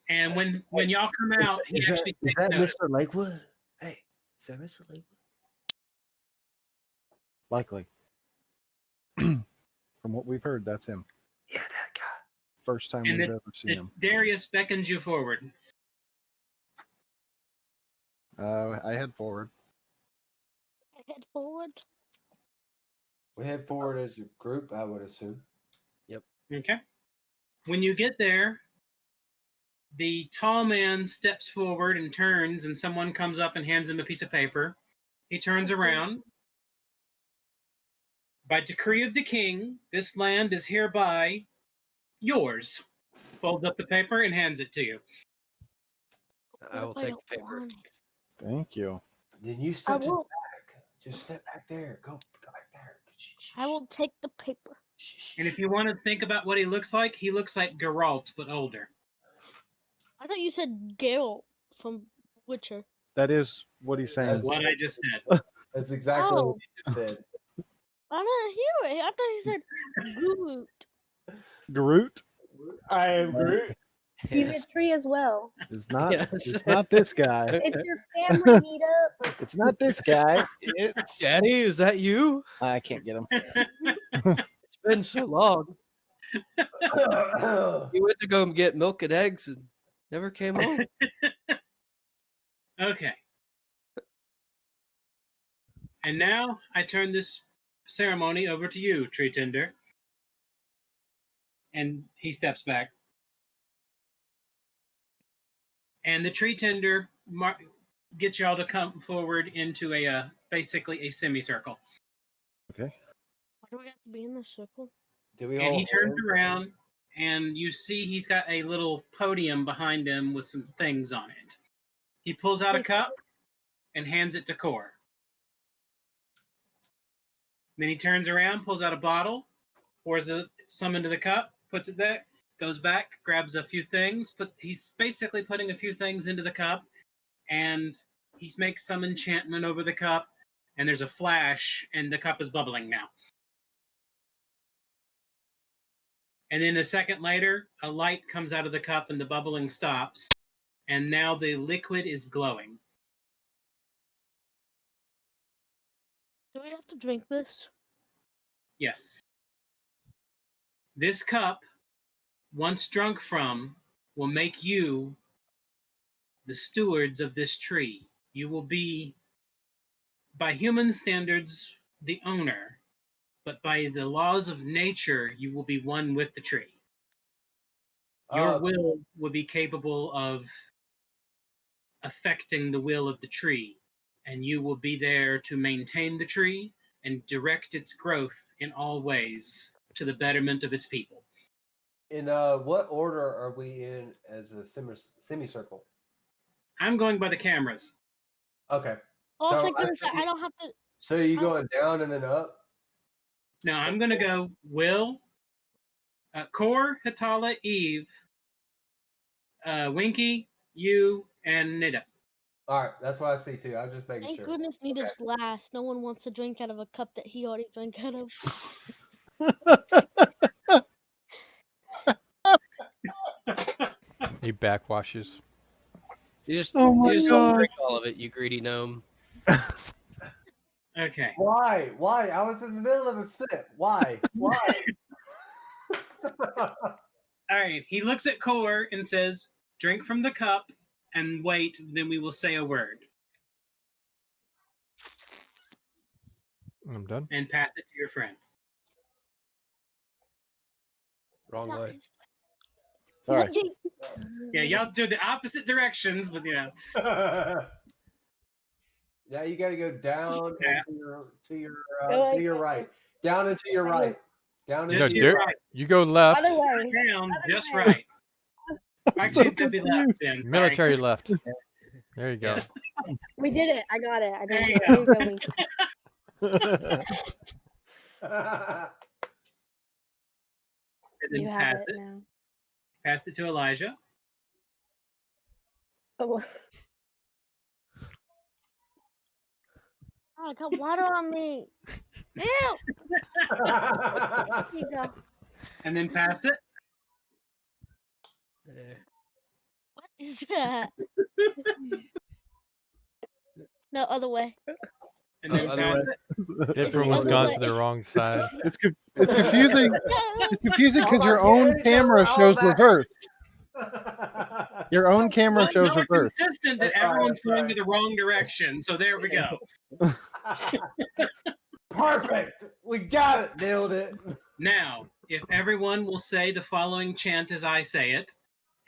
And when y'all come out, he actually takes notice. Mr. Lakewood? Hey, is that Mr. Lakewood? Likely. From what we've heard, that's him. Yeah, that guy. First time And we've ever seen him. Darius beckons you forward. I head forward. head forward. We head forward as a group, I would assume. Okay. When you get there, The tall man steps forward and turns, and someone comes up and hands him a piece of paper. He turns around. By decree of the king, this land is hereby yours. Folds up the paper and hands it to you. I will What if I take don't the paper. want it? Thank you. Then you I step to the will. back. Just step back there. Go back there. I will take the paper. And if you want to think about what he looks like Geralt, but older. I thought you said Geralt from Witcher. That is what he's saying. That's- What I just said. That's exactly what Oh. you just said. I didn't hear it. I thought he said Groot. Groot I am Groot. He's Yes. a tree as well. is not. Yes. It's not this guy. It's your family meetup. It's not this guy. It's. Daddy, is that you? I can't get him. It's been so long. You went to go get milk and eggs and never came home. Okay. And now I turn this ceremony over to you, Tree Tender. And he steps back. And the Tree Tender gets y'all to come forward into a basically a semicircle. Okay. Why do we have to be in this circle? Did we And he hold turns hands? around, and you see he's got a little podium behind him with some things on it. He pulls out a cup and hands it to Core. Then he turns around, pulls out a bottle, pours some into the cup, puts it there, goes back, grabs a few things. He's basically putting a few things into the cup, and he makes some enchantment over the cup, and there's a flash, and the cup is bubbling now. And then a second later, a light comes out of the cup, and the bubbling stops, and now the liquid is glowing. Do we have to drink this? Yes. This cup, once drunk from, will make you the stewards of this tree. You will be, by human standards, the owner, but by the laws of nature, you will be one with the tree. Your will be capable of affecting the will of the tree, and you will be there to maintain the tree and direct its growth in all ways to the betterment of its people. In what order are we in as a semicircle? I'm going by the cameras. Okay. Oh, So thank I goodness think I don't have to. So you going down and then up? Now I'm going to go Will, Core, Hatala, Eve, Winky, you, and Nida. All right, that's what I see too. I was just making Thank sure. goodness Nita's last. No one wants to drink out of a cup that he already drank out of. He backwashes. You just, Oh my you just don't God. drink all of it, you greedy gnome. Okay. Why? Why? I was in the middle of a sip. Why? Why? All right. He looks at Core and says, "Drink from the cup and wait. Then we will say a word I'm done. and pass it to your friend." Wrong way. Sorry. Yeah, y'all do the opposite directions, but Now you got to go down and to your right. Down and to your right. Down and No, just to to your your right. right. You go left. Other way. Down, just way. right. Actually, so that'd be left then. Sorry. Military left. There you go. Yeah. We did it. I got it. I got There it. you There you go. go, Winky. And then You have pass it it. now. Pass it to Elijah. Oh, Oh, got water on me. Ew! There you go. And then pass it. What is that? No, other way. And then Other pass way. it. Everyone's other gone way. to the wrong side. It's confusing. It's confusing because Oh, your I own can't camera tell shows all that. reversed. Your own camera Well, shows y'all are reversed. consistent that That's right, everyone's that's going right. to the wrong direction. So there we go. Perfect. We got it. Nailed it. Now, if everyone will say the following chant as I say it,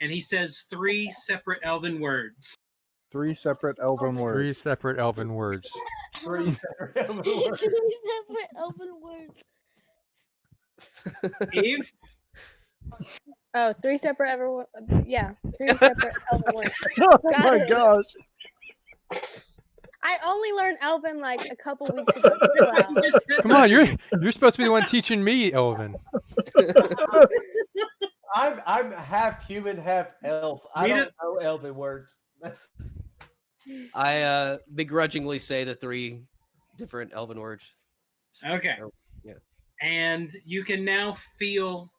and he says 3 separate elven words. 3 separate elven 3 words. separate elven words. 3 separate elven words. 3 separate elven words. Eve? Oh, 3 separate everyone. Yeah, 3 separate Elven words. Oh Got my it. gosh. I only learned Elven like a couple weeks ago. Chill out. You just said Come on, that. you're supposed to be the one teaching me Elven. I'm half human, half elf. I Read don't it. know elven words. I begrudgingly say the 3 different Elven words. Okay. Or- yeah. And you can now feel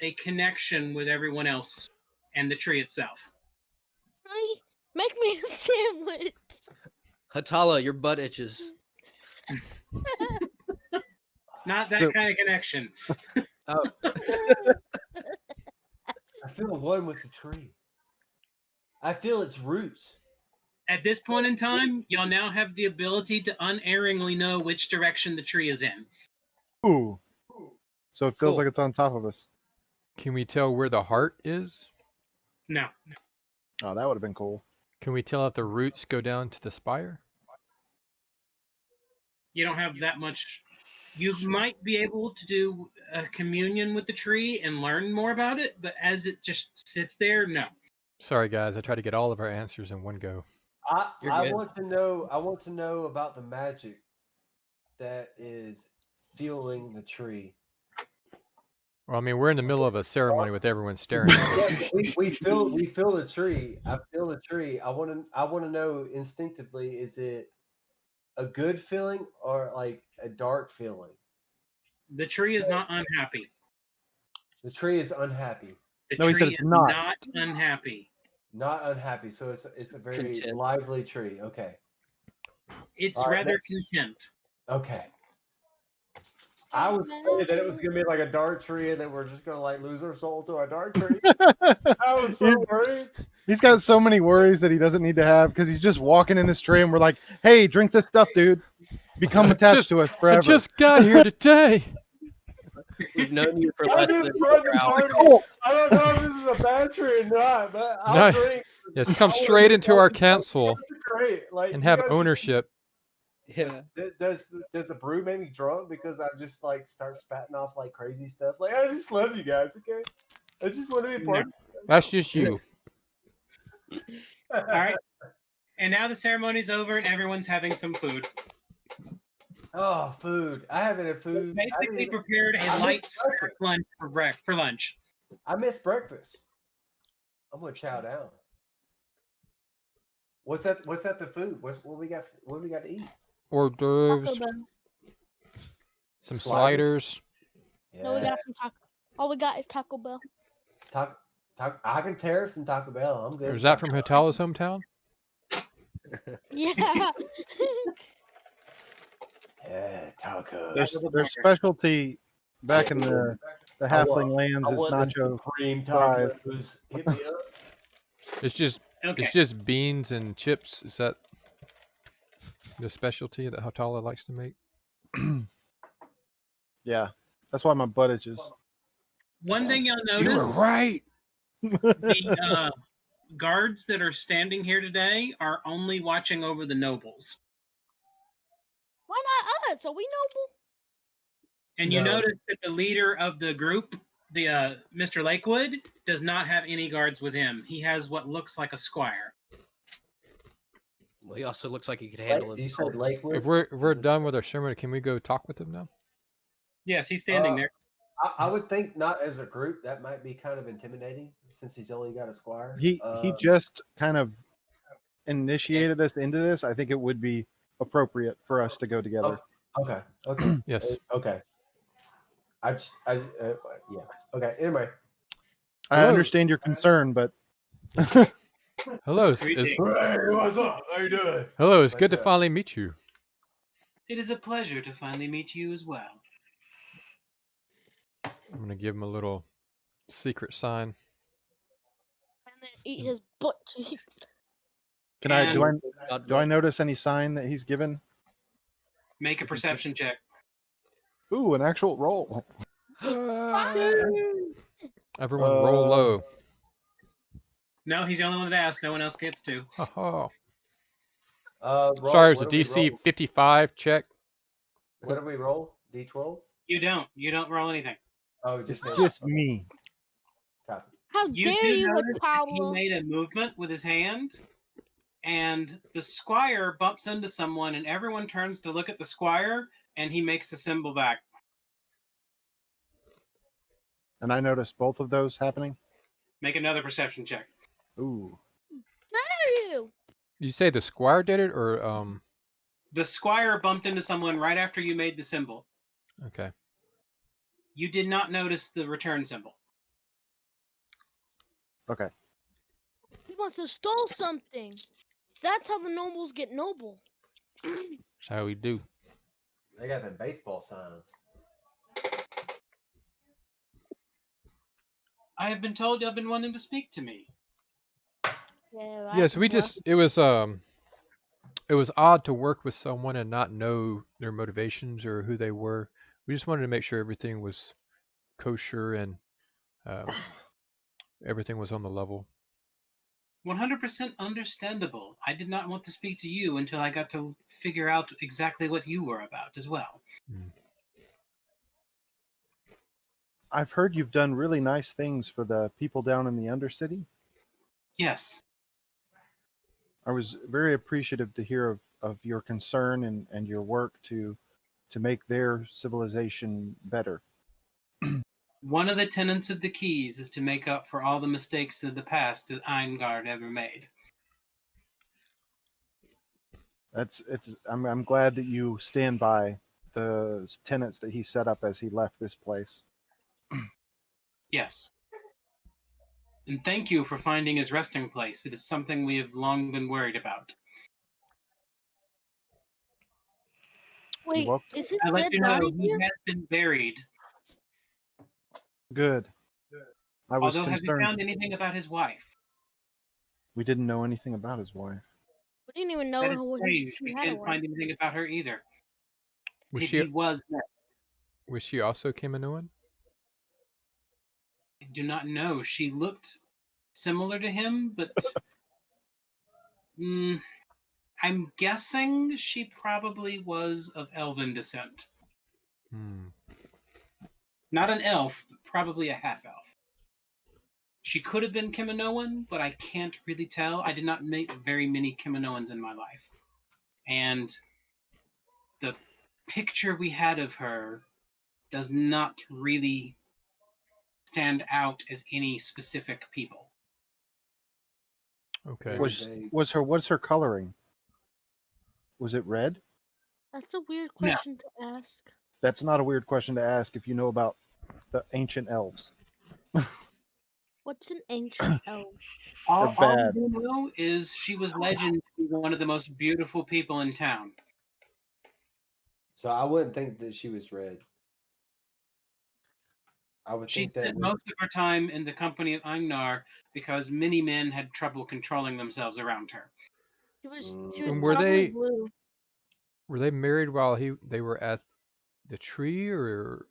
a connection with everyone else and the tree itself. Hey, make me a sandwich. Hatala, your butt itches. Not that So- kind of connection. Oh, I feel one with the tree. I feel its roots. At this point in time, y'all now have the ability to unerringly know which direction the tree is in. Ooh. So it feels Cool. like it's on top of us. Can we tell where the heart is? No. Oh, that would have been cool. Can we tell if the roots go down to the spire? You don't have that much. You might be able to do a communion with the tree and learn more about it, but as it just sits there, no. Sorry guys, I try to get all of our answers in one go. You're I good. want to know. I want to know about the magic that is fueling the tree. Well, I mean, we're in the middle of a ceremony with everyone staring at us. Yeah, we feel the tree. I feel the tree. I want to know instinctively, is it a good feeling or like a dark feeling? The tree is not unhappy. The tree is unhappy, The No, he said tree it's is not. not unhappy. not unhappy. So it's a very Content. lively tree. Okay, It's All right, rather that- content. okay. I was afraid that it was gonna be like a dark tree, and then we're just gonna like lose our soul to a dark tree. I was so worried. He's got so many worries that he doesn't need to have because he's just walking in this tree and we're like, hey, drink this stuff, dude. Become attached to us I forever. just got here today. We've known you for I less just than brought 4 the hours. party. I don't know if this is a bad tree or not, but I'll No. drink. Yes, come I wanna straight be into our part of it. council That's great. Like and you have guys- ownership. Yeah. Does the brew make me drunk because I just like start spatting off like crazy stuff? Like I just love you guys. Okay, I just want to be part. That's just you. All right. And now the ceremony's over and everyone's having some food. Oh, food! I haven't had food. Basically prepared a I light missed snack breakfast. lunch for lunch. I missed breakfast. I'm gonna chow down. What's that? What's that? The food? What we got? What we got to eat? Hors d'oeuvres, Taco Bell. some Sliders? sliders. No, we got some taco. All we got is Taco Bell. Taco. I can tear from Taco Bell. I'm good. Is that from Hatala's hometown? Yeah. Yeah, tacos. Their specialty back in the I halfling want- lands I is want them nacho. supreme fries. tacos. Hit me up. It's just Okay. beans and chips. Is that the specialty that Hatala likes to make? Yeah, that's why my butt itches. One thing you'll You were notice, right. the guards that are standing here today are only watching over the nobles. Why not us? Are we noble? And you No. notice that the leader of the group, the Mr. Lakewood, does not have any guards with him. He has what looks like a squire. Well, he also looks like he could handle You himself. said Lakewood. If we're done with our ceremony, can we go talk with him now? Yes, he's standing there. I would think not as a group. That might be kind of intimidating since he's only got a squire. He just kind of initiated us into this. I think it would be appropriate for us to go together. Okay. Okay. Yes. Okay. Yeah. Okay. Anyway. I Hello. understand your concern, but Hello. It's Greetings. Hey, what's up? How you doing? hello. It's good to What's up? finally meet you. It is a pleasure to finally meet you as well. I'm gonna give him a little secret sign. And then eat his butt cheeks. can I do And I do I notice any sign that he's given? make a perception check. Ooh, an actual roll. Everyone roll low. No, he's the only one that asked. No one else gets to. Oh, Roll. sorry, it was What a do we DC roll? 55 check. What do we roll? D12. You don't roll anything. Oh, It's just just me. Copy. How You dare do you with notice that he power? made a movement with his hand, and the squire bumps into someone, and everyone turns to look at the squire, and he makes the symbol back. And I noticed both of those happening. Make another perception check. Ooh. Dare you? You say the squire did it, or The squire bumped into someone right after you made the symbol. okay. You did not notice the return symbol. Okay. He must have stole something. That's how the nobles get noble. That's how we do. They got the baseball signs. I have been told you've been wanting to speak to me. Yeah, Yes, we just it was odd to work with someone and not know their motivations or who they were. We just wanted to make sure everything was kosher and um, everything was on the level. 100% understandable. I did not want to speak to you until I got to figure out exactly what you were about as well. Mm. I've heard you've done really nice things for the people down in the Undercity. Yes. I was very appreciative to hear of your concern and your work to make their civilization better. One of the tenets of the keys is to make up for all the mistakes of the past that Eingard ever made. I'm glad that you stand by the tenets that he set up as he left this place. Yes. And thank you for finding his resting place. It is something we have long been worried about. Wait, welcome. is his I'd like dead to know body he here? has been buried. Good. I was Although, have you concerned. found anything about his wife? We didn't know anything about his wife. We didn't even That is know strange. he We had a can't wife. find anything about her either. Was He she was dead. also Kaminoan? I do not know. She looked similar to him, but I'm guessing she probably was of elven descent. Hmm. Not an elf, but probably a half-elf. She could have been Kaminoan, but I can't really tell. I did not meet very many Kaminoans in my life. And the picture we had of her does not really stand out as any specific people. Okay. Very What's her coloring? Was it red? That's a weird No. question to ask. That's not a weird question to ask if you know about the ancient elves. What's an ancient elf? All we bad. do know is she was legend to be one of the most beautiful people in town. So I wouldn't think that she was red. I would She think that spent most of her time in the company of Angnar because many men had trouble controlling themselves around her. She was And probably blue. were they married while they were at the tree or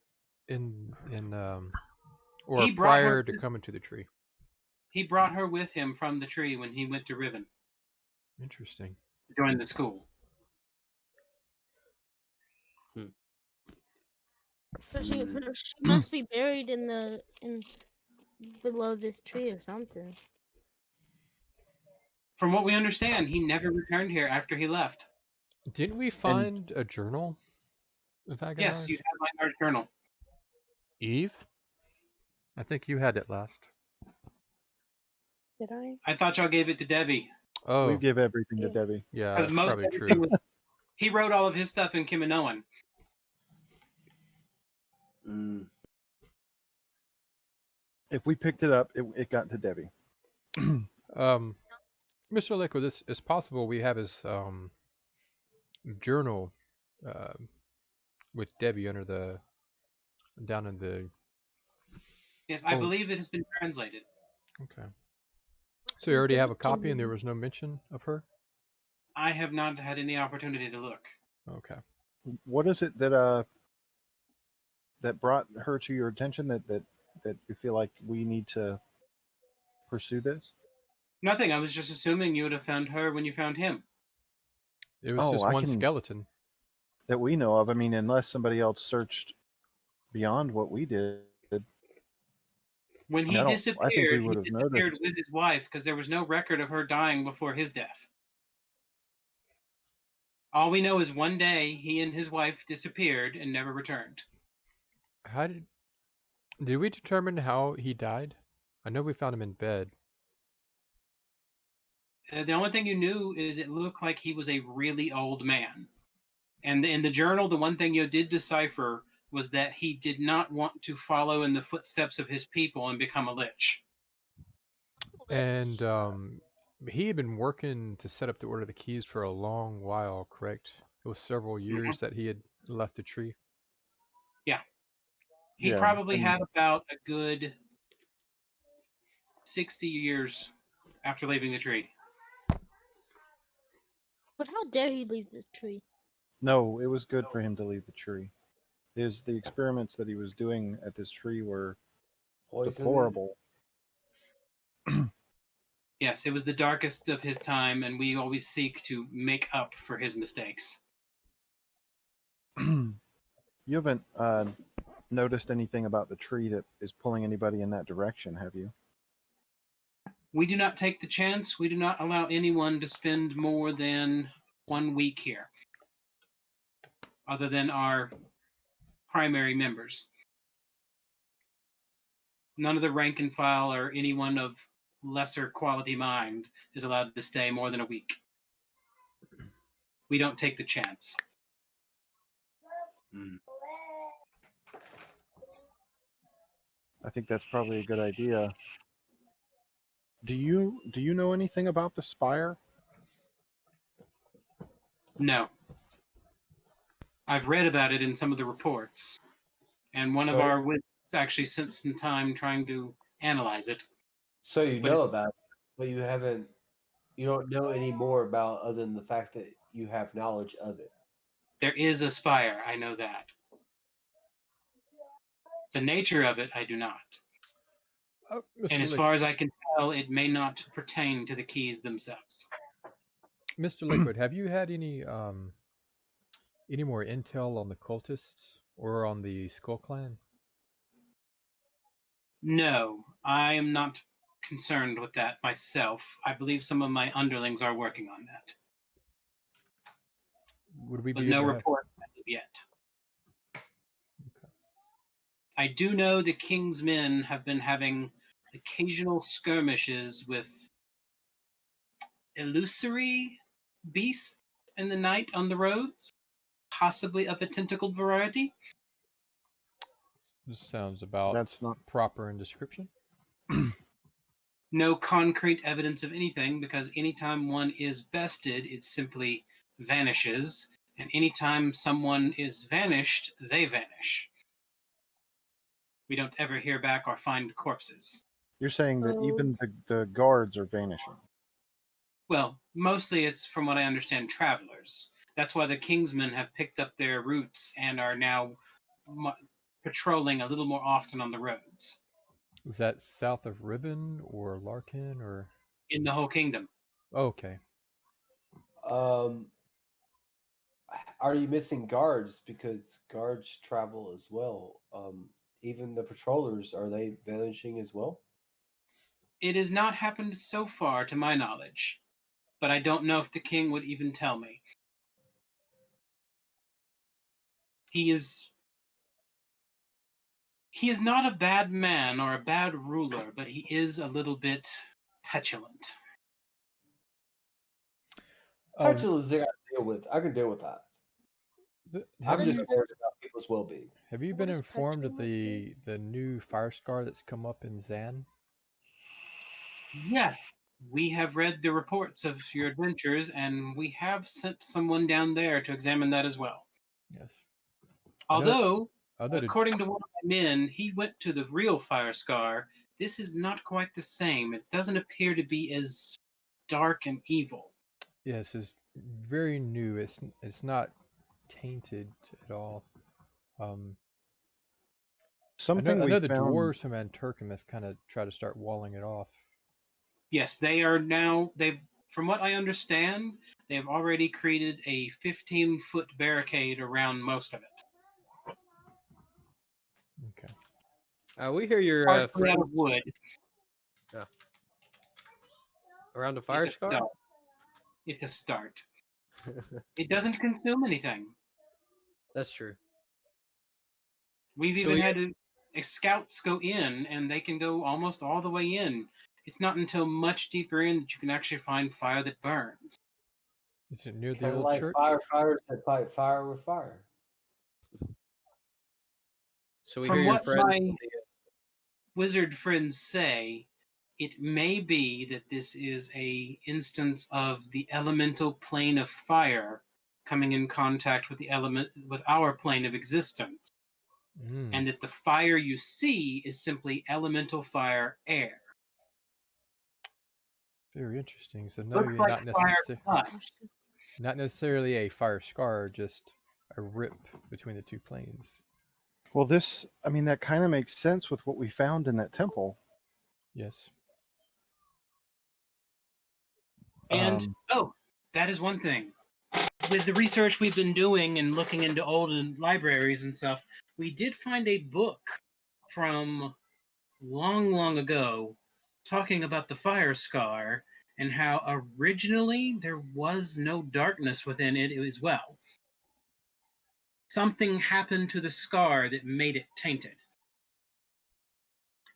or He brought her. prior to coming to the tree? He brought her with him from the tree when he went to Riven Interesting. to join the school. So she must be buried in below this tree or something. From what we understand, he never returned here after he left. Didn't we find a journal of Yes, Agonized? you have my art journal. Eve? I think you had it last. Did I? I thought y'all gave it to Debbie. We Oh, give everything to Yeah. Debbie. yeah, Because that's most probably everything true. was, he wrote all of his stuff in Kaminoan. If we picked it up, it got to Debbie. Mr. Liquid, it's possible we have his journal with Debbie down in the. Yes, I Oh, believe it has been translated. okay. So you already Give have a it to copy, and there me. was no mention of her. I have not had any opportunity to look. Okay. What is it that brought her to your attention that you feel like we need to pursue this? Nothing. I was just assuming you would have found her when you found him. It was Oh, just I one can skeleton. that we know of. I mean, unless somebody else searched beyond what we did. When I mean, I think we he would have disappeared noticed. with his wife because there was no record of her dying before his death. All we know is one day he and his wife disappeared and never returned. How did we determine how he died? I know we found him in bed. The only thing you knew is it looked like he was a really old man. And in the journal, the one thing you did decipher was that he did not want to follow in the footsteps of his people and become a lich. And he had been working to set up the Order of the Keys for a long while, correct? It was several years that he had left the tree. Yeah. He Yeah, probably and had about a good 60 years after leaving the tree. But how dare he leave the tree? no, it was good for him to leave the tree. The experiments that he was doing at this tree were Poison. deplorable. Yes, it was the darkest of his time, and we always seek to make up for his mistakes. You haven't noticed anything about the tree that is pulling anybody in that direction, have you? We do not take the chance. We do not allow anyone to spend more than 1 week here, other than our primary members. None of the rank and file or anyone of lesser quality mind is allowed to stay more than a week. We don't take the chance. I think that's probably a good idea. Do you know anything about the spire? No. I've read about it in some of the reports, and one of So- our witnesses actually spent some time trying to analyze it. So you But know about it, but you don't know any more about other than the fact that you have knowledge of it. there is a spire, I know that. The nature of it, I do not. And Mr. as far as I can tell, it may not pertain to the keys themselves. Mr. Liquid, have you had any more intel on the cultists or on the Skull Clan? No, I am not concerned with that myself. I believe some of my underlings are working on that, Would we but be no able to have? report as of yet. I do know the King's men have been having occasional skirmishes with illusory beasts in the night on the roads, possibly of a tentacled variety. This sounds about That's not. proper in description. No concrete evidence of anything, because anytime one is bested, it simply vanishes. And anytime someone is vanished, they vanish. We don't ever hear back or find corpses. You're saying that Oh. even the guards are vanishing. Well, mostly it's, from what I understand, travelers. That's why the Kingsmen have picked up their routes and are now patrolling a little more often on the roads Is that south of Ribbon or Larkin or? in the whole kingdom. Okay. Are you missing guards? Because guards travel as well. Even the patrollers, are they vanishing as well? It has not happened so far, to my knowledge, but I don't know if the king would even tell me. He is not a bad man or a bad ruler, but he is a little bit petulant. Petulant is I gotta deal with. I can deal with that. I'm just worried about people's well-being. Have you What been is informed of petulant? the new fire scar that's come up in Zan? Yes, we have read the reports of your adventures, and we have sent someone down there to examine that as well. Yes. I know Although, other to, according to one of my men, he went to the real fire scar. This is not quite the same. It doesn't appear to be as dark and evil. yes, it's very new. It's not tainted at all. Something I we know the found. dwarves from Anturkum have kind of tried to start walling it off. Yes, they are now. From what I understand, they have already created a 15-foot barricade around most of it, Okay. We hear your partially out friend of wood. around a It's fire a scar. start. It's a start. It doesn't consume anything. That's true. We've So even we had scouts go in, and they can go almost all the way in. It's not until much deeper in that you can actually find fire that burns. Is it near the Kind of old like church? firefighters that fight fire with fire. so we hear From your what friend. my wizard friends say, it may be that this is a instance of the elemental plane of fire coming in contact with our plane of existence, Mm, and that the fire you see is simply elemental fire air. very interesting. So no, Looks you're like not fire necessarily to us. not necessarily a fire scar, just a rip between the two planes. Well, I mean, that kind of makes sense with what we found in that temple. Yes. And Um, that is one thing. With the research we've been doing and looking into old libraries and stuff, we did find a book from long, long ago talking about the fire scar and how originally there was no darkness within it as well. Something happened to the scar that made it tainted.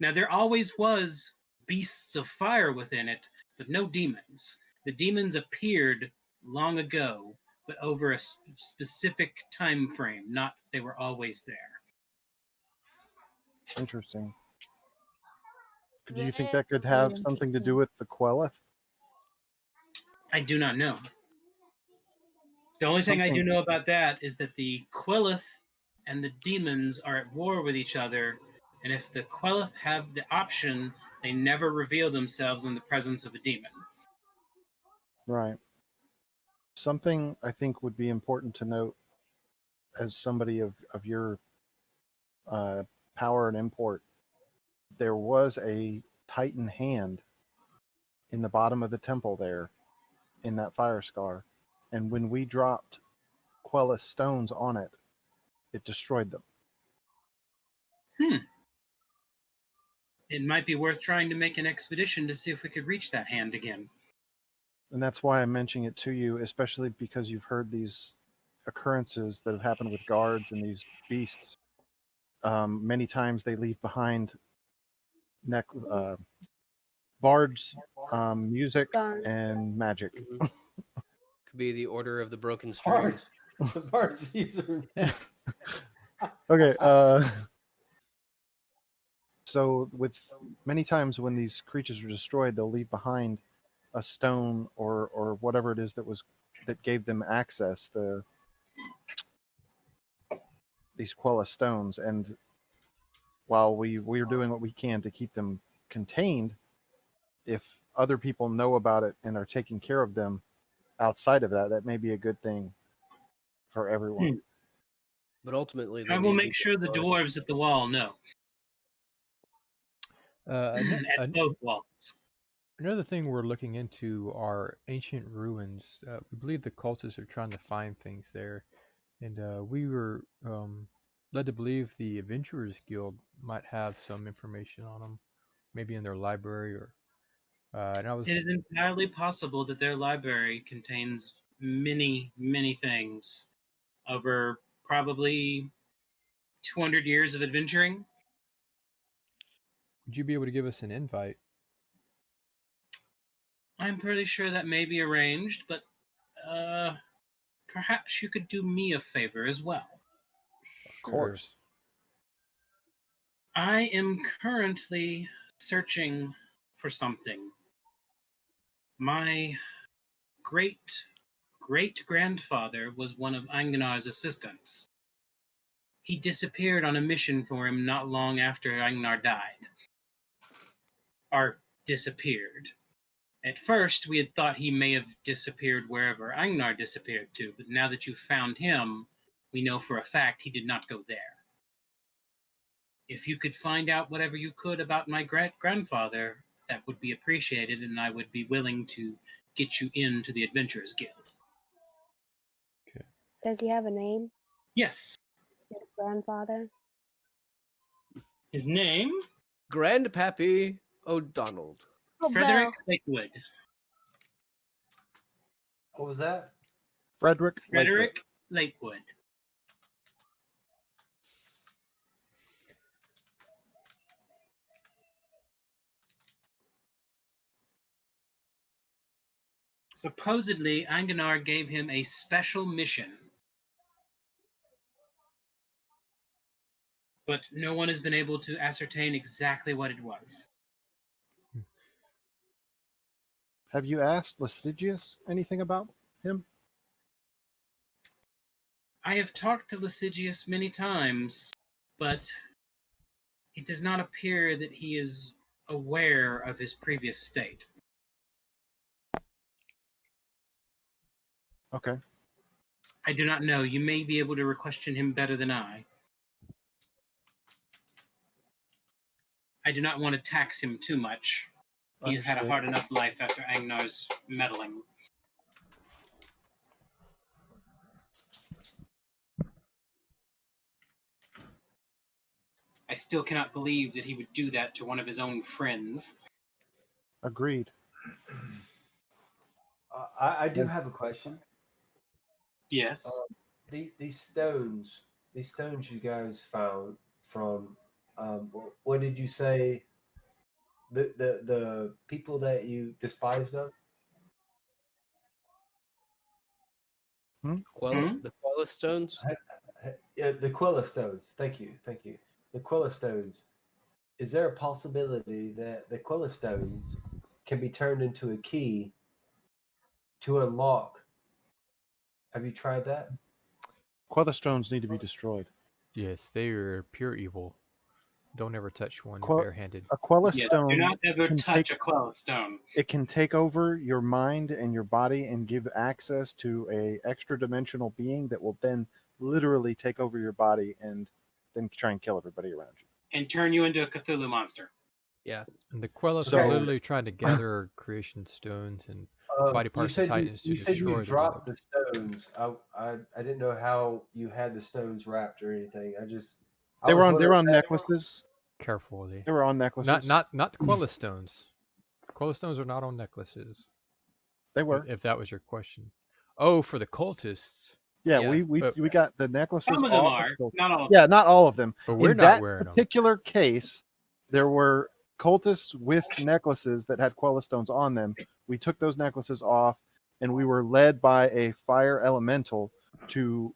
Now, there always was beasts of fire within it, but no demons. The demons appeared long ago, but over a specific time frame, not they were always there. Interesting. Do you think Very that could have something to do interesting. with the Queleth? I do not know. The only thing I do Something. know about that is that the Queleth and the demons are at war with each other, and if the Queleth have the option, they never reveal themselves in the presence of a demon. Right. Something I think would be important to note as somebody of your uh, power and import. There was a Titan hand in the bottom of the temple there in that fire scar. And when we dropped Quellis stones on it, it destroyed them. It might be worth trying to make an expedition to see if we could reach that hand again. And that's why I'm mentioning it to you, especially because you've heard these occurrences that have happened with guards and these beasts. Many times they leave behind bards, music, Done. and magic. Could be the Order of the Broken Parts. Strings. The parts user. Okay. So with many times when these creatures are destroyed, they'll leave behind a stone or whatever it is that gave them access, these Quella stones. And while we're doing what we can to keep them contained, if other people know about it and are taking care of them outside of that, that may be a good thing for everyone. But ultimately, they I need will to be make sure the destroyed. dwarves at the wall know. An- At both walls. Another thing we're looking into are ancient ruins. We believe the cultists are trying to find things there, and we were led to believe the Adventurers Guild might have some information on them, maybe in their library or. And I It was, is entirely possible that their library contains many, many things over probably 200 years of adventuring. would you be able to give us an invite? I'm pretty sure that may be arranged, but perhaps you could do me a favor as well. Of Sure. course. I am currently searching for something. My great great grandfather was one of Angnar's assistants. He disappeared on a mission for him not long after Angnar died. Or disappeared. At first, we had thought he may have disappeared wherever Angnar disappeared to, but now that you've found him, we know for a fact he did not go there. If you could find out whatever you could about my great grandfather, that would be appreciated, and I would be willing to get you into the Adventurers Guild. Does he have a name? Yes. Your grandfather? His name? Grandpappy O'Donnell. Oh, Frederick Belle. Lakewood. What was that? Frederick. Frederick Lakewood. Supposedly, Anganar gave him a special mission, but no one has been able to ascertain exactly what it was. Have you asked Lasigius anything about him? I have talked to Lasigius many times, but it does not appear that he is aware of his previous state. Okay. I do not know. You may be able to question him better than I. I do not want to tax him too much. He has had a hard enough life after Agnar's meddling. I still cannot believe that he would do that to one of his own friends. Agreed. I do have a question. Yes. These stones you guys found from, what did you say? The people that you despised of? The Quella stones. Yeah, the Quella stones. Thank you. The Quella stones. Is there a possibility that the Quella stones can be turned into a key to unlock? Have you tried that? Quella stones need to be destroyed. Yes, they are pure evil. Don't ever touch one Quella- barehanded. A Quella Yes, stone. do not ever can touch take- a Quella stone. It can take over your mind and your body and give access to a extra dimensional being that will then literally take over your body and then try and kill everybody around you. And turn you into a Cthulhu monster. Yeah. And the Quellas So- are literally trying to gather creation stones and body You parts of said Titans to you said destroy you the world. dropped the stones. I didn't know how you had the stones wrapped or anything. I They were was on wondering- necklaces. Carefully. They were on necklaces. Not the Quella stones. Quella stones are not on necklaces. They were. If that was your question. Oh, for the cultists. Yeah, Yeah, we but- got the necklaces. Some of them off are, the- not all of Yeah, them. not all of them. But we're In not that wearing them. particular case, there were cultists with necklaces that had Quella stones on them. We took those necklaces off, and we were led by a fire elemental to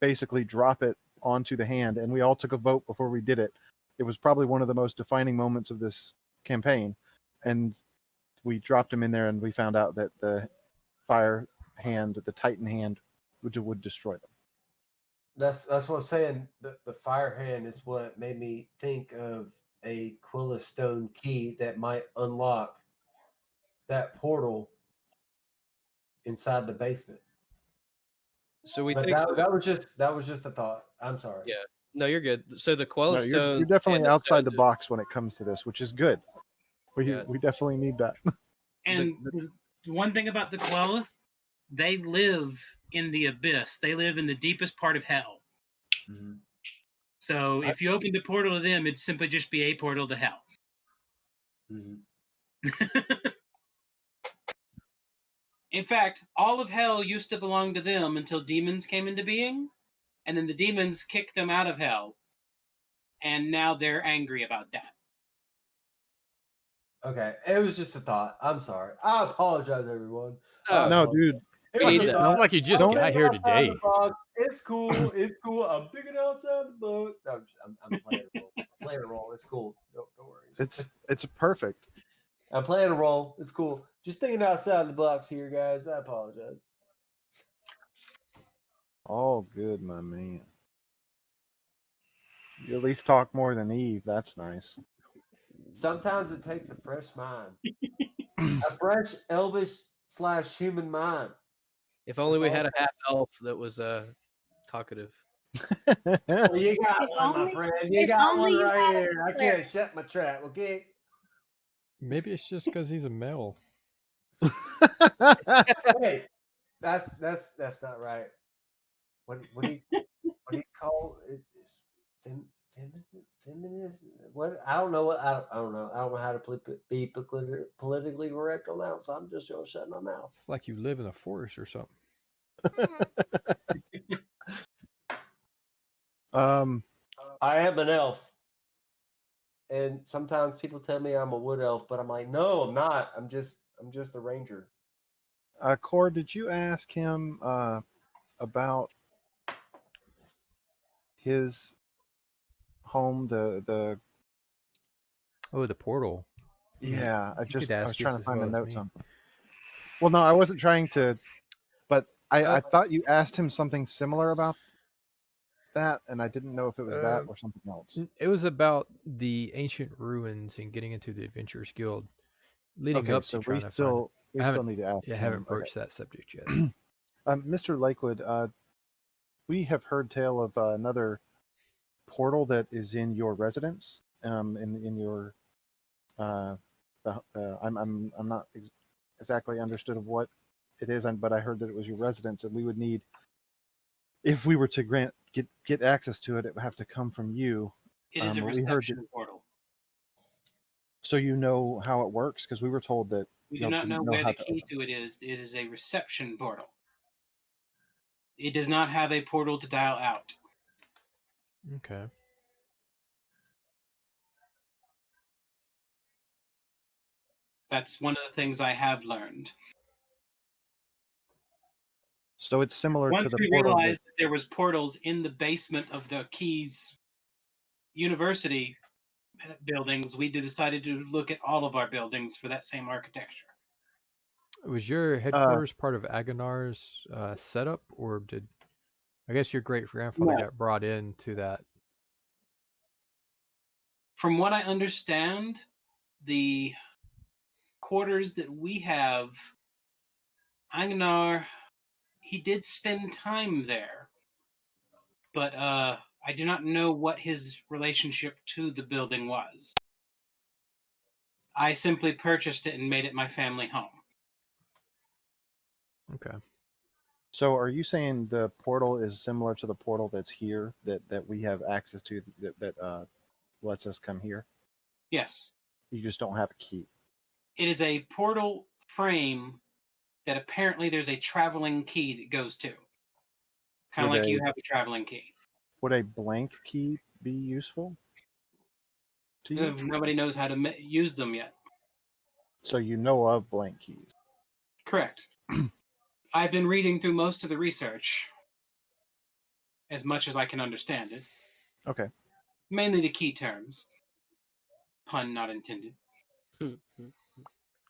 basically drop it onto the hand, and we all took a vote before we did it. It was probably one of the most defining moments of this campaign, and we dropped them in there, and we found out that the fire hand, the Titan hand, would destroy them. That's what I'm saying. The fire hand is what made me think of a Quilla stone key that might unlock that portal inside the basement. So we But think that was just a thought. I'm sorry. Yeah. No, you're good. So the Quella No, stones. you're definitely and the outside the stones- box when it comes to this, which is good. We Yeah. we definitely need that. And the one thing about the Quellath, they live in the abyss. They live in the deepest part of hell. Mhm. So if you opened a portal to them, it'd simply just be a portal to hell. Mhm. In fact, all of hell used to belong to them until demons came into being, and then the demons kicked them out of hell, and now they're angry about that. Okay, it was just a thought. I'm sorry. I apologize, everyone. No, No, dude. It We was need a that. thought. It's like you just Don't- got here Thinking outside today. the box. It's cool. It's cool. I'm thinking outside the box. No, I'm playing a role. I'm playing a role. It's cool. No worries. It's perfect. I'm playing a role. It's cool. Just thinking outside the box here, guys. I apologize. All good, my man. You at least talk more than Eve. That's nice. Sometimes it takes a fresh mind, a fresh elvish / human mind. if only we That's had all. a half elf that was talkative. Well, you got If one, my only- friend. You if got only one you right had a here. I clip. can't shut my trap. Okay. Maybe it's just because he's a male. Hey, that's not right. What do you call it? Feminist? What? I don't know. I don't know. I don't know how to be politically correct on that, so I'm just gonna shut my mouth. It's like you live in a forest or something. um, I am an elf, and sometimes people tell me I'm a wood elf, but I'm like, no, I'm not. I'm just a ranger. Cord, did you ask him about his home? The Oh, the portal. yeah, You could I ask was just trying to as find the well as notes me. on. Well, no, I wasn't trying to, but I Uh, thought you asked him something similar about that, and I didn't know if it was that uh, or something else. it was about the ancient ruins and getting into the Adventurers Guild, leading Okay, up to so trying to find. we I still haven't, need to ask yeah, him. haven't broached that subject yet. Okay, Mr. Lakewood, we have heard tale of another portal that is in your residence. In your I'm not exactly understood of what it is, but I heard that it was your residence, and we would need, if we were to get access to it, it would have to come from you. It is a But we heard that, reception portal. so you know how it works, because we were told that We do y'all not know didn't know where how the to key open. to it is. It is a reception portal. It does not have a portal to dial out. Okay. That's one of the things I have learned. So it's similar to Once the we portal that. realized that there was portals in the basement of the Keys University buildings, we decided to look at all of our buildings for that same architecture. Was your Uh, headquarters part of Agonar's setup, or did I guess your great grandfather No. got brought into that? From what I understand, the quarters that we have, Agnar, he did spend time there, but I do not know what his relationship to the building was. I simply purchased it and made it my family home. Okay. So are you saying the portal is similar to the portal that's here that we have access to that lets us come here? Yes, You just don't have a key. it is a portal frame that apparently there's a traveling key that goes to. Kind of Would like a you have a traveling key. blank key be useful to you? Nobody knows how to use them yet. So you know of blank keys. Correct. I've been reading through most of the research as much as I can understand it. Okay. Mainly the key terms. Pun not intended.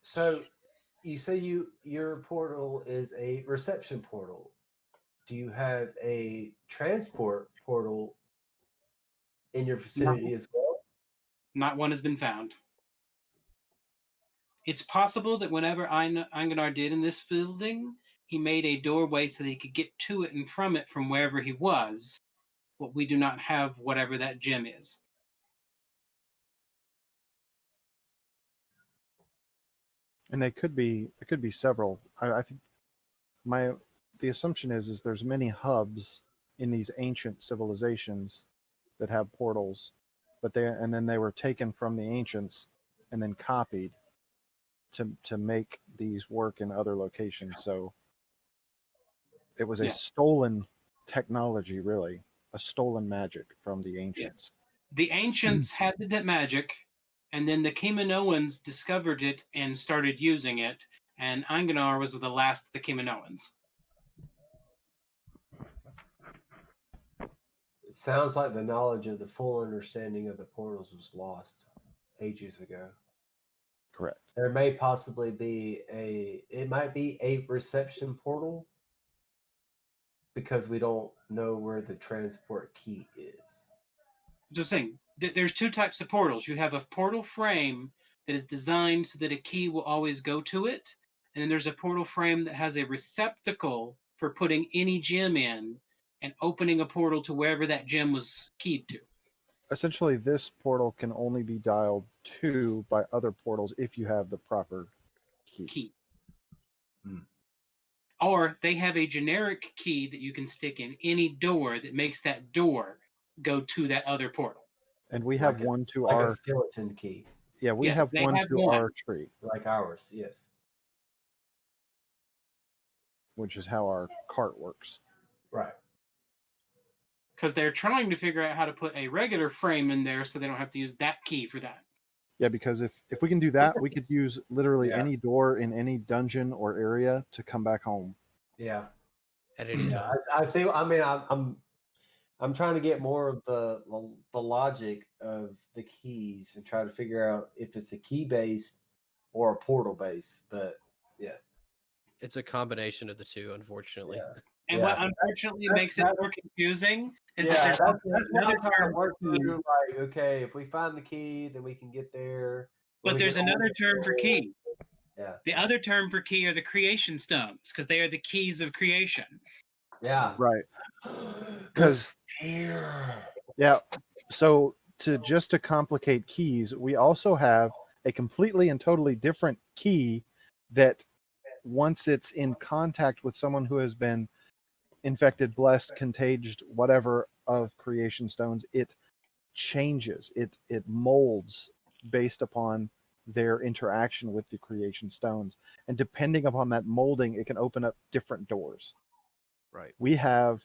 So, you say your portal is a reception portal. Do you have a transport portal in your No, vicinity as well? not one has been found. It's possible that whenever Einganar did in this building, he made a doorway so that he could get to it and from it from wherever he was, but we do not have whatever that gem is. And they could be there could be several. I think the assumption is there's many hubs in these ancient civilizations that have portals, but then they were taken from the ancients and then copied to make these work in other locations. So it was a Yeah, stolen technology, really, a stolen magic from the yeah. ancients. The ancients had that magic, and then the Kiminoans discovered it and started using it, and Einganar was the last of the Kiminoans. It sounds like the knowledge of the full understanding of the portals was lost ages ago. Correct. There may possibly be it might be a reception portal because we don't know where the transport key is. Just saying, there's two types of portals. You have a portal frame that is designed so that a key will always go to it, and then there's a portal frame that has a receptacle for putting any gem in and opening a portal to wherever that gem was keyed to. essentially this portal can only be dialed to by other portals if you have the proper key. Key. Hmm. Or they have a generic key that you can stick in any door that makes that door go to that other portal. And we have Like one to like our a skeleton key, yeah, we Yes, have they one have to one. our tree, like ours. Yes. which is how our cart works. Right. Because they're trying to figure out how to put a regular frame in there so they don't have to use that key for that. Yeah, because if we can do that, we could use literally Yeah. any door in any dungeon or area to come back home. Yeah. At any Yeah. time. I see. I mean, I'm trying to get more of the logic of the keys and try to figure out if it's a key based or a portal based. But yeah. It's a combination of the two, unfortunately. Yeah. And Yeah. what unfortunately makes it That- more confusing is that Yeah, there's that's now another I'm trying term to work for key, through like, okay, if we find the key, then we can get there. When but we there's get another older, term for key. Yeah. The other term for key are the creation stones because they are the keys of creation. Yeah. Right. The 'Cause- sphere. Yeah. So to complicate keys, we also have a completely and totally different key that once it's in contact with someone who has been infected, blessed, contaged, whatever of creation stones, it changes. It molds based upon their interaction with the creation stones. And depending upon that molding, it can open up different doors. Right. We have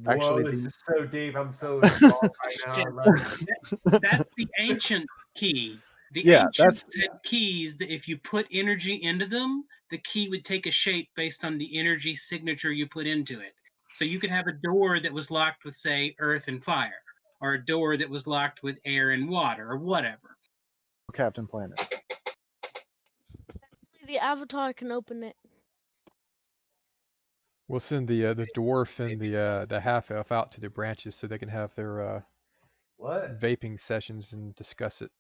Whoa, actually this the is so deep. I'm so involved right now. I love it. That's the ancient key. The Yeah, ancients that's- had keys that if you put energy into them, the key would take a shape based on the energy signature you put into it. So you could have a door that was locked with, say, earth and fire, or a door that was locked with air and water, or whatever. Captain Planet. The Avatar can open it. We'll send the dwarf and the half elf out to the branches so they can have their What? vaping sessions and discuss it.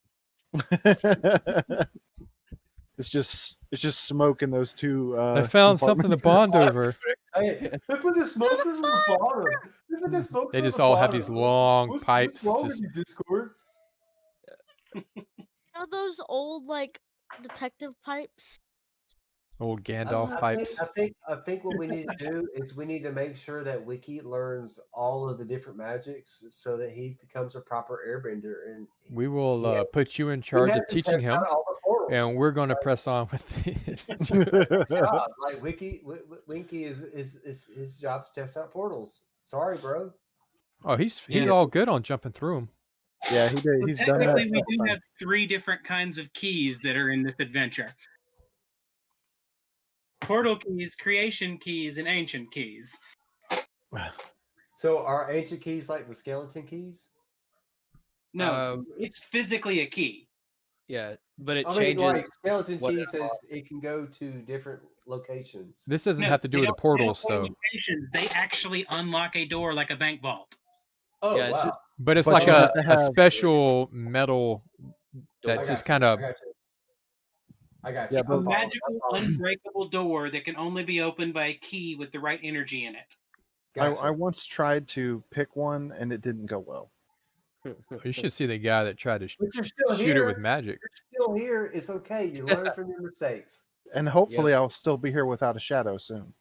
It's just smoke in those two I found something to compartments. bond over. Hey, they put the smokers on the bottom. They put the smokers They on just the all have bottom. these long What's pipes. wrong Just with you, Discord? You know those old like detective pipes? old I, Gandalf I think pipes. I think I think what we need to do is we need to make sure that Wiki learns all of the different magics so that he becomes a proper airbender and We will he has, put you in we charge have of to teaching test out him, all the portals. and we're going to press on with the. job. Like Winky is his job to test out portals. Sorry, bro. Oh, he's Yeah. all good on jumping through them. Yeah, he did. So He's done that technically, we several do times. have 3 different kinds of keys that are in this adventure. Portal keys, creation keys, and ancient keys. So are ancient keys like the skeleton keys? No, it's physically a key. Yeah, but it I mean, changes. like skeleton what it keys says it can go to different locations. This doesn't No, have to do they with the don't portals, go though. locations. They actually unlock a door like a bank vault. Oh Yeah, it's wow! just- But it's But like you a, have to a have- special metal Door. that I just got you. kind of. I got you. I got Yeah, you. but- A I'm following, magical, I'm following. unbreakable door that can only be opened by a key with the right energy in it. Gotcha. I once tried to pick one and it didn't go well. You should see the guy that tried to But you're still shoot here. it with magic. You're still here. It's okay. You learn from your mistakes. And hopefully I'll still be here without a shadow soon.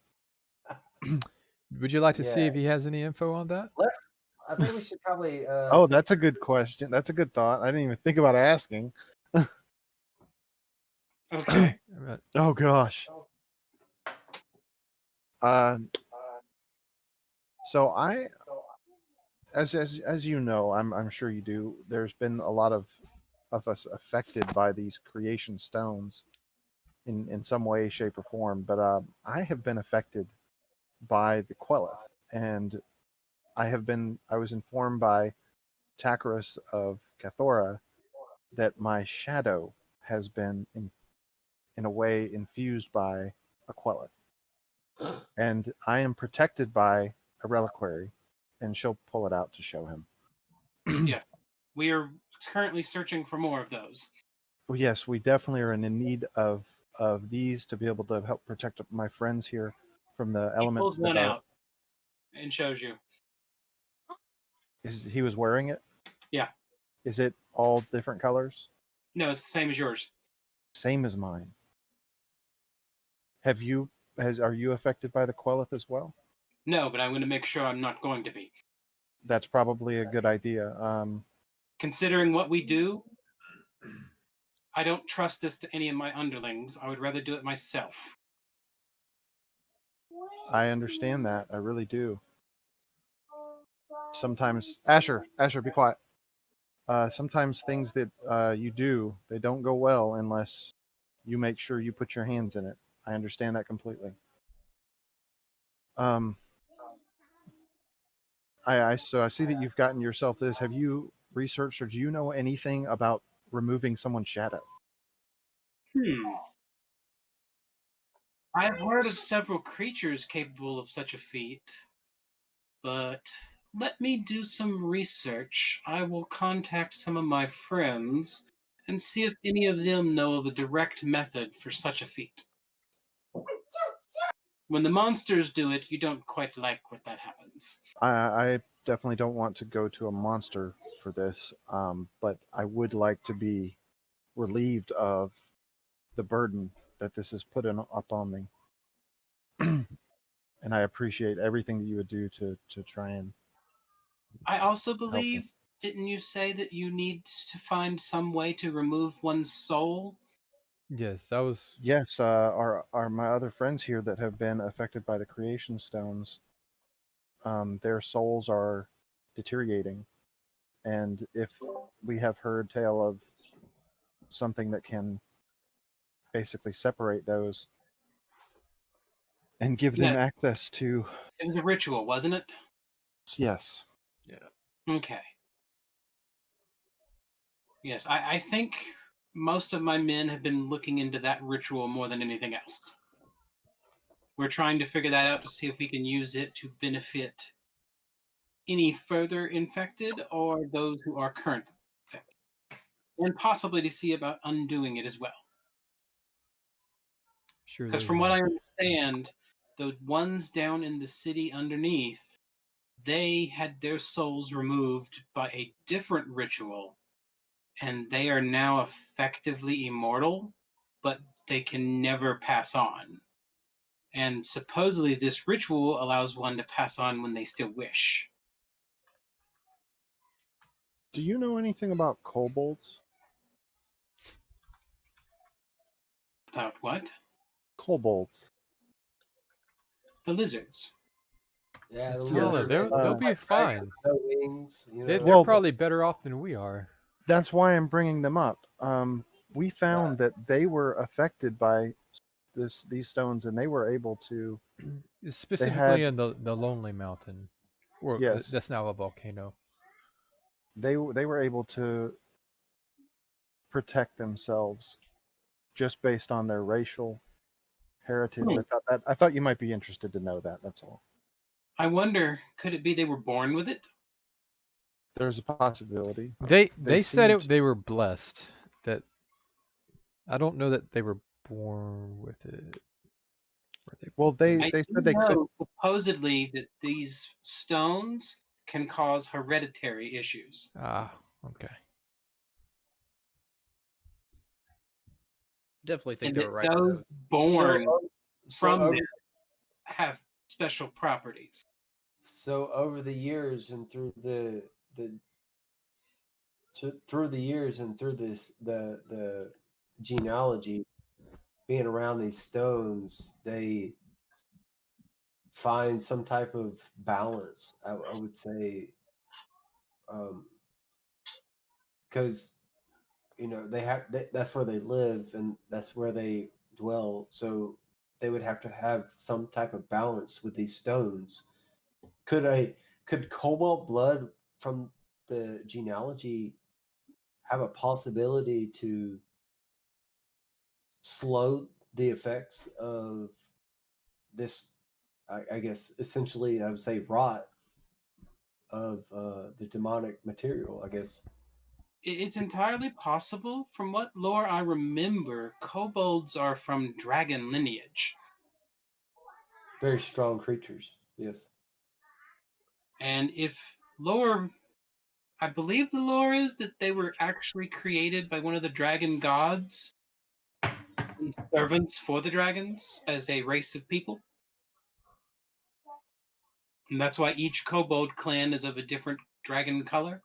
Would you like to see Yeah. if he has any info on that? I think we should probably. Oh, that's a good question. That's a good thought. I didn't even think about asking. Okay. Oh gosh. So as you know, I'm sure you do. There's been a lot of us affected by these creation stones, in some way, shape, or form. But I have been affected by the Queleth, and I was informed by Takaris of Cathora that my shadow has been in a way infused by a Queleth. And I am protected by a reliquary, and she'll pull it out to show him. Yeah. We are currently searching for more of those. Well, yes, we definitely are in need of these to be able to help protect my friends here from the He elements pulls that one are. out and shows you. He was wearing it? Yeah. Is it all different colors? No, it's the same as yours. Same as mine. Are you affected by the Quelith as well? No, but I'm going to make sure I'm not going to be. That's probably a good idea. Considering what we do, I don't trust this to any of my underlings. I would rather do it myself. I understand that. I really do. Sometimes, Asher, be quiet. Sometimes things that you do, they don't go well unless you make sure you put your hands in it. I understand that completely. Um, so I see that you've gotten yourself this. Have you researched or do you know anything about removing someone's shadow? I've heard of several creatures capable of such a feat, but let me do some research. I will contact some of my friends and see if any of them know of a direct method for such a feat. When the monsters do it, you don't quite like what that happens. I definitely don't want to go to a monster for this, but I would like to be relieved of the burden that this has put up on me. And I appreciate everything that you would do to try and I also help me. believe, didn't you say that you need to find some way to remove one's soul? Yes, that was. Yes, our my other friends here that have been affected by the creation stones, their souls are deteriorating, and if we have heard tale of something that can basically separate those and give them That access to, it was a ritual, wasn't it? yes, Okay. Yes, I think most of my men have been looking into that ritual more than anything else. We're trying to figure that out to see if we can use it to benefit any further infected or those who are currently infected, and possibly to see about undoing it as well. Sure, Because there's from what a. I understand, the ones down in the city underneath, they had their souls removed by a different ritual, and they are now effectively immortal, but they can never pass on. And supposedly, this ritual allows one to pass on when they still wish. Do you know anything about kobolds? About what? Kobolds. The lizards. Yeah, the Tell them lizard they'll men, be like dragons, fine. no wings. They're Well, probably better off than we are. that's why I'm bringing them up. We found Yeah. that they were affected by these stones, and they were able to. They Specifically had in the Lonely Mountain, or yes, that's now a volcano. they were able to protect themselves just based on their racial heritage. Hmm. I thought you might be interested to know that. That's all. I wonder, could it be they were born with it? There's a possibility. They They said seemed it. They were blessed. That I don't know that they were born with it. Were they well. born? I They do said they could. know supposedly that these stones can cause hereditary issues, Ah, okay. Definitely think and they that were right to those know. born So from over, them have special properties. so over the years and through the years and through the genealogy, being around these stones, they find some type of balance. I would say, because that's where they live and that's where they dwell. So they would have to have some type of balance with these stones. Could cobalt blood from the genealogy have a possibility to slow the effects of this? I guess essentially, I would say rot of the demonic material. I guess It's entirely possible. From what lore I remember, kobolds are from dragon lineage. very strong creatures. Yes. And if lore I believe the lore is that they were actually created by one of the dragon gods and servants for the dragons as a race of people. And that's why each kobold clan is of a different dragon color.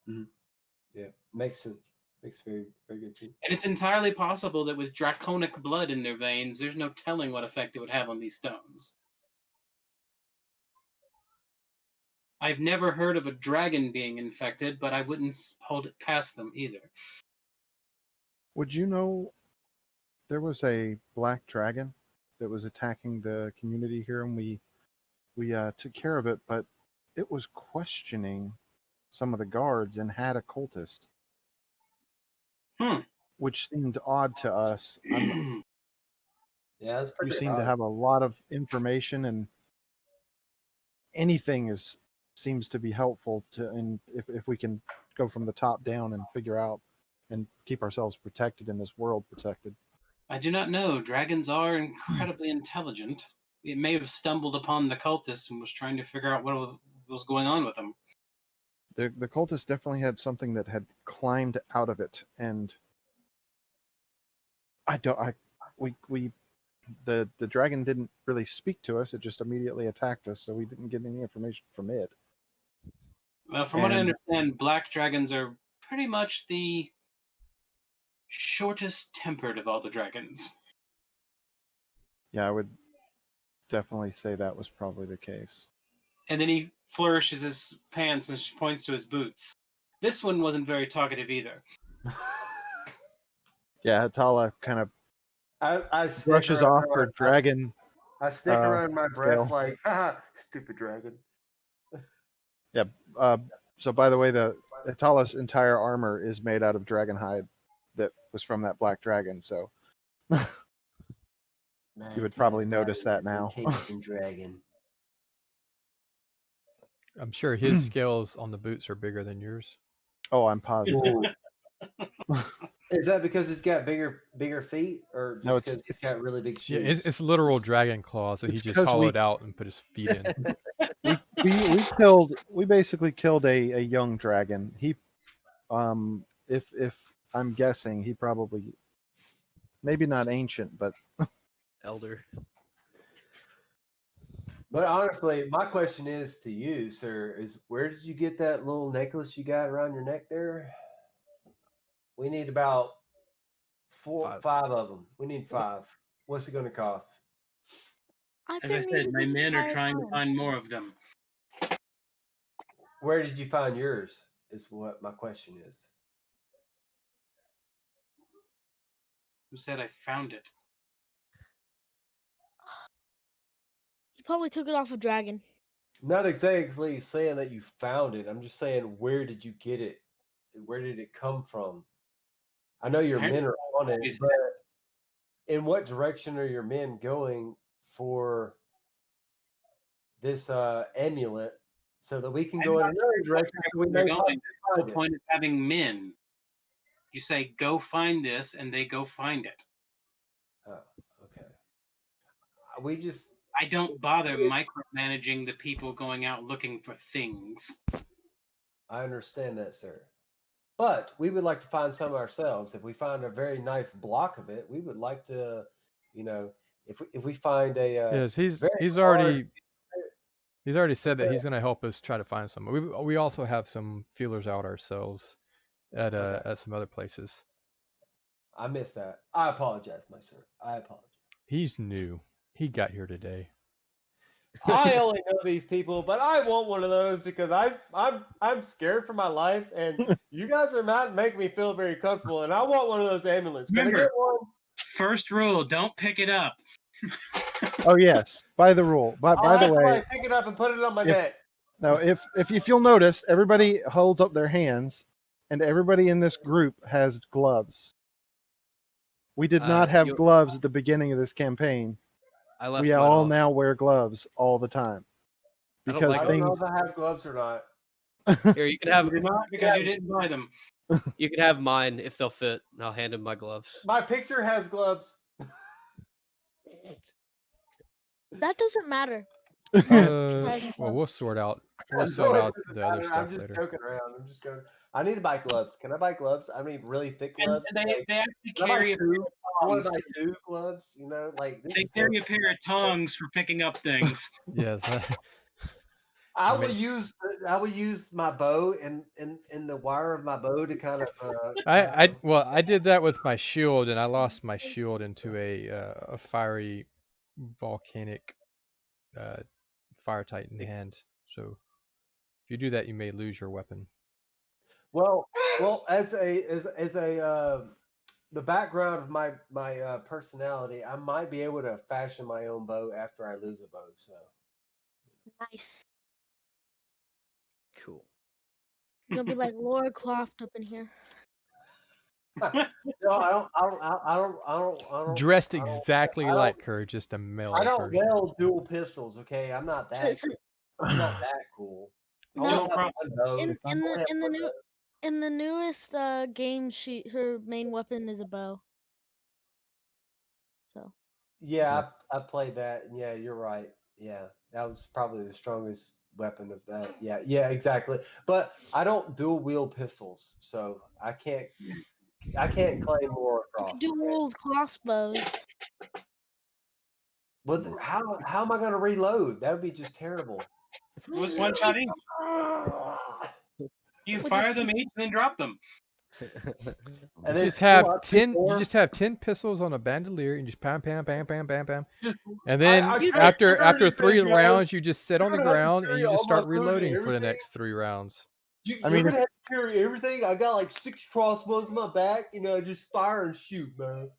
Yeah, makes sense. Makes very very good sense. And it's entirely possible that with draconic blood in their veins, there's no telling what effect it would have on these stones. I've never heard of a dragon being infected, but I wouldn't hold it past them either. Would you know there was a black dragon that was attacking the community here, and we took care of it, but it was questioning some of the guards and had a cultist, Hmm. which seemed odd to us. Yeah, that's You pretty seem to odd. have a lot of information, and anything seems to be helpful to, and if we can go from the top down and figure out and keep ourselves protected in this world protected. I do not know. Dragons are incredibly intelligent. It may have stumbled upon the cultists and was trying to figure out what was going on with them. The cultist definitely had something that had climbed out of it, and the dragon didn't really speak to us. It just immediately attacked us, so we didn't get any information from it. Well, from what I And understand, black dragons are pretty much the shortest tempered of all the dragons. yeah, I would definitely say that was probably the case. And then he flourishes his pants and points to his boots. This one wasn't very talkative either. Yeah, Hatala kind of I snicker brushes under off my- her dragon. I snicker under my breath scale. like, haha, stupid dragon. Yeah. So by the way, the Hatala's entire armor is made out of dragon hide that was from that black dragon. So you would probably notice that now. Dragon. I'm sure his scales on the boots are bigger than yours. Oh, I'm positive. Is that because it's got bigger feet, or just No, because it's got really big Yeah, shoes? it's literal dragon claws that he it's just 'cause we- hollowed out and put his feet in. We basically killed a young dragon. He if I'm guessing, he probably, maybe not ancient, but Elder. But honestly, my question is to you, sir, is where did you get that little necklace you got around your neck there? We need about five of them. We need 5. What's it going to cost? I've As I been said, needing my this men are entire trying to time. find more of them. Where did you find yours? Is what my question is. Who said I found it? He probably took it off a dragon. Not exactly saying that you found it. I'm just saying, where did you get it? Where did it come from? I know your men are on it, but in what direction are your men going for this amulet so that we can go in another direction so we They're may going. The find it? point of having men. You say, go find this, and they go find it. Oh, okay. We just I don't bother micromanaging the people going out looking for things. I understand that, sir. But we would like to find some ourselves. If we find a very nice block of it, we would like to, if we find a Yes, he's very already said that he's going to help us try to find some. We also have some feelers out ourselves at Okay. at some other places. I missed that. I apologize, my sir. I apologize. He's new. He got here today. I only know these people, but I want one of those because I'm scared for my life, and you guys are not making me feel very comfortable. And I want one of those amulets. Can I Remember, get one? First rule, don't pick it up. oh yes, by the rule. By the That's why way, I pick it up and put it on my if- neck. now if you'll notice, everybody holds up their hands, and everybody in this group has gloves. We did not have gloves at the beginning of this campaign. I left We mine all off. now wear gloves all the time I don't because like I don't know things. if I have gloves or not. Here, you can have You did not because you didn't buy them. you can have mine if they'll fit. And I'll hand him my gloves. My picture has gloves. That doesn't matter. Well, we'll sort out We'll I'm sort going out with the other I'm stuff just later. joking around. I'm just going. I need to buy gloves. Can I buy gloves? I mean, really thick And gloves. they, Like, they actually can I buy carry a pair two? I of want to tongs. buy two gloves. You know, like They these. carry a pair of tongs for picking up things. Yes. I Ma- will use my bow and the wire of my bow to kind of. I did that with my shield, and I lost my shield into a fiery volcanic fire titan hand. So if you do that, you may lose your weapon. Well, as a the background of my personality, I might be able to fashion my own bow after I lose a bow. So Nice. Cool. You're gonna be like Laura Croft up in here. no, Dressed I don't, exactly I don't, like her, just a male I don't version. weld dual pistols. Okay, I'm not So, that. so, I'm not that cool. I no, only Dual have cross- one bow. in I in only the have in the one new bow. in the newest game, her main weapon is a bow. So Yeah, I played that. And yeah, you're right. Yeah, that was probably the strongest weapon of that. Yeah, exactly. But I don't dual wield pistols, so I can't claim Laura you Croft. could do Okay? rules crossbows. But how am I going to reload? That would be just terrible. With one shot each. You With fire them each, then drop them. And You then just have pull out 10. You more. just have 10 pistols on a bandolier, and just pam, pam, pam, pam, pam, pam. Just And then I You can't after carry after 3 anything, guys. rounds, you just sit on the You're gonna have to ground and carry you just all my start food and reloading for the everything. next 3 rounds. I You're mean, gonna have to carry everything. I got like 6 crossbows in my back. You know, just fire and shoot, man.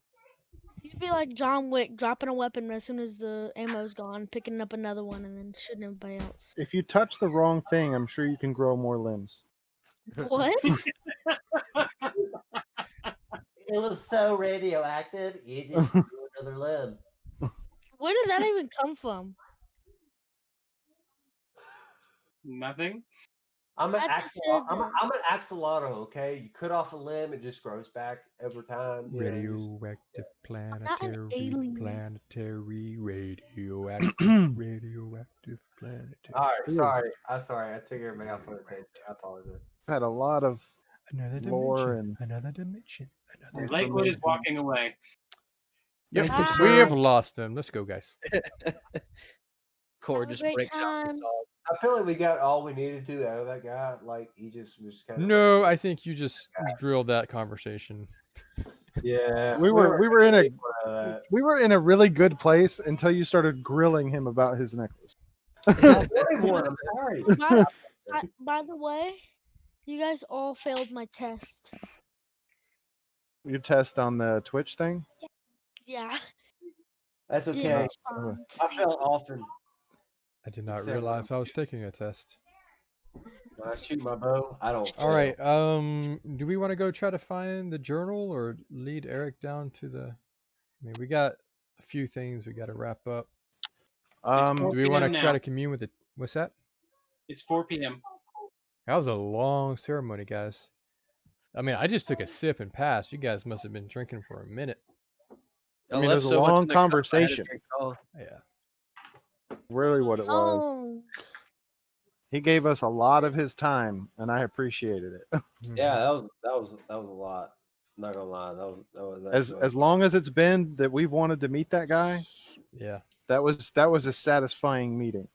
You'd be like John Wick, dropping a weapon as soon as the ammo's gone, picking up another one, and then shooting everybody else. if you touch the wrong thing, I'm sure you can grow more limbs. What? It was so radioactive. It just grew another limb. Where did that even come from? Nothing. I'm an I just axolotl. said I'm an axolotl. Okay, you cut off a limb, it just grows back over time. You know, Radioactive, not an planetary, alien. radioactive, planetary. all right, Ooh. sorry. I took everybody off on a tangent. I apologize. I've had a lot of Another lore dimension. and Another dimension. Another Lakewood is dimension. walking away. Yep, Thank you, Bye. we have lost him. Let's go, guys. Core Have a just great breaks out the time. song. I feel like we got all we needed to out of that guy. Like he just was kind of. No, like, I think you just drilled that conversation. yeah, we were in a that. we were in a really good place until you started grilling him about his necklace. I wanted one. I'm sorry. By the way, you guys all failed my test. Your test on the Twitch thing. Yeah. That's Didn't okay. respond. I fail often. I did not Except when realize I'm I was taking a test. When I shoot my bow, I don't. All fail. right. Do we want to go try to find the journal or lead Eric down to the? I mean, we got a few things we got to wrap up. Um, Do we want to PM try now. to commune with it? What's that? It's 4 p.m. That was a long ceremony, guys. I mean, I just took a sip and passed. You guys must have been drinking for a minute. I I mean, left there's a so much long in the cup, I had to conversation. drink it all. Yeah. really what it was. Oh, He gave us a lot of his time, and I appreciated it. Yeah, that was a lot. I'm not gonna lie. As long as it's been that we've wanted to meet that guy, Yeah. that was a satisfying meeting.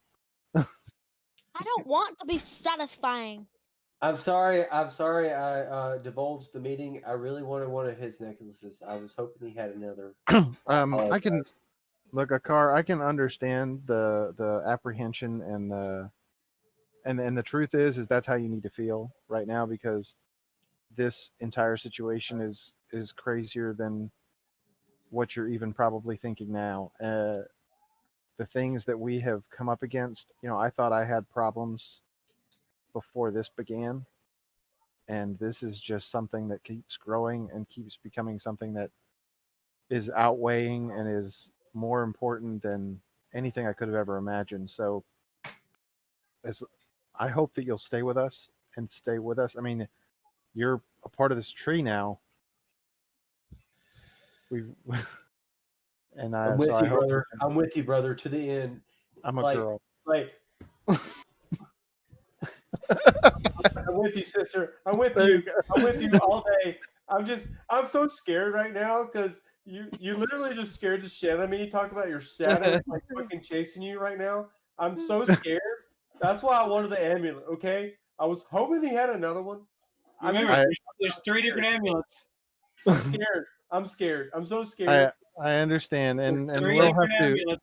I don't want to be satisfying. I'm sorry. I divulged the meeting. I really wanted one of his necklaces. I was hoping he had another. I can look a car. I can understand the apprehension and the truth is that's how you need to feel right now because this entire situation is crazier than what you're even probably thinking now. The things that we have come up against, I thought I had problems before this began, and this is just something that keeps growing and keeps becoming something that is outweighing and is more important than anything I could have ever imagined. So as I hope that you'll stay with us and stay with us. I mean, you're a part of this tree now. We've and I'm with so you, I hope brother. I'm with you, brother, to the end. I'm a like, girl. Like I'm with you, sister. I'm with There you you. go. I'm with you all day. I'm so scared right now because you literally just scared the shit out of me. Talk about your shadows like fucking chasing you right now. I'm so scared. That's why I wanted the amulet. Okay, I was hoping he had another one. I'm Remember, just, there's 3 different amulets. I'm scared. I'm scared. I'm so I scared. I understand, and There's 3 we'll have different to amulets.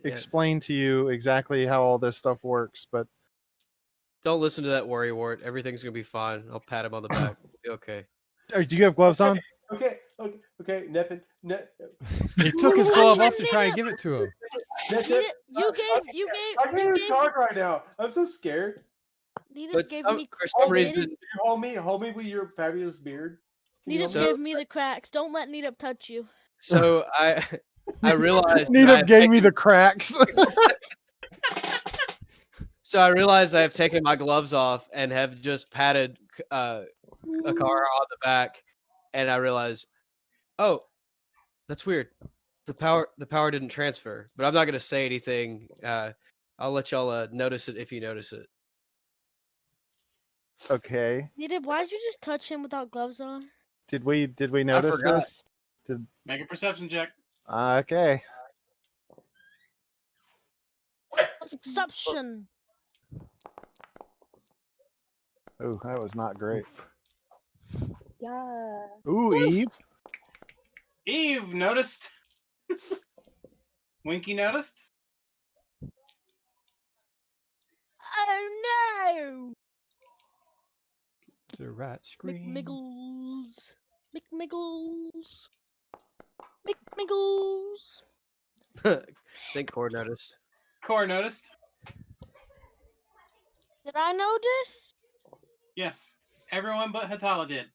Yeah. explain to you exactly how all this stuff works. But Don't listen to that worry wart. Everything's gonna be fine. I'll pat him on the back. It'll be okay. do you have gloves on? Okay. Nepin. He took his glove off to try and give it to him. Nita, you I can't even talk right now. I'm so scared. Nita But gave some, me for some Nita, reason, can you hold me with your fabulous beard? Can you Nita hold me? So- gave me the cracks. Don't let Nita touch you. so I realized that I Nita have gave me taken- the cracks. So I realized I have taken my gloves off and have just patted a car on the back, and I realized, oh, that's weird. The power didn't transfer, but I'm not gonna say anything. I'll let y'all notice it if you notice it. Okay. Nita, why did you just touch him without gloves on? Did we notice forgot. this? Make a perception check. Okay. Perception. Oh, that was not great. Oof. Yeah. Ooh, Eve. Eve noticed. Winky noticed. Oh no! The rat scream. McMiggles. McMiggles. McMiggles. I think Core noticed. Core noticed. Did I notice? Yes. Everyone but Hatala did.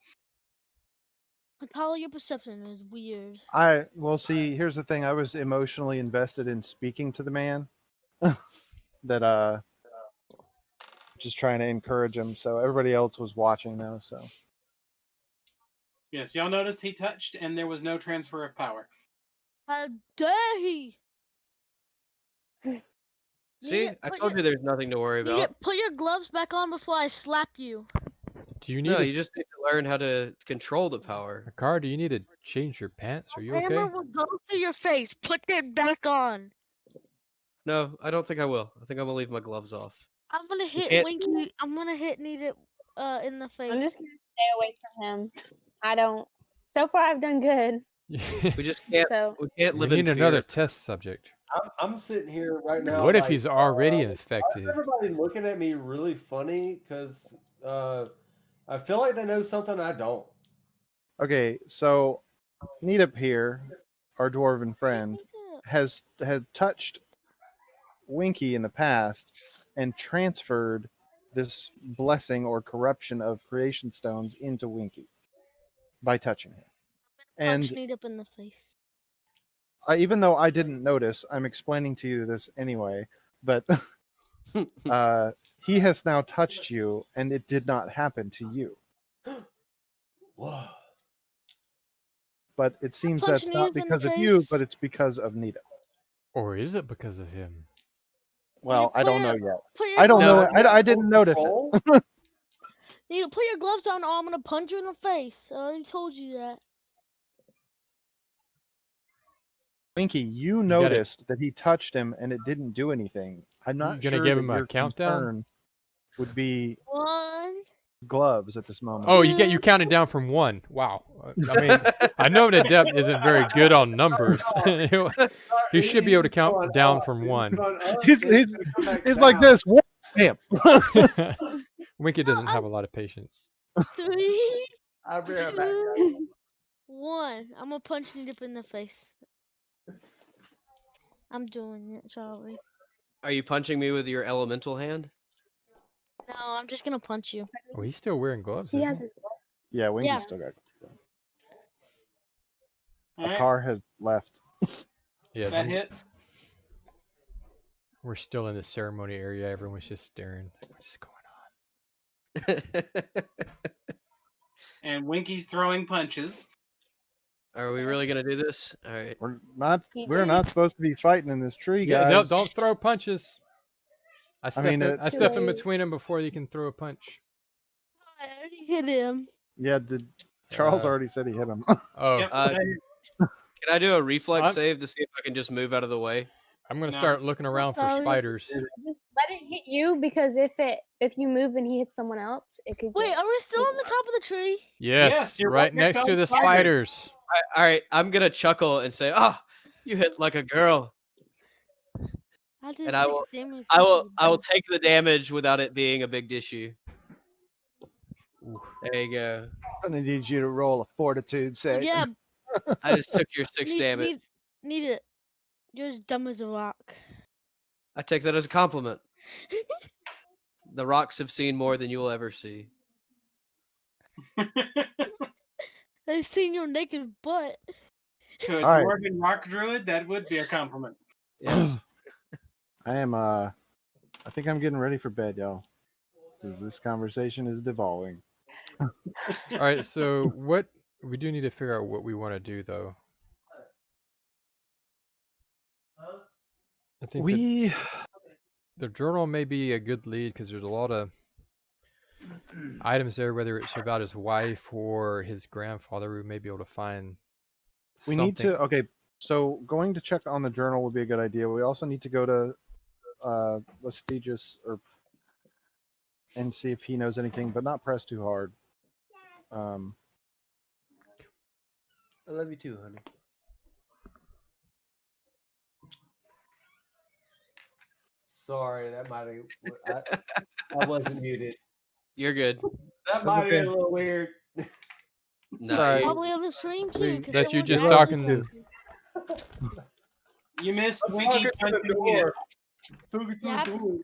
Natalia, your perception is weird. Well, see, here's the thing. I was emotionally invested in speaking to the man. That just trying to encourage him. So everybody else was watching though. So Yes, y'all noticed he touched and there was no transfer of power. How dare he? See, Nita, I told you there's nothing to worry Nita, about. put your gloves back on before I slap you. Do you need No, a you just need to learn how to control the power. car? Do you need to change your pants? Are you okay? Hammer will go through your face. Put them back on. No, I don't think I will. I think I'm gonna leave my gloves off. I'm gonna hit can't- Winky. I'm gonna hit Nita in the face. I'm just gonna stay away from him. I don't. So far, I've done good. We just can't. So We can't We live in need fear. another test subject. I'm sitting here right now. What if like, he's already why is infected? everybody looking at me really funny? Because I feel like they know something I don't. okay, so Neetup here, our dwarven friend, has touched Winky in the past and transferred this blessing or corruption of creation stones into Winky by touching him. Punch And Nita in the face. even though I didn't notice, I'm explaining to you this anyway. But he has now touched you, and it did not happen to you. Whoa. But it seems punch that's not Nita in the because of you, face. but it's because of Nita. Or is it because of him? Well, I put don't your- know yet. Put your I don't know. gloves- I didn't notice it. Control? Nita, put your gloves on, or I'm gonna punch you in the face. I already told you that. Winky, you gotta- noticed that he touched him and it didn't do anything. I'm not gonna sure give that him a your countdown? concern would be 1. gloves at this moment. Oh, you counted down from 1. Wow. I mean, I know that Deb isn't very good on numbers. He should be able to count down from 1. He's like this. What? Damn. Winky doesn't have a lot of patience. 3, I'll be right back. 2, 1. I'm gonna punch Nita in the face. I'm doing it, sorry. Are you punching me with your elemental hand? No, I'm just gonna punch you. Oh, he's still wearing gloves. he isn't has he? his. Yeah, Winky's Yeah. still got. All A right, car has left. Yes, that hits. we're still in the ceremony area. Everyone's just staring. What's going on? And Winky's throwing punches. Are we really gonna do this? All right. We're not. He We're did. not supposed to be fighting in this tree, Yeah, no, guys. don't throw punches. I I mean, I step in late. between them before you can throw a punch. I already hit him. yeah, Charles Uh, already said he hit him. Oh, Yep. Can I do a reflex I'm- save to see if I can just move out of the way? I'm gonna No. start looking around for Sorry. spiders. Just let it hit you because if you move and he hits someone else, it could Wait, get. are we still on the top of the tree? Yes, you're right right next next to to the spiders. spiders. All right, I'm gonna chuckle and say, "Ah, you hit like a girl," I did and I 6 will, damage. I will take the damage without it being a big issue. Ooh. There you go. I'm gonna need you to roll a fortitude save. Yeah, I just took your 6 damage. need it. You're as dumb as a rock. I take that as a compliment. The rocks have seen more than you will ever see. I've seen your naked butt. To a All right. dwarven rock druid, that would be a compliment. Yes. I am. I think I'm getting ready for bed, y'all, because this conversation is devolving. All right, so what we do need to figure out what we want to do though. I think We the journal may be a good lead because there's a lot of items there, whether it's about his wife or his grandfather. We may be able to find we something. need to. Okay, so going to check on the journal would be a good idea. We also need to go to Lestigius and see if he knows anything, but not press too hard. I love you too, honey. Sorry, that might have. I wasn't muted. You're good. That might have okay. been a little weird. No, Sorry. you- Probably on the stream We- too. 'cause That you someone's just actually talking- You missed I'm Winky talking to punching the Nita. door. Talking to Yeah, the door.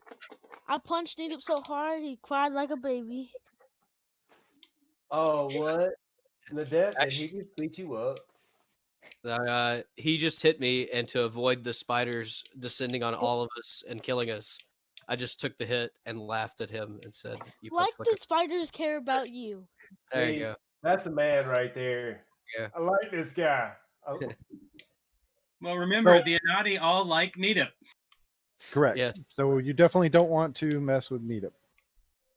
I punched Nate up so hard he cried like a baby. Oh, what? Nadette, did Actually- he just beat you up? he just hit me, and to avoid the spiders descending on all of us and killing us, I just took the hit and laughed at him and said, "You Like punch like the a." spiders care about you. There See, you go. That's a man right there. Yeah. I like this guy. Well, remember, So- the Anati all like Nita. Correct. Yes. So you definitely don't want to mess with Meetup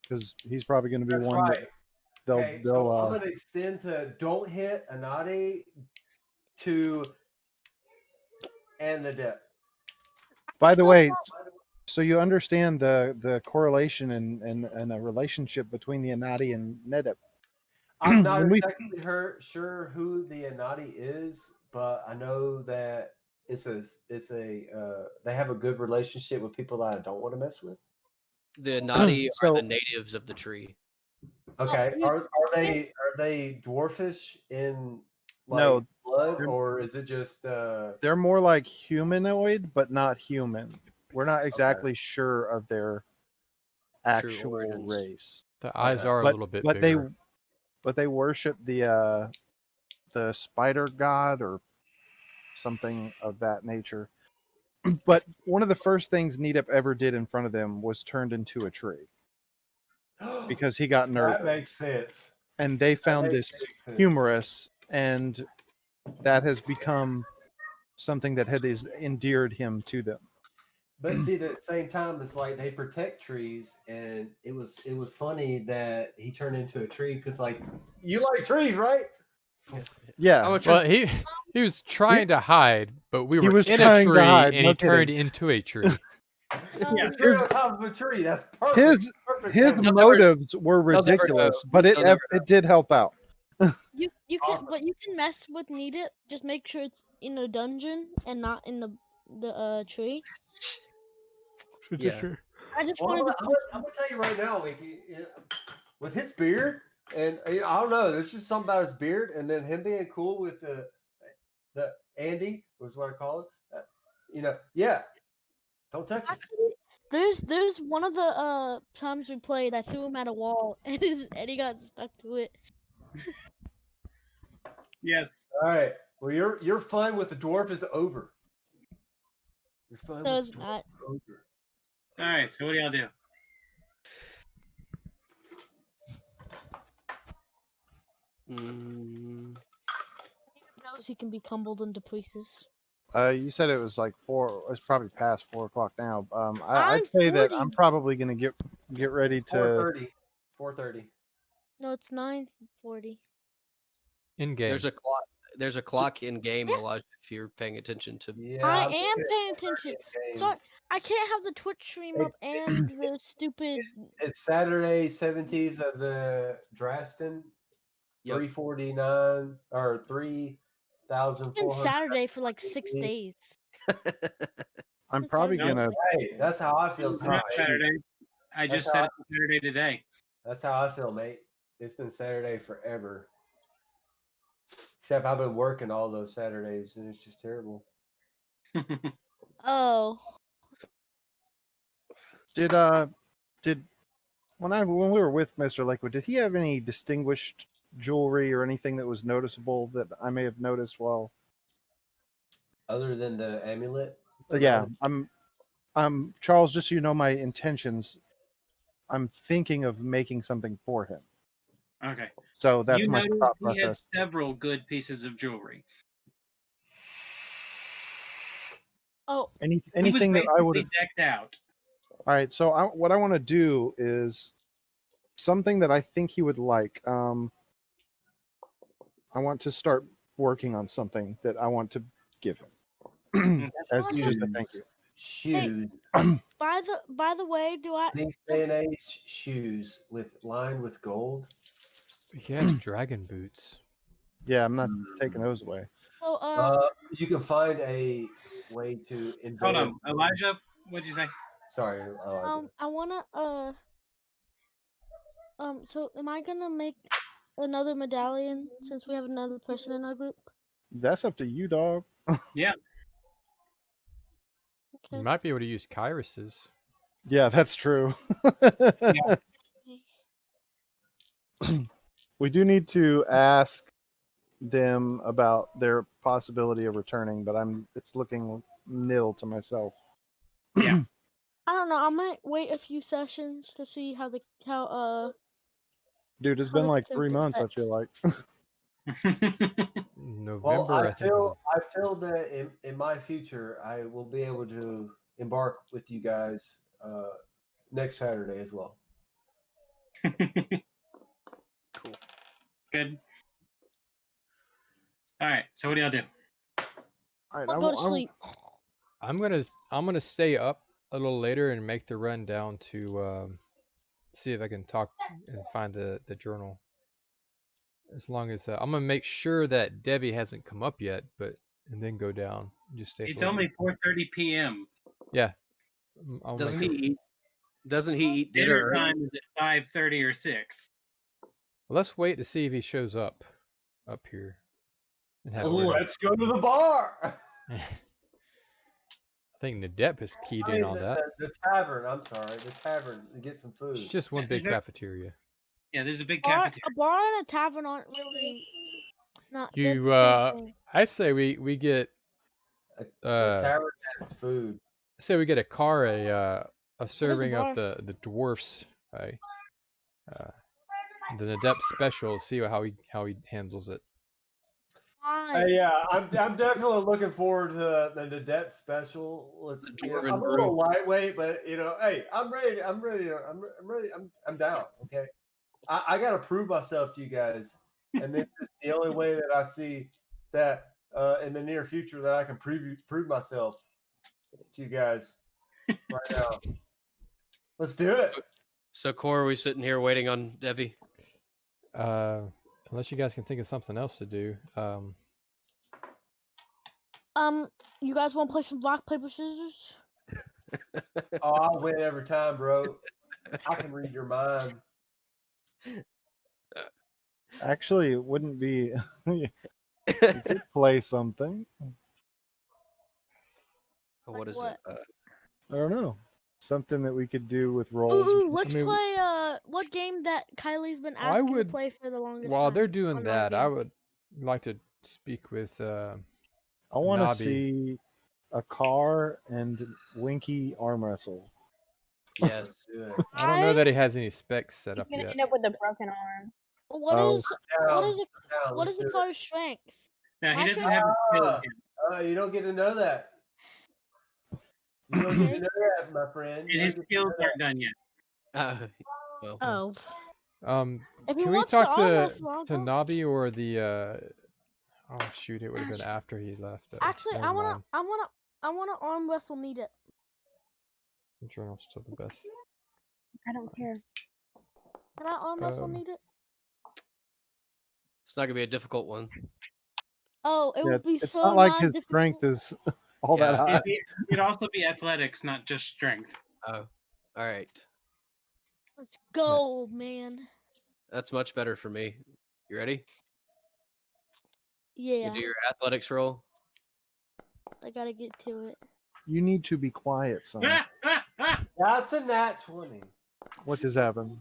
because he's probably going to be That's one right. that they'll. Okay, they'll so I'm gonna extend to don't hit Anati to and Nadette. by the way, so you understand the correlation and a relationship between the Anati and Nedip. I'm not When we- exactly sure who the Anati is, but I know that it's a they have a good relationship with people that I don't want to mess with. The Nadi are So- the natives of the tree. Okay, you- are they dwarfish in like No, blood, they're- or is it just They're more like humanoid, but not human. We're not exactly sure of their actual origins. race. The eyes are a but little bit but bigger. they worship the spider god or something of that nature. But one of the first things Neetup ever did in front of them was turned into a tree because he got nervous, that makes sense. and they found makes this big sense. humorous, and that has become something that has endeared him to them. But see, at the same time, it's like they protect trees, and it was funny that he turned into a tree because like you like trees, right? Yeah, Oh, Well, he was trying to hide, but we He were was in a trying to tree hide, and no he turned kidding. into a tree. Yeah. You're on top of a tree. That's perfect. his perfect his analogy. motives were they'll never ridiculous, know. but They'll never it did help out. You can Awesome. but you can mess with Need It. Just make sure it's in a dungeon and not in the tree. Yeah. I just Well, wanted to I'm gonna tell you right now, Winky, with his beard, and I don't know, there's just something about his beard, and then him being cool with the Andy was what I call it. Yeah, don't touch it. actually, there's one of the times we played. I threw him at a wall and he got stuck to it. Yes. All right. Well, your fun with the dwarf is over. Your fun No, with it's the dwarf not. is over. All right. So what do y'all do? Mm, He knows he can be crumbled into pieces. You said it was like 4. It's probably past 4 o'clock now. I'd I'm say that 40. I'm probably gonna get ready to. 4:30. 4:30. No, it's 9:40. In game. There's a clock in game, Elijah. If you're paying attention to. Yeah, I I'm am thinking paying it's 4:30 attention. in game. Sorry, I can't have the Twitch stream up It's- and the stupid. It's Saturday, 17th of the Draston, Yep. 349 or It's been 3,400. Saturday for like 6 days. I'm It's probably already- gonna. Hey, that's how I feel It's too, not mate. Saturday. I just That's said how it's Saturday today. That's how I feel, mate. It's been Saturday forever. Except I've been working all those Saturdays, and it's just terrible. Oh, Did when we were with Mr. Lakewood, did he have any distinguished jewelry or anything that was noticeable that I may have noticed while? Other than the amulet. Yeah, I'm Charles. Just so you know my intentions, I'm thinking of making something for him. Okay. So that's You my noticed thought he had process. several good pieces of jewelry. oh, He was Anything that I would basically have. decked out. All right. So what I want to do is something that I think he would like. I want to start working on something that I want to give him as Awesome. just a thank you. Shoes. by the way, do I? These day and age shoes lined with gold. He has dragon boots. Yeah, I'm not taking those away. So You can find a way to embed. Hold on, Elijah. What'd you say? Sorry, Elijah. I wanna So am I gonna make another medallion since we have another person in our group? That's up to you, dog. Yeah. You Okay. might be able to use Kyrus's. Yeah, that's true. We do need to ask them about their possibility of returning, but it's looking nil to myself. Yeah. I don't know. I might wait a few sessions to see how Dude, it's how been the like 3 months, I affects. feel like. November, Well, I think. I feel that in my future, I will be able to embark with you guys next Saturday as well. Cool. Good. All right. So what do y'all do? All right, I'll go to sleep. I'm gonna stay up a little later and make the run down to see if I can talk and find the journal. As long as I'm gonna make sure that Debbie hasn't come up yet, and then go down. Just stay. It's for a only little 4:30 p.m. bit. Yeah. I'll Doesn't make he it. eat? Doesn't he eat dinner Dinner early? time is at 5:30 or 6. Well, let's wait to see if he shows up here. And have it Oh, ready. let's go to the bar. I think Nadep has keyed I in mean, on that. the tavern. I'm sorry, the tavern to get some food. It's just one big cafeteria. Yeah, there's a big A cafeteria. bar and a tavern aren't really not. they're You the same thing. I say we get The uh tavern has food. I say we get a car a serving of bar? the dwarfs the Nadep special, see how he handles it. Fine. Yeah, I'm definitely looking forward to the depth special. Let's. The You know, Dwarven I'm a little lightweight, but hey, I'm ready. I'm ready. I'm down. Okay, I got to prove myself to you guys, and this is the only way that I see that in the near future that I can prove myself to you guys right now. Let's do it. So, Core, are we sitting here waiting on Debbie? Unless you guys can think of something else to do. You guys want to play some rock paper scissors? Oh, I'll win every time, bro. I can read your mind. Actually, it wouldn't be. You could play something. What is what? it? I don't know. Something that we could do with rolls. Ooh, let's mean- play what game that Kylie's been I asking would- to play for the longest While time. they're doing on that, our I game. would like to speak with I want to Nobby. see a car and Winky arm wrestle. Yes. Let's do it. I don't know that he has any specs set He's up gonna yet. end up with a broken arm. What Oh. is Down, what is it? down, What let's is the do it. car's strength? Now he My doesn't strength- have a skill. You don't get to know that. You don't get to know that, my friend. And his skills aren't done yet. Well, Oh. If he Can we wants talk to arm to wrestle, I'll go. Nabi or the? Oh shoot! It would have been after he left. Though. Actually, Never mind. I wanna arm wrestle Need It. I'm sure I'm still the best. I don't care. Can I arm wrestle Um, Need It? it's not gonna be a difficult one. Oh, it Yeah, would be it's so not like his non-difficult. strength is all that Yeah. high. It'd also be athletics, not just strength. Oh, all right. Let's go, man. That's much better for me. You ready? Yeah, You do your athletics roll. I gotta get to it. You need to be quiet, son. That's a nat 20. What just happened?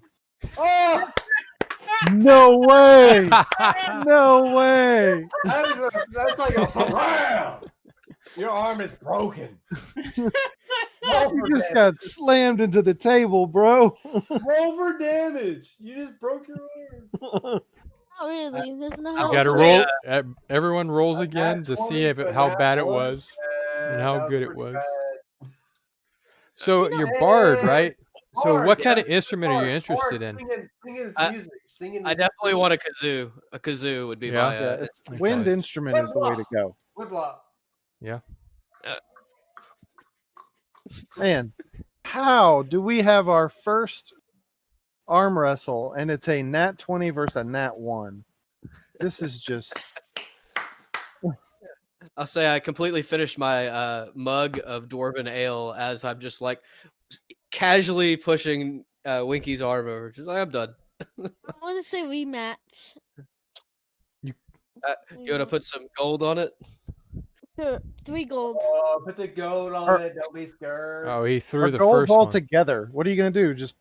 Oh, No way! No way! that's like a blam! Your arm is broken. You just got slammed into the table, bro. Roll for damage. You just broke your arm. Not really. There's no I help. You got to for roll. a- Everyone rolls A again nat to 20 see if for how that bad it one? was and how That good it pretty was. bad. So You know- you're barred, Hey, right? So Bard, what kind of yes, instrument are you Bard, interested Bard, in? Singing his I- music. Singing I his definitely music. want a kazoo. A kazoo would be Yeah? my. Yeah, it's my wind choice. instrument is the way to go. Woodblock. Yeah. Man, how do we have our first arm wrestle and it's a nat 20 versus a nat 1? This is just I'll say I completely finished my mug of dwarven ale as I'm just like casually pushing Winky's arm over. Just like I'm done. I want to say rematch. You want to put some gold on it? Sure, 3 gold. Oh, put the gold on it. Don't be scared. Oh, he threw our the goals first all one. together. What are you gonna do? Just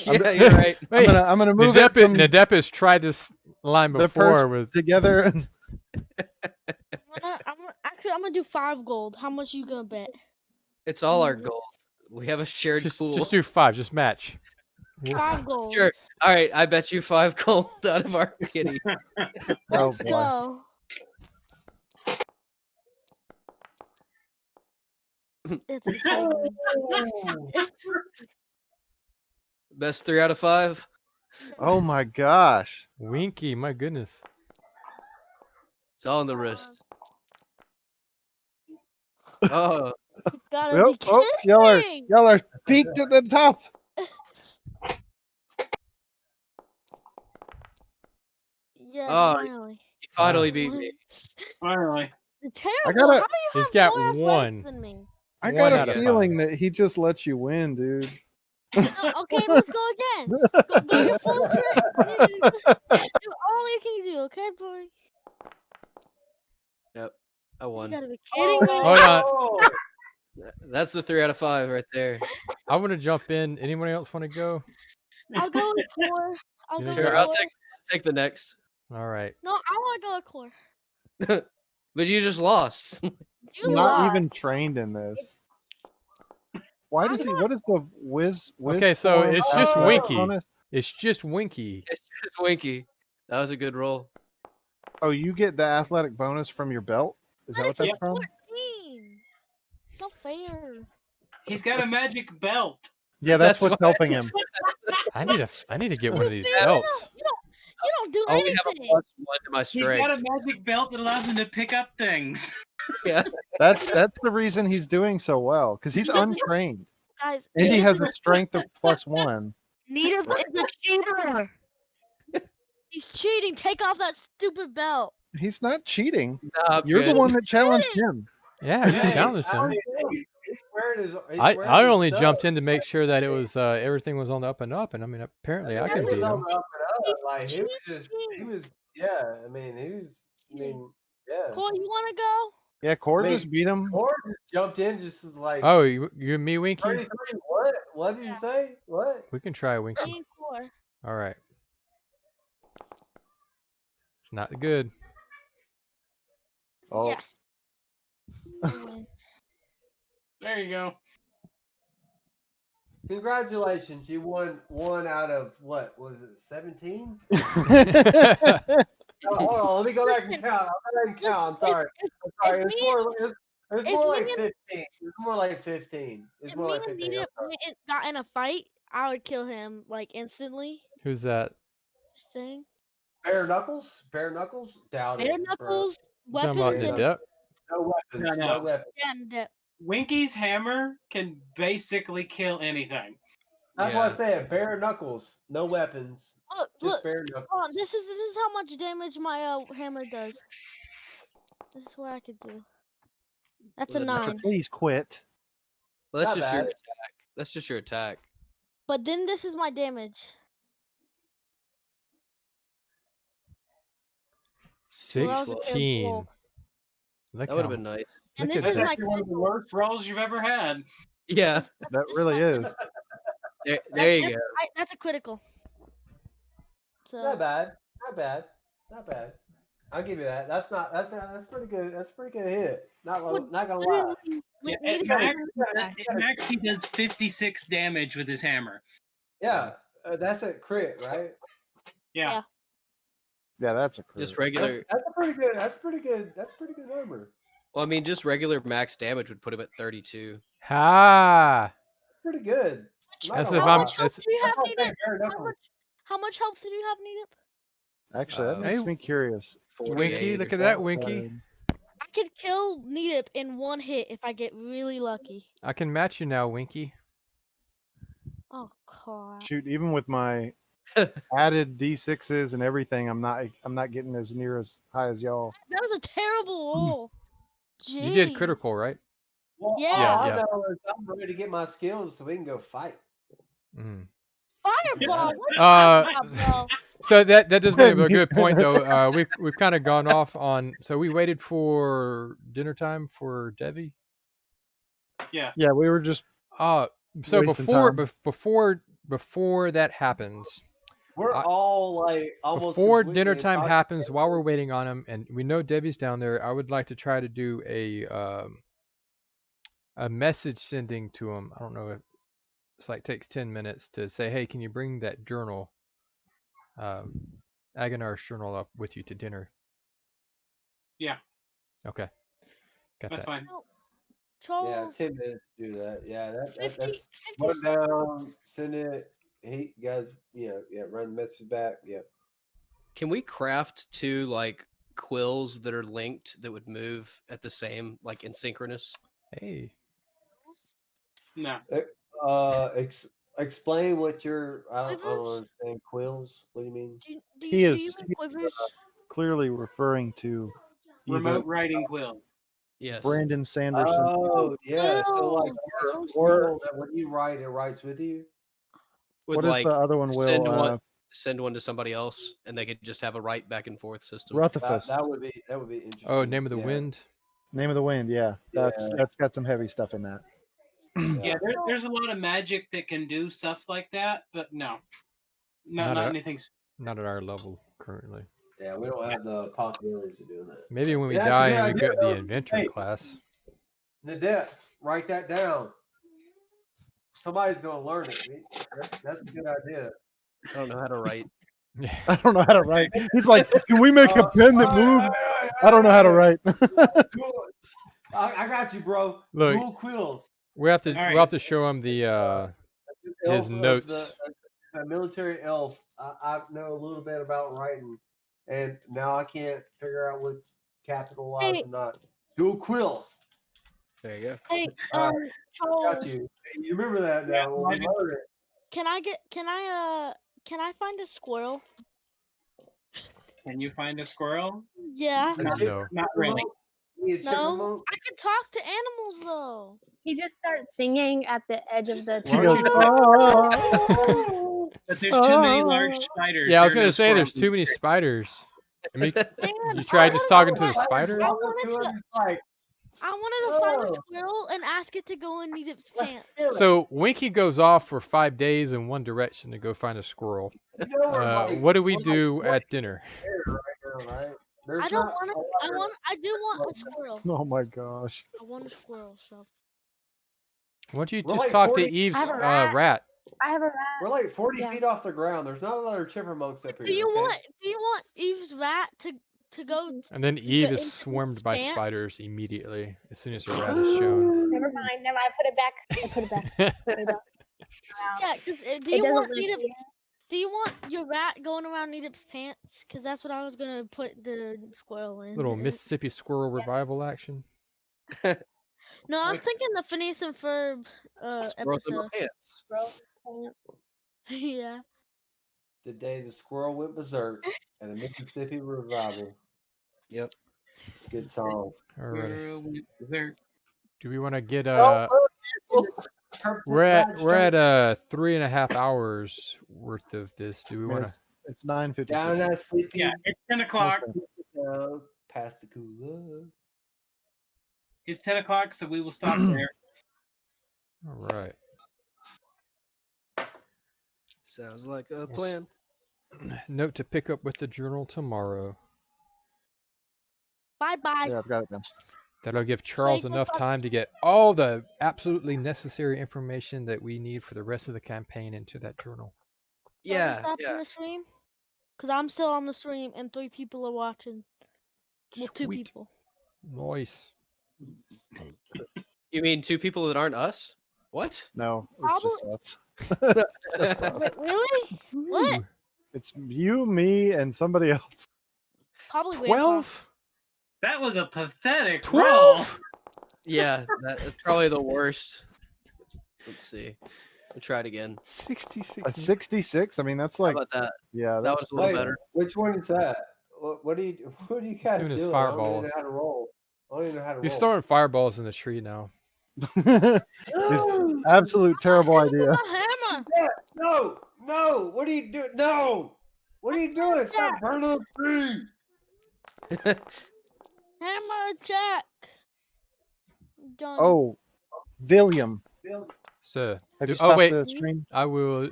Yeah, you're right. Wait, I'm gonna move it from Nadepis tried this line the before perch with. together. And I'm gonna do 5 gold. How much you gonna bet? It's all our gold. We have a shared pool. Just do 5. Just match. 5 gold. Sure. All right, I bet you 5 gold out of our kitty. oh Let's boy, go. It's exciting. Best 3 out of 5. oh my gosh! Winky, my goodness. It's all in the wrist. Oh, You gotta Yep. be Oh, kidding! y'all are peaked at the top. Yeah, Oh, finally. he finally beat me. Finally. It's terrible. I gotta- How do you He's have got more athletics one. than me? I One got out a of feeling 5. that he just lets you win, dude. No, okay, let's go again. Go your full strength. Do all you can do, okay, boy? Yep, I You won. gotta be kidding me. Hold on. Oh, That's the 3 out of 5 right there. I want to jump in. Anyone else want to go? I'll go with 4. I'll You go know, with Sure, I'll 4. take the next. All right. No, I want to go with 4. But you just lost. You Not even lost. trained in this. Why does he? What is the whiz? Okay, so form it's just athletic Winky. bonus? It's just Winky. It's just Winky. That was a good roll. Oh, you get the athletic bonus from your belt. Is that what that's Yep. from? 14. Not fair. He's got a magic belt. Yeah, that's That's what's why- helping him. I need to get one of these You belts. You don't do I only have a anything. +1 to my He's got a strength. magic belt that allows him to pick up things. Yeah. That's the reason he's doing so well because he's untrained. Guys, Indy Nita has is a strength of +1. Nita is a cheater. He's cheating. Take off that stupid belt. He's not cheating. Nah, I'm You're the good. one that challenged him. Yeah, you hey, challenged him. he's wearing his. He's I wearing his only stuff. jumped in to make sure that it was everything was on the up and up, and I mean apparently I He can was beat on him. the up and up. Like he was just. He cheating. was. Yeah. I mean, he was. I mean, yeah. Cole, you want to go? Yeah, Cord Wait. just beat him. Or just jumped in, just like. Oh, you and me, Winky. 33. What? What did you say? What? We can try Winky. Me and 4. All right. It's not good. Oh, Yes. I win. There you go. Congratulations, you won 1 out of what was it? 17? hold on. Let me go back and Listen, count. I'm listen, sorry. I'm sorry. if It's me, more if like me 15. It's more like 15. It's if more me like and 15. Nita got in a fight, I would kill him like instantly. Who's that? Just saying. Bare knuckles? Bare knuckles? Doubt Bare it, bro. knuckles, You talking about weapons, and Nadept? No weapons. No. No weapons. yeah, Winky's hammer can basically kill anything. That's what I Yeah. said. Bare knuckles. No weapons. look, Just look. bare Hold knuckles. on, this is how much damage my hammer does. This is what I could do. That's a Was it not- 9. Please quit. Well, that's Not just your bad. attack. That's just your attack. But then this is my damage. 16. Look That would how, have been nice. And look this at That's is that. my actually one of the critical. worst rolls you've ever had. Yeah. That This really my is. There you go. That's a critical. So Not bad. Not bad. Not bad. I'll give you that. That's pretty good. That's a pretty good hit. Not gonna lie. Yeah, literally, at literally max, at max, he does 56 damage with his hammer. Yeah. That's a crit, right? Yeah. Yeah, that's a crit. Just regular. That's a pretty good. That's pretty good. That's pretty good number. Well, I mean, just regular max damage would put him at 32. Ha! Pretty good. Not That's gonna if How I'm. lie. much health That's do you That's have, why I said Nita? bare knuckles. How much health do you have, Nita? Actually, that Uh, makes Hey, me curious. 48 Winky. or Look at something. that, Winky. I could kill Nita in one hit if I get really lucky. I can match you now, Winky. Oh god. Shoot, even with my added D6s and everything, I'm not getting as near as high as y'all. That was a terrible roll. Jeez. You did critical, right? Well, Yeah. all Yeah. I know is I'm ready to get my skills so we can go fight. Mm. Fireball. What Uh, fireball? So that does bring up a good point, though. We've kind of gone off on. So we waited for dinner time for Debbie. Oh. Yeah, we were just So Wasting before time. before that happens, We're all like almost before completely dinner time happens, while we're intoxicated. waiting on him, and we know Debbie's down there, I would like to try to do a message sending to him. I don't know if it's like takes 10 minutes to say, hey, can you bring that journal, Agonar's journal, up with you to dinner? Yeah. Okay, got That's that. fine. No, Yeah, Charles. 10 minutes to do that. Yeah, 50, that's 50 run down, send it. Hey, guys, run the message back. Yeah. Can we craft two like quills that are linked that would move at the same, like in synchronous? Hey, No. Explain what you're. I don't Quivers? understand. Quills? What do you mean? Do He you is- mean quivers? clearly referring to either Remote writing quills. Yes. Brandon Sanderson. Oh, yeah. So like, Quills. quill that when you write, it writes with you. Would What is like the other one, send Will? one send one to somebody else, and they could just have a write back and forth system. Rutherfus. That would be interesting. oh, Name of the yeah. Wind. Name of the Wind, yeah. That's got some heavy stuff in that. Yeah, there's a lot of magic that can do stuff like that, but no. Not Not a- anything. Not at our level currently. Yeah, we don't have the possibilities of doing that. Maybe when we Yeah, that's a die good and we idea, go to the though. inventor Hey. class. Nadet, write that down. Somebody's gonna learn it. That's a good idea. I don't know how to write. Yeah. I don't know how to write. He's like, can we make a pen that moves? I don't know how to write. Cool. I got you, bro. Look. Dual quills. We have to All we'll have right. to show him the his Elf notes. is a military elf. I know a little bit about writing, and now I can't figure out what's capitalized Hey. and not. Dual quills. There you go. Hey, All Charles. Got you. You remember that now? Yeah, when we I learned it. Can I find a squirrel? Can you find a squirrel? Yeah. A No. chip Not really. remote? You need a chip No. remote? I can talk to animals though. He just starts singing at the edge of the He tree. goes, But there's too many large spiders. Yeah, I was There are gonna no say there's squirrels. too many spiders. I mean, Man, you try just talking to the I just spider. walk up to him, it's like, I wanted to find a Oh. squirrel and ask it to go in Needup's let's pants. kill it. So Winky goes off for 5 days in one direction to go find a squirrel. You know we're like- What do we we're like do 20 at dinner? there right now, right? There's I don't not want a to. lot I do want a squirrel. oh my gosh. I want a squirrel. So Why don't you We're just like talk 40 to Eve's I have a rat. rat? I have a rat. We're like 40 Yeah. feet off the ground. There's not another chipmunks up Do here. you Okay? want Eve's rat to go And then to Eve get is into swarmed his by pants? spiders immediately as soon as her rat is shown. Never mind. Never mind. I put it back. I put it back. Put it back. Yeah, cause do It you doesn't want live Edith? here. Do you want your rat going around Edith's pants? Cause that's what I was gonna put the squirrel in. Little Mississippi squirrel revival action. No, I was thinking the Phineas and Ferb Squirrels in my episode. pants. Yeah. The day the squirrel went berserk and the Mississippi revival. Yep. It's a good song. Alrighty. Squirrel went berserk. Do we want to get we're at 3.5 hours worth of this. Do we want to? It's 9:56. Down that sleepy. Yeah, it's 10 o'clock. Down past the cooler. It's 10 o'clock, so we will stop there. All right. Sounds like a plan. Note to pick up with the journal tomorrow. Bye bye. Yeah, I've got it down. That'll give Charles Like, enough what's up? time to get all the absolutely necessary information that we need for the rest of the campaign into that journal. Yeah, Stopping yeah. the stream? Cause I'm still on the stream and 3 people are watching. Well, 2 Sweet. people. Nice. You mean 2 people that aren't us? What? No, it's just us. Just us. Wait, really? What? Ooh, It's you, me, and somebody else. Probably Grandpa. 12? That was a pathetic roll. 12? Yeah, that's probably the worst. Let's see. We'll try it again. 66. A 66? I mean, that's How like, about that? yeah, That that's was a little Wait, better. which one is that? What do you guys doing his doing? I don't even fireballs. know how to roll. I don't even know how to He's roll. throwing fireballs in the tree now. this absolute terrible idea. A hammer. No, no, what are you doing? No, what are you doing? Stop burning the tree. Hammer attack. Done. Oh, William, So, have you oh stopped wait, the stream? I will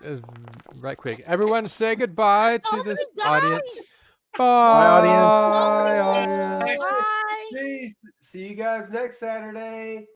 right quick. Everyone say goodbye to Nobody this died. audience. audience. Bye, Nobody audience. Bye. Peace. See you guys next Saturday.